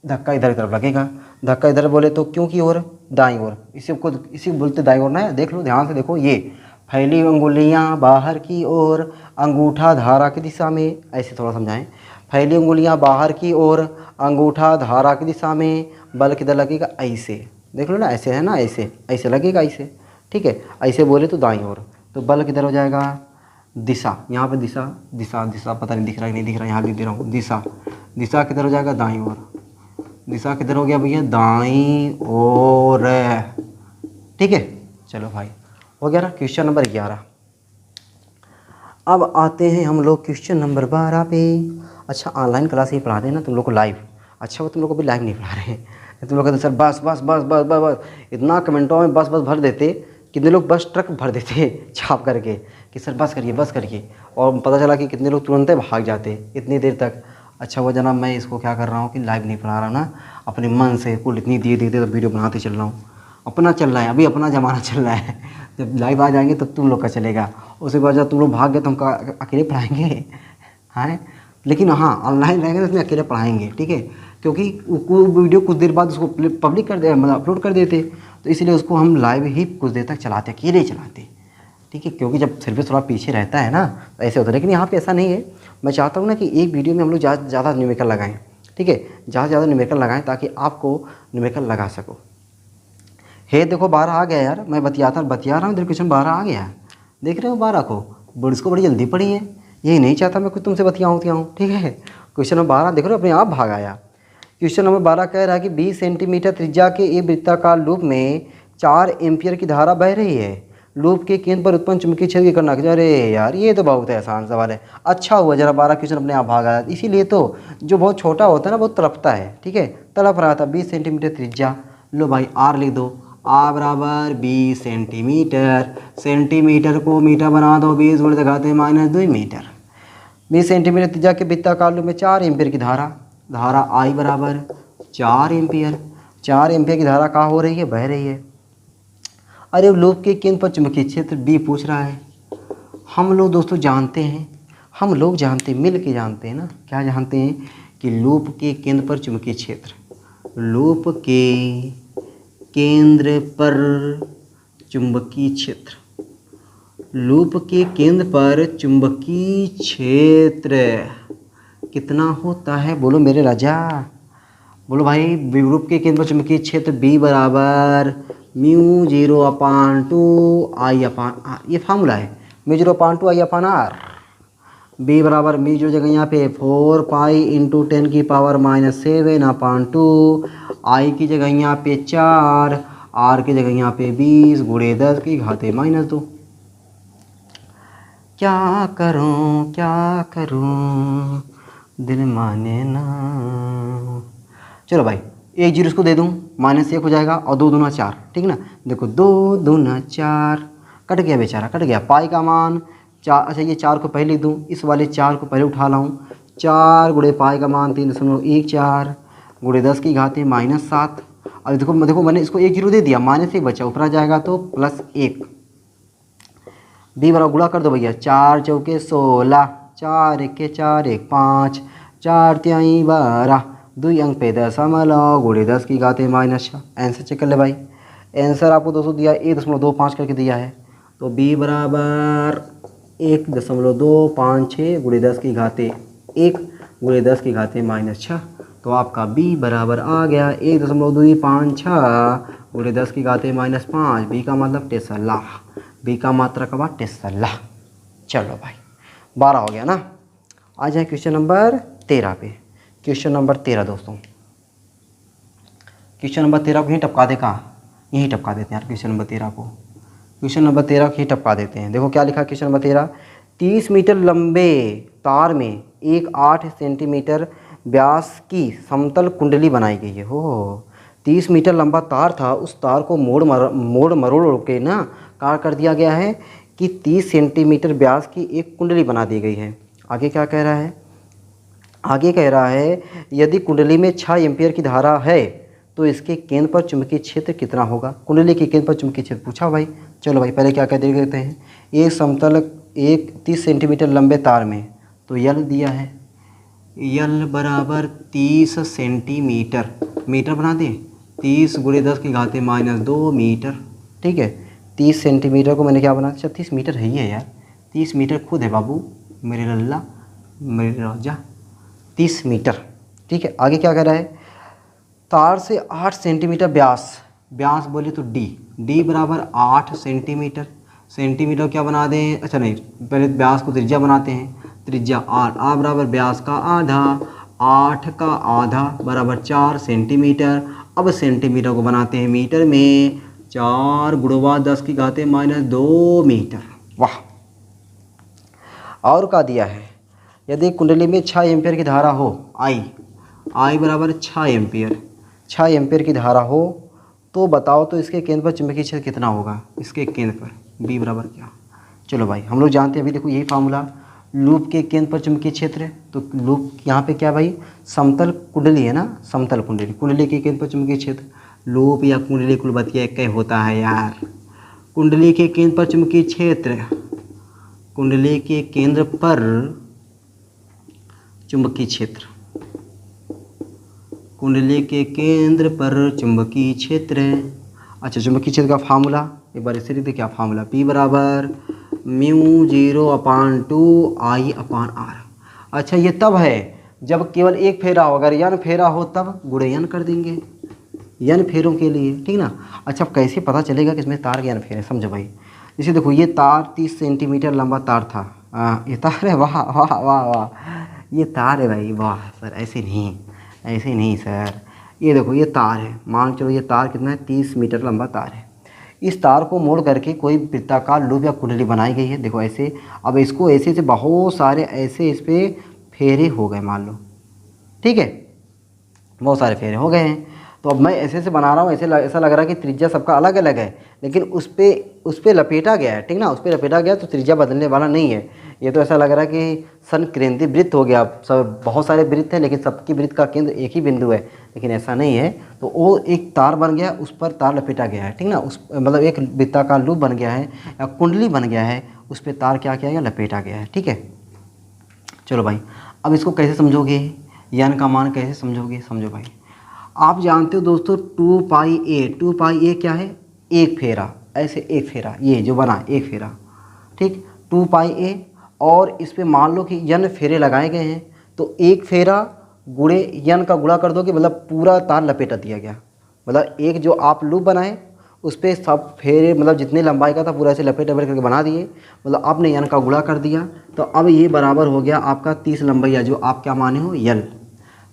धक्का इधर की तरफ लगेगा। धक्का इधर बोले तो क्यों की ओर? दाईं ओर। इसी को बोलते दाईं ओर ना। देख लो ध्यान से, देखो ये फैली अंगुलियां बाहर की ओर, अंगूठा धारा की दिशा में। ऐसे थोड़ा समझाएं। फैली अंगुलियां बाहर की ओर, अंगूठा धारा की दिशा में। बल किधर लगेगा? ऐसे। देख लो ना, ऐसे है ना, ऐसे ऐसे लगेगा, ऐसे। ठीक है, ऐसे बोले तो दाईं ओर। तो बल किधर हो जाएगा? दिशा। यहाँ पे दिशा, दिशा दिशा पता नहीं दिख रहा है नहीं दिख रहा है, यहाँ लिख दे रहा हूँ। दिशा, दिशा किधर हो जाएगा? दाईं ओर। दिशा किधर हो गया भैया? दाईं ओर। ठीक है, चलो भाई हो गया ना क्वेश्चन नंबर 11। अब आते हैं हम लोग क्वेश्चन नंबर 12 पे। अच्छा, ऑनलाइन क्लास ही पढ़ाते हैं ना तुम लोग को लाइव। अच्छा, वो तुम लोग को भी लाइव नहीं पढ़ा रहे हैं। तुम लोग कहते सर बस बस बस बस बस बस, इतना कमेंटों में बस बस भर देते। कितने लोग बस ट्रक भर देते छाप करके कि सर बस करिए बस करिए, और पता चला कि कितने लोग तुरंत भाग जाते इतनी देर तक। अच्छा वो जनाब, मैं इसको क्या कर रहा हूँ कि लाइव नहीं पढ़ा रहा ना, अपने मन से कुल इतनी देर तो वीडियो बनाते चल रहा हूँ। अपना चल रहा है, अभी अपना ज़माना चल रहा है। जब लाइव आ जाएंगे तब तुम लोग का चलेगा। उसके बाद जब तुम लोग भाग गए तो हम अकेले पढ़ाएंगे हाँ। लेकिन हाँ, ऑनलाइन रहेंगे तो उसमें अकेले पढ़ाएंगे, ठीक है। क्योंकि वीडियो कुछ देर बाद उसको पब्लिक कर दे, मतलब अपलोड कर देते, तो इसलिए उसको हम लाइव ही कुछ देर तक चलाते, अकेले चलाते, ठीक है। क्योंकि जब सर्विस थोड़ा पीछे रहता है ना तो ऐसे होता है। लेकिन यहाँ पे ऐसा नहीं है। मैं चाहता हूँ ना कि एक वीडियो में हम लोग ज़्यादा न्यूमेरिकल लगाएं, ठीक है, ज़्यादा न्यूमेरिकल लगाएं ताकि आपको न्यूमेरिकल लगा सको। हे देखो 12 आ गया यार, मैं बतिया रहा हूँ, इधर क्वेश्चन 12 आ गया। देख रहे हो 12 को? इसको बड़ी जल्दी पढ़ी है। यही नहीं चाहता मैं कुछ तुमसे बतियाऊँ, ठीक है। क्वेश्चन नंबर 12 देख रहे हो, अपने आप भाग आया। क्वेश्चन नंबर 12 कह रहा है कि 20 सेंटीमीटर त्रिज्या के एक वृत्ताकार लूप में 4 एम्पियर की धारा बह रही है। लूप के केंद्र पर उत्पन्न चुंबकीय क्षेत्र की गणना। अरे यार, ये तो बहुत आसान सवाल है। अच्छा हुआ जरा 12 क्वेश्चन अपने आप भाग आया। इसीलिए तो जो बहुत छोटा होता है ना बहुत तड़पता है, ठीक है, तड़प रहा था। 20 सेंटीमीटर त्रिज्या, लो भाई आर लिख दो। आर बराबर 20 सेंटीमीटर। सेंटीमीटर को मीटर बना दो, 20 गुणे घाते -2 मीटर। 20 सेंटीमीटर त्रिज्या के वृत्ताकार लूप में 4 एम्पियर की धारा आई बराबर 4 एम्पियर। 4 एम्पियर की धारा कहाँ हो रही है? बह रही है। अरे लूप के केंद्र पर चुंबकीय क्षेत्र बी पूछ रहा है। हम लोग दोस्तों जानते हैं, मिल के जानते हैं ना, क्या जानते हैं कि लूप के केंद्र पर चुंबकीय क्षेत्र, लूप के केंद्र पर चुंबकीय क्षेत्र, लूप के केंद्र पर चुंबकीय क्षेत्र कितना होता है? बोलो मेरे राजा, बोलो भाई। लूप के केंद्र पर चुंबकीय क्षेत्र बी बराबर μ0/2 I/R। ये फार्मूला है, μ0/2 I/R। बी बराबर μ0 जगह यहाँ पे 4 पाई इंटू 10 की पावर -7/2, आई की जगह यहाँ पे 4, आर की जगह यहाँ पे 20 गुणे 10 की घाते -2। क्या करूँ दिल माने ना। चलो भाई 1 0 इसको दे दूँ, -1 हो जाएगा, और 2 दूना 4, ठीक ना। देखो 2 दूना 4, कट गया बेचारा, कट गया। पाई का मान 4, अच्छा ये 4 को पहले लिख दूँ, इस वाले 4 को पहले उठा लाऊँ। 4 गुणे पाई का मान 3.14 गुणे 10 की घाते -7। अब देखो मैंने इसको 1 0 दे दिया, -1 बचा, ऊपर आ जाएगा तो +1। बी बराबर गुणा कर दो भैया, 4 चौके 16, 4 एके 4 1 5, 4 तिहाई 12, 2 अंक पे दशमलव गुणे 10 की घाते -6। आंसर चेक कर ले भाई। आंसर आपको दोस्तों दिया 1.25 करके दिया है। तो बी बराबर 1.256 गुणे 10 की घाते 1 गुणे 10 की घाते -6। तो आपका बी बराबर आ गया 1.256 गुणे 10 की घाते -5, बी का मतलब टेस्ला, बी का मात्रा का बाद टेस्ला। चलो भाई 12 हो गया ना। आ जाए क्वेश्चन नंबर 13 पे। क्वेश्चन नंबर 13 दोस्तों, क्वेश्चन नंबर 13 को यहीं टपका दे, कहाँ यहीं टपका देते हैं यार क्वेश्चन नंबर 13 को। क्वेश्चन नंबर 13 को यहीं टपका देते हैं। देखो क्या लिखा है क्वेश्चन नंबर 13, 30 मीटर लंबे तार में एक 8 सेंटीमीटर व्यास की समतल कुंडली बनाई गई है। हो 30 मीटर लंबा तार था, उस तार को मोड़ मरोड़ के ना कार कर दिया गया है कि 30 सेंटीमीटर व्यास की एक कुंडली बना दी गई है। आगे क्या कह रहा है, आगे कह रहा है यदि कुंडली में 6 एम्पियर की धारा है तो इसके केंद्र पर चुंबकीय क्षेत्र कितना होगा। कुंडली के केंद्र पर चुंबकीय क्षेत्र पूछा भाई। चलो भाई पहले क्या कह देते हैं, एक समतल एक 30 सेंटीमीटर लंबे तार में, तो यल दिया है, यल बराबर 30 सेंटीमीटर, मीटर बना दें 30 गुणे 10 की घाते -2 मीटर। ठीक है 30 सेंटीमीटर को मैंने क्या बना, 36 मीटर है ही है यार, 30 मीटर खुद है बाबू मेरे लल्ला मेरे राजा, 30 मीटर। ठीक है आगे क्या कह रहा है, तार से 8 सेंटीमीटर व्यास, व्यास बोले तो डी बराबर 8 सेंटीमीटर, सेंटीमीटर क्या बना दें, अच्छा नहीं पहले व्यास को त्रिज्या बनाते हैं, त्रिज्या आर बराबर व्यास का आधा, 8 का आधा बराबर 4 सेंटीमीटर। अब सेंटीमीटर को बनाते हैं मीटर में, 4 गुणा 10 की घाते -2 मीटर। वाह। और क्या दिया है, यदि कुंडली में 6 एम्पियर की धारा हो, आई बराबर 6 एम्पियर, 6 एम्पियर की धारा हो तो बताओ तो इसके केंद्र पर चुंबकीय क्षेत्र कितना होगा, इसके केंद्र पर बी बराबर क्या। चलो भाई हम लोग जानते हैं अभी देखो यही फार्मूला, लूप के केंद्र पर चुंबकीय क्षेत्र है, तो लूप यहाँ पे क्या भाई समतल कुंडली है ना, समतल कुंडली, कुंडली के केंद्र पर चुंबकीय क्षेत्र, लूप या कुंडली कुल बतिया एक होता है यार। कुंडली के केंद्र पर चुंबकीय क्षेत्र, कुंडली के केंद्र पर चुंबकीय क्षेत्र, कुंडली के केंद्र पर चुंबकीय क्षेत्र। अच्छा चुंबकीय क्षेत्र का फार्मूला एक बार इसे लिख दे, क्या फार्मूला, P बराबर μ0/2 I/R। अच्छा ये तब है जब केवल एक फेरा हो, अगर यन फेरा हो तब गुणे यन कर देंगे, यन फेरों के लिए, ठीक ना। अच्छा अब कैसे पता चलेगा कि इसमें तार के यन फेरे, समझो भाई। जैसे देखो ये तार 30 सेंटीमीटर लंबा तार था, ये तार है, वाह वाह वाह वाह, ये तार है भाई, वाह सर ऐसे नहीं सर, ये देखो ये तार है, मान चलो ये तार कितना है 30 मीटर लंबा तार है, इस तार को मोड़ करके कोई वृत्ताकार लूप या कुंडली बनाई गई है, देखो ऐसे। अब इसको ऐसे से बहुत सारे ऐसे इस पर फेरे हो गए मान लो, ठीक है बहुत सारे फेरे हो गए हैं। तो अब मैं ऐसे बना रहा हूँ, ऐसा लग रहा है कि त्रिज्या सबका अलग अलग है, लेकिन उस पर लपेटा गया है, ठीक ना, उस पर लपेटा गया तो त्रिज्या बदलने वाला नहीं है। ये तो ऐसा लग रहा है कि संकेंद्री वृत्त हो गया, सब बहुत सारे वृत्त हैं लेकिन सबकी वृत्त का केंद्र एक ही बिंदु है, लेकिन ऐसा नहीं है। तो वो एक तार बन गया, उस पर तार लपेटा गया है, ठीक ना, उस मतलब एक वृत्ताकार लूप बन गया है या कुंडली बन गया है, उस पर तार क्या किया गया, लपेटा गया है, ठीक है। चलो भाई अब इसको कैसे समझोगे, यन का मान कैसे समझोगे, समझो भाई। आप जानते हो दोस्तों 2πa क्या है, एक फेरा, ऐसे एक फेरा, ये जो बना एक फेरा, ठीक 2πa, और इस पे मान लो कि यन फेरे लगाए गए हैं, तो एक फेरा गुणे यन का गुणा कर दोगे, मतलब पूरा तार लपेटा दिया गया, मतलब एक जो आप लूप बनाए उस पर सब फेरे, मतलब जितने लंबाई का था पूरा ऐसे लपेट करके बना दिए, मतलब आपने यन का गुणा कर दिया, तो अब ये बराबर हो गया आपका 30 लंबाई, जो आप क्या माने हो यल।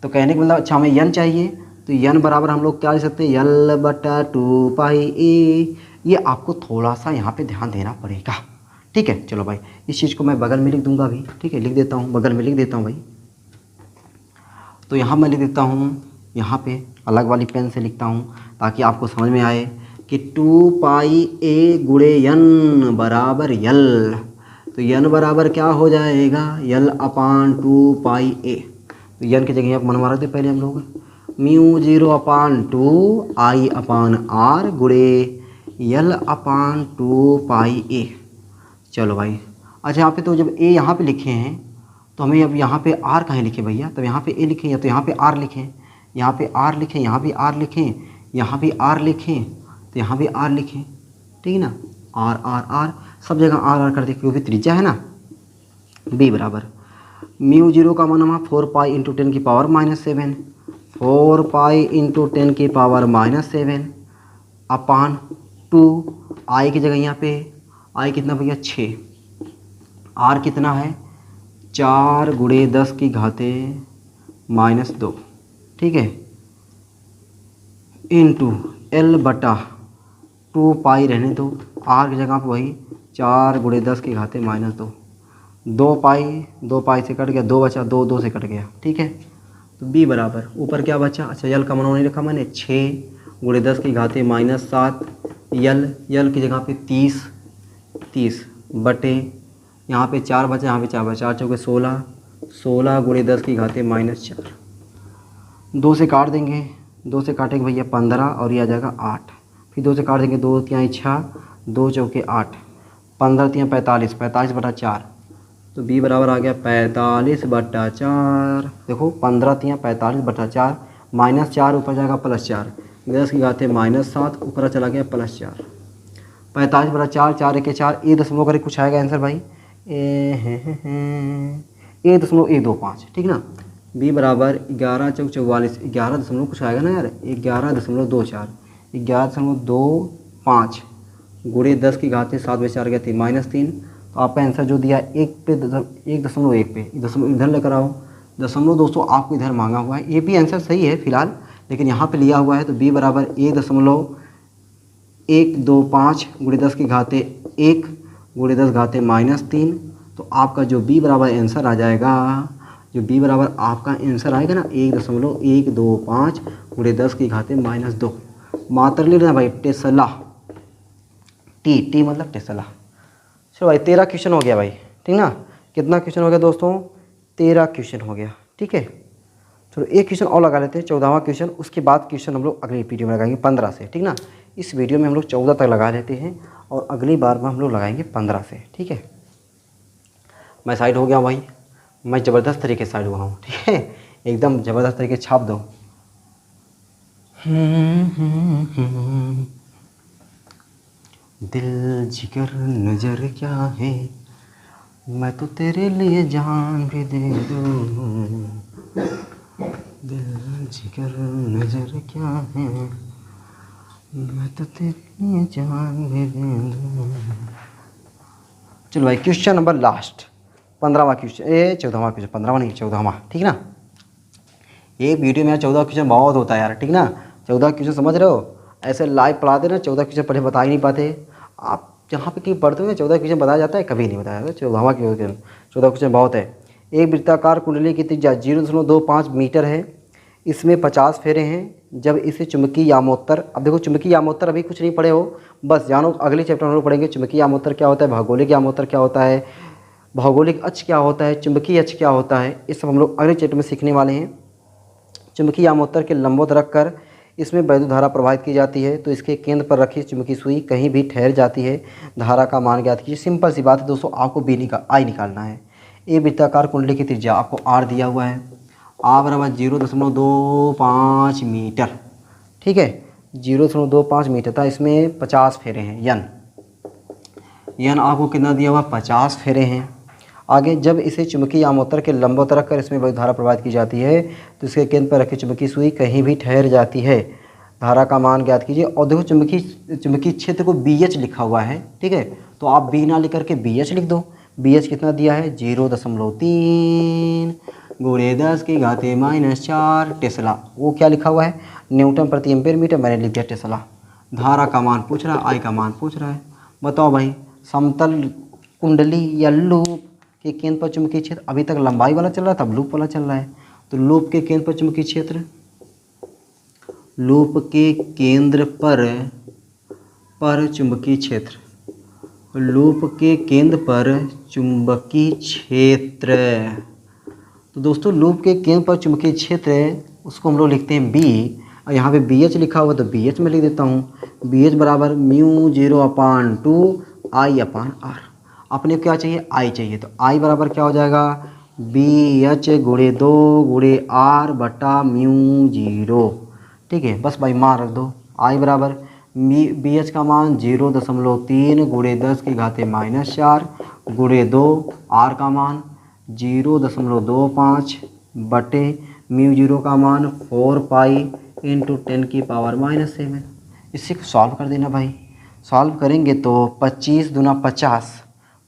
तो कहने का मतलब अच्छा हमें यन चाहिए, तो यन बराबर हम लोग क्या लिख सकते हैं, यल बटा 2πa। ये आपको थोड़ा सा यहाँ पे ध्यान देना पड़ेगा, ठीक है। चलो भाई इस चीज़ को मैं बगल में लिख दूंगा अभी, ठीक है, लिख देता हूँ, बगल में लिख देता हूँ भाई। तो यहाँ मैं लिख देता हूँ, यहाँ पे अलग वाली पेन से लिखता हूँ ताकि आपको समझ में आए कि 2πa गुणे यन बराबर यल। तो यन बराबर क्या हो जाएगा, यल अपान 2πa। तो यन की जगह आप मनवा रखते पहले हम लोग, μ0/2 I/R गुणे यल अपान 2πa। चलो भाई अच्छा यहाँ पे तो जब a यहाँ पे लिखे हैं तो हमें अब यहाँ पे r कहाँ लिखे भैया, तब यहाँ पे a लिखें या तो यहाँ पे r लिखें, यहाँ पे r लिखें, यहाँ भी r लिखें, यहाँ भी r लिखें, तो यहाँ भी r लिखें, ठीक है ना, r r r सब जगह r r कर दे क्योंकि त्रिज्या है ना। b बराबर μ0 का मान हमारा 4π × 10 की पावर -7, 4π × 10 की पावर -7 अपान 2, आई की जगह यहाँ पे आई कितना भैया 6, आर कितना है 4 गुणे 10 की घाते -2, ठीक है, इंटू एल बटा 2 पाई रहने दो, आर की जगह पे वही 4 गुणे 10 की घाते -2, 2 पाई से कट गया, 2 बचा, 2 से कट गया, ठीक है। तो बी बराबर ऊपर क्या बचा, अच्छा यल का नहीं रखा मैंने, 6 गुणे 10 की घाते -7, यल की जगह पे 30 बटे यहाँ पे 4 बचा, यहाँ पे 4 बचा, 4 चौके 16 गुणे 10 की घाते -4, 2 से काट देंगे, 2 से काटेंगे भैया 15 और ये आ जाएगा 8, फिर 2 से काट देंगे, 2 तिहाई 6, 2 चौके 8, 15 तिहाई 45, 45 बटा 4, तो बी बराबर आ गया 45 बटा 4। देखो 15 तिहाई 45 बटा 4, -4 ऊपर जाएगा +4, 10 की घाते -7 ऊपर चला गया +4, 45 बटा 4, 4 1 4, 1 करके कुछ आएगा आंसर भाई 1.125, ठीक ना। बी बराबर 11 चौक 44, 11 दशमलव कुछ आएगा ना यार, 11.24, 11.25 गुणे 10 की घाते 7 में 4 गया थी -3, तो आपका आंसर जो दिया 1.1 पे, दशमलव इधर लेकर आओ, दशमलव दोस्तों आपको इधर मांगा हुआ है, ये भी आंसर सही है फिलहाल, लेकिन यहाँ पे लिया हुआ है, तो बी बराबर 1.125 गुणे 10 की घाते 1 गुणे 10 घाते -3, तो आपका जो बी बराबर आंसर आ जाएगा, जो बी बराबर आपका आंसर आएगा ना 1.125 गुणे 10 की घाते -2, मात्र ले लेना भाई टेस्ला, टी मतलब टेस्ला। चलो भाई 13 क्वेश्चन हो गया भाई, ठीक ना। कितना क्वेश्चन हो गया दोस्तों, 13 क्वेश्चन हो गया, ठीक है। चलो एक क्वेश्चन और लगा लेते हैं, 14वां क्वेश्चन, उसके बाद क्वेश्चन हम लोग अगली वीडियो में लगाएंगे 15 से, ठीक ना। इस वीडियो में हम लोग 14 तक लगा लेते हैं और अगली बार में हम लोग लगाएंगे 15 से, ठीक है। मैं साइड हो गया भाई, मैं ज़बरदस्त तरीके से साइड हुआ हूँ, ठीक है, एकदम ज़बरदस्त तरीके छाप दो। दिल जिगर नज़र क्या है, मैं तो तेरे लिए जान भी दे दूँ, दिल जिगर नज़र क्या है, मैं तो तेरे लिए जान भी दे दूँ। चलो भाई क्वेश्चन नंबर लास्ट, 15वां क्वेश्चन, 14वां क्वेश्चन, 15वां नहीं 14वां, ठीक ना। ये वीडियो में 14 क्वेश्चन बहुत होता है यार, ठीक ना। 14 क्वेश्चन समझ रहे हो, ऐसे लाइव पढ़ाते ना 14 क्वेश्चन पढ़े बता ही नहीं पाते आप, जहाँ पे कहीं पढ़ते हो 14 क्वेश्चन बताया जाता है, कभी नहीं बताया जाता 14वां क्वेश्चन, 14 क्वेश्चन बहुत है। एक वृत्ताकार कुंडली की त्रिज्या 0.25 मीटर है, इसमें 50 फेरे हैं, जब इसे चुंबकीय यामोत्तर, अब देखो चुंबकीय यामोत्तर अभी कुछ नहीं पढ़े हो, बस जानो अगले चैप्टर में पढ़ेंगे चुंबकीय यामोत्तर क्या होता है, भौगोलिक यामोत्तर क्या होता है, भौगोलिक अक्ष क्या होता है, चुंबकीय अक्ष क्या होता है, ये सब हम लोग अगले चैप्टर में सीखने वाले हैं। चुंबकीय यामोत्तर के लंबवत रखकर इसमें वैद्युत धारा प्रवाहित की जाती है, तो इसके केंद्र पर रखी चुंबकीय सुई कहीं भी ठहर जाती है, धारा का मान ज्ञात कीजिए। सिंपल सी बात है दोस्तों, आपको आई निकालना है। ए वृत्ताकार कुंडली की त्रिज्या आपको आर दिया हुआ है, आर बराबर 0.25 मीटर, ठीक है, 0.25 मीटर था, इसमें 50 फेरे हैं, यन आपको कितना दिया हुआ 50 फेरे हैं। आगे जब इसे चुंबकीय यामोत्तर के लंबवत रखकर इसमें वैद्युत धारा प्रवाहित की जाती है, तो इसके केंद्र पर रखी चुंबकीय सुई कहीं भी ठहर जाती है, धारा का मान ज्ञात कीजिए। और देखो चुंबकीय क्षेत्र को BH लिखा हुआ है, ठीक है, तो आप बी ना लिख करके BH लिख दो। BH कितना दिया है 0.3 गुणे 10 की घाते -4 टेस्ला, वो क्या लिखा हुआ है न्यूटन प्रति एम्पीयर मीटर, मैंने लिख दिया टेस्ला। धारा का मान पूछ रहा है, आई का मान पूछ रहा है, बताओ भाई समतल कुंडली या लूप के केंद्र पर चुंबकीय क्षेत्र, अभी तक लंबाई वाला चल रहा था, अब लूप वाला चल रहा है, तो लूप के केंद्र पर चुंबकीय क्षेत्र, लूप के केंद्र पर चुंबकीय क्षेत्र, लूप के केंद्र पर चुंबकीय क्षेत्र, तो दोस्तों लूप के केंद्र पर चुंबकीय क्षेत्र उसको हम लोग लिखते हैं बी, और यहाँ पे BH लिखा हुआ तो BH में लिख देता हूँ, BH बराबर μ0/2 I/R। अपने को क्या चाहिए, आई चाहिए, तो आई बराबर क्या हो जाएगा BH गुणे 2 गुणे R बटा μ0, ठीक है, बस भाई मान रख दो। आई बराबर BH का मान 0.3 गुणे 10 की घाते -4 गुणे 2, R का मान 0.25 बटे μ0 का मान 4 पाई × 10⁻⁷, इसी को सॉल्व कर देना भाई। सॉल्व करेंगे तो 25 दूना 50,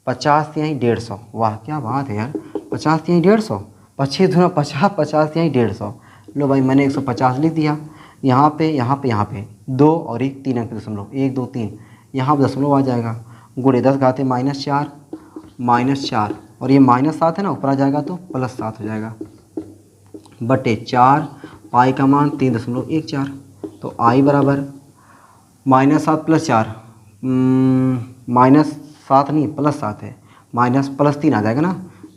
50 तिहाई 150। वाह क्या बात है यार, 50 तिहाई 150, 25 दूना 50, 50 तिहाई 150। लो भाई मैंने 150 लिख दिया। यहाँ पे यहाँ पे यहाँ पे 2 और 1 3 अंक दशमलव, 1 2 3, यहाँ पर दशमलव आ जाएगा। गुणे 10 घाते -4, -4 और ये -7 है ना, ऊपर आ जाएगा तो +7 हो जाएगा, बटे 4, पाई का मान 3.14। तो आई बराबर -7 + 4, -7 नहीं +7 है, +3 आ जाएगा ना,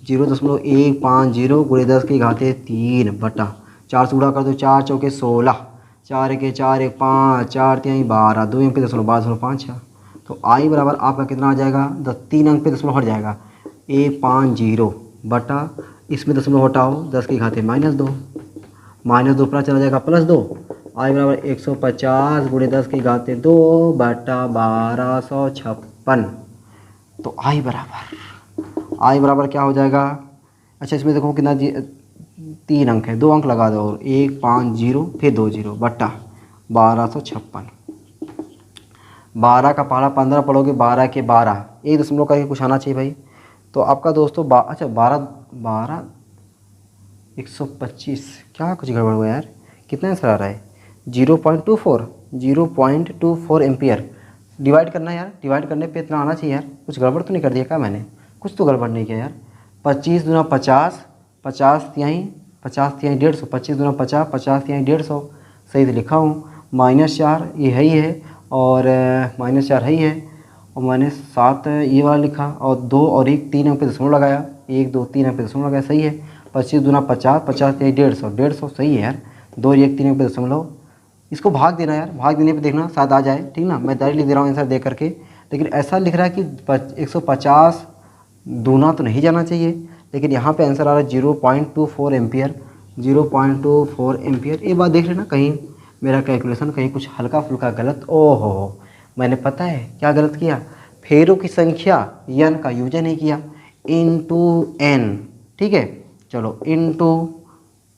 0.150 गुणे 10 की घाते 3 बटा 4 से गुणा कर दो, 4 चौके 16, 4 एक 4 1 5, 4 तिहाई 12, 2 अंक पे दशमलव 12.5। तो आई बराबर आपका कितना आ जाएगा, 3 अंक पे दशमलव हट जाएगा, 150 बटा, इसमें दशमलव हटाओ 10 की घाते -2, -2 पर चला जाएगा +2। आई बराबर 150 गुणे 10 की घाते 2 बटा 1256। तो आई बराबर क्या हो जाएगा। अच्छा इसमें देखो कितना 3 अंक है, 2 अंक लगा दो, 150 फिर 20 बटा 1256। 12 का पहाड़ा 15 पढ़ोगे, 12 के 12, 1 दशमलव करके कुछ आना चाहिए भाई। तो आपका दोस्तों अच्छा 12 125, क्या कुछ गड़बड़ हुआ यार, कितना आंसर आ रहा है, 0.24 एम्पियर। डिवाइड करना है यार, डिवाइड करने पे इतना आना चाहिए यार, कुछ गड़बड़ तो नहीं कर दिया क्या मैंने, कुछ तो गड़बड़ नहीं किया यार। 25 दूना 50, 50 तिहाई 150, 25 दूना 50, 50 तिहाई 150, सही से लिखा हूँ। -4 ये है ही है, और -4 है ही है, और -7 ये वाला लिखा, और 2 और 1 3 अंक पे दशमलव लगाया, 1 2 3 अंक पे दशमलव लगाया, सही है। 25 दूना 50, 50 तिहाई 150, 150 सही है यार, 2 और 1 3 अंक पे दशमलव। इसको भाग देना यार, भाग देने पे देखना शायद आ जाए, ठीक ना। मैं डायरेक्ट लिख दे रहा हूँ आंसर दे करके, लेकिन ऐसा लिख रहा है कि 150 दूना तो नहीं जाना चाहिए, लेकिन यहाँ पे आंसर आ रहा है 0.24 एम्पियर, 0.24 एम्पियर। एक बात देख लेना कहीं मेरा कैलकुलेशन कहीं कुछ हल्का फुल्का गलत, ओहो मैंने पता है क्या गलत किया, फेरों की संख्या n का यूज नहीं किया, *n, ठीक है। चलो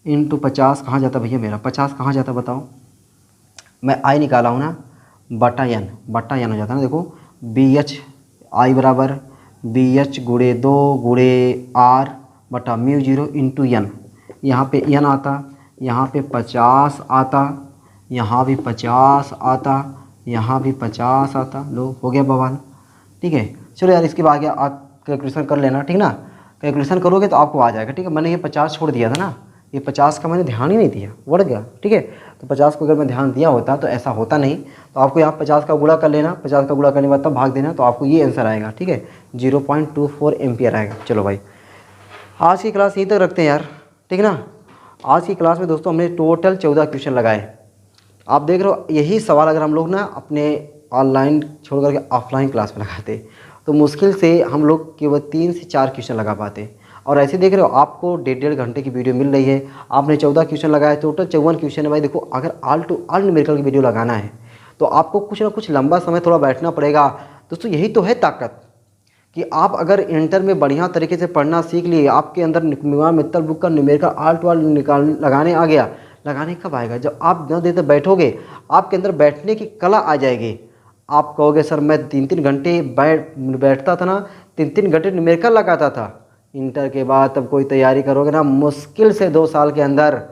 इंटू 50 कहाँ जाता भैया मेरा, 50 कहाँ जाता बताओ, मैं आई निकाला हूँ ना, बटा n हो जाता है ना। देखो BH आई बराबर BH गुणे 2 गुणे R बटा μ0 इंटू n, यहाँ पे n आता, यहाँ पे 50 आता, यहाँ भी 50 आता, यहाँ भी 50 आता। लो हो गया बवाल, ठीक है। चलो यार इसके बाद आगे आप कैलकुलेशन कर लेना, ठीक ना, कैलकुलेशन करोगे तो आपको आ जाएगा, ठीक है। मैंने ये 50 छोड़ दिया था ना, ये 50 का मैंने ध्यान ही नहीं दिया, बढ़ गया, ठीक है। तो 50 को अगर मैं ध्यान दिया होता तो ऐसा होता नहीं। तो आपको यहाँ 50 का गुणा कर लेना, 50 का गुणा करने के बाद तब भाग देना, तो आपको ये आंसर आएगा, ठीक है, 0.24 एम्पियर आएगा। चलो भाई आज की क्लास यहीं तक रखते हैं यार, ठीक ना। आज की क्लास में दोस्तों हमने टोटल 14 क्वेश्चन लगाए। आप देख रहे हो यही सवाल अगर हम लोग ना अपने ऑनलाइन छोड़ करके ऑफलाइन क्लास में लगाते तो मुश्किल से हम लोग केवल 3 से 4 क्वेश्चन लगा पाते। और ऐसे देख रहे हो आपको 1.5 घंटे की वीडियो मिल रही है, आपने 14 क्वेश्चन लगाए, टोटल 54 क्वेश्चन है भाई। देखो अगर ऑल टू ऑल न्यूमेरिकल की वीडियो लगाना है तो आपको कुछ ना कुछ लंबा समय थोड़ा बैठना पड़ेगा। दोस्तों यही तो है ताकत कि आप अगर इंटर में बढ़िया तरीके से पढ़ना सीख लिए, आपके अंदर मित्तल बुक का न्यूमेरिकल ऑल टू ऑल लगाने आ गया। लगाने कब आएगा, जब आप न देते बैठोगे, आपके अंदर बैठने की कला आ जाएगी। आप कहोगे सर मैं 3-3 घंटे बैठता था ना, 3-3 घंटे न्यूमेरिकल लगाता था। इंटर के बाद तब कोई तैयारी करोगे ना, मुश्किल से 2 साल के अंदर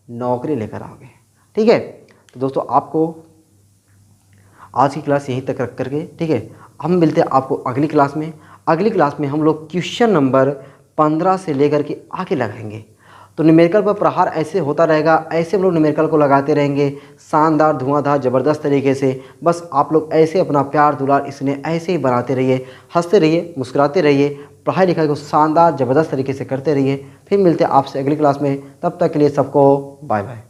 नौकरी लेकर आओगे, ठीक है। तो दोस्तों आपको आज की क्लास यहीं तक रख करके, ठीक है, हम मिलते हैं आपको अगली क्लास में। अगली क्लास में हम लोग क्वेश्चन नंबर 15 से लेकर के आगे लगाएंगे। तो न्यूमेरिकल पर प्रहार ऐसे होता रहेगा, ऐसे हम लोग न्यूमेरिकल को लगाते रहेंगे, शानदार धुआंधार ज़बरदस्त तरीके से। बस आप लोग ऐसे अपना प्यार दुलार इसने ऐसे ही बनाते रहिए, हंसते रहिए, मुस्कुराते रहिए, पढ़ाई लिखाई को शानदार ज़बरदस्त तरीके से करते रहिए। फिर मिलते हैं आपसे अगली क्लास में, तब तक के लिए सबको बाय बाय।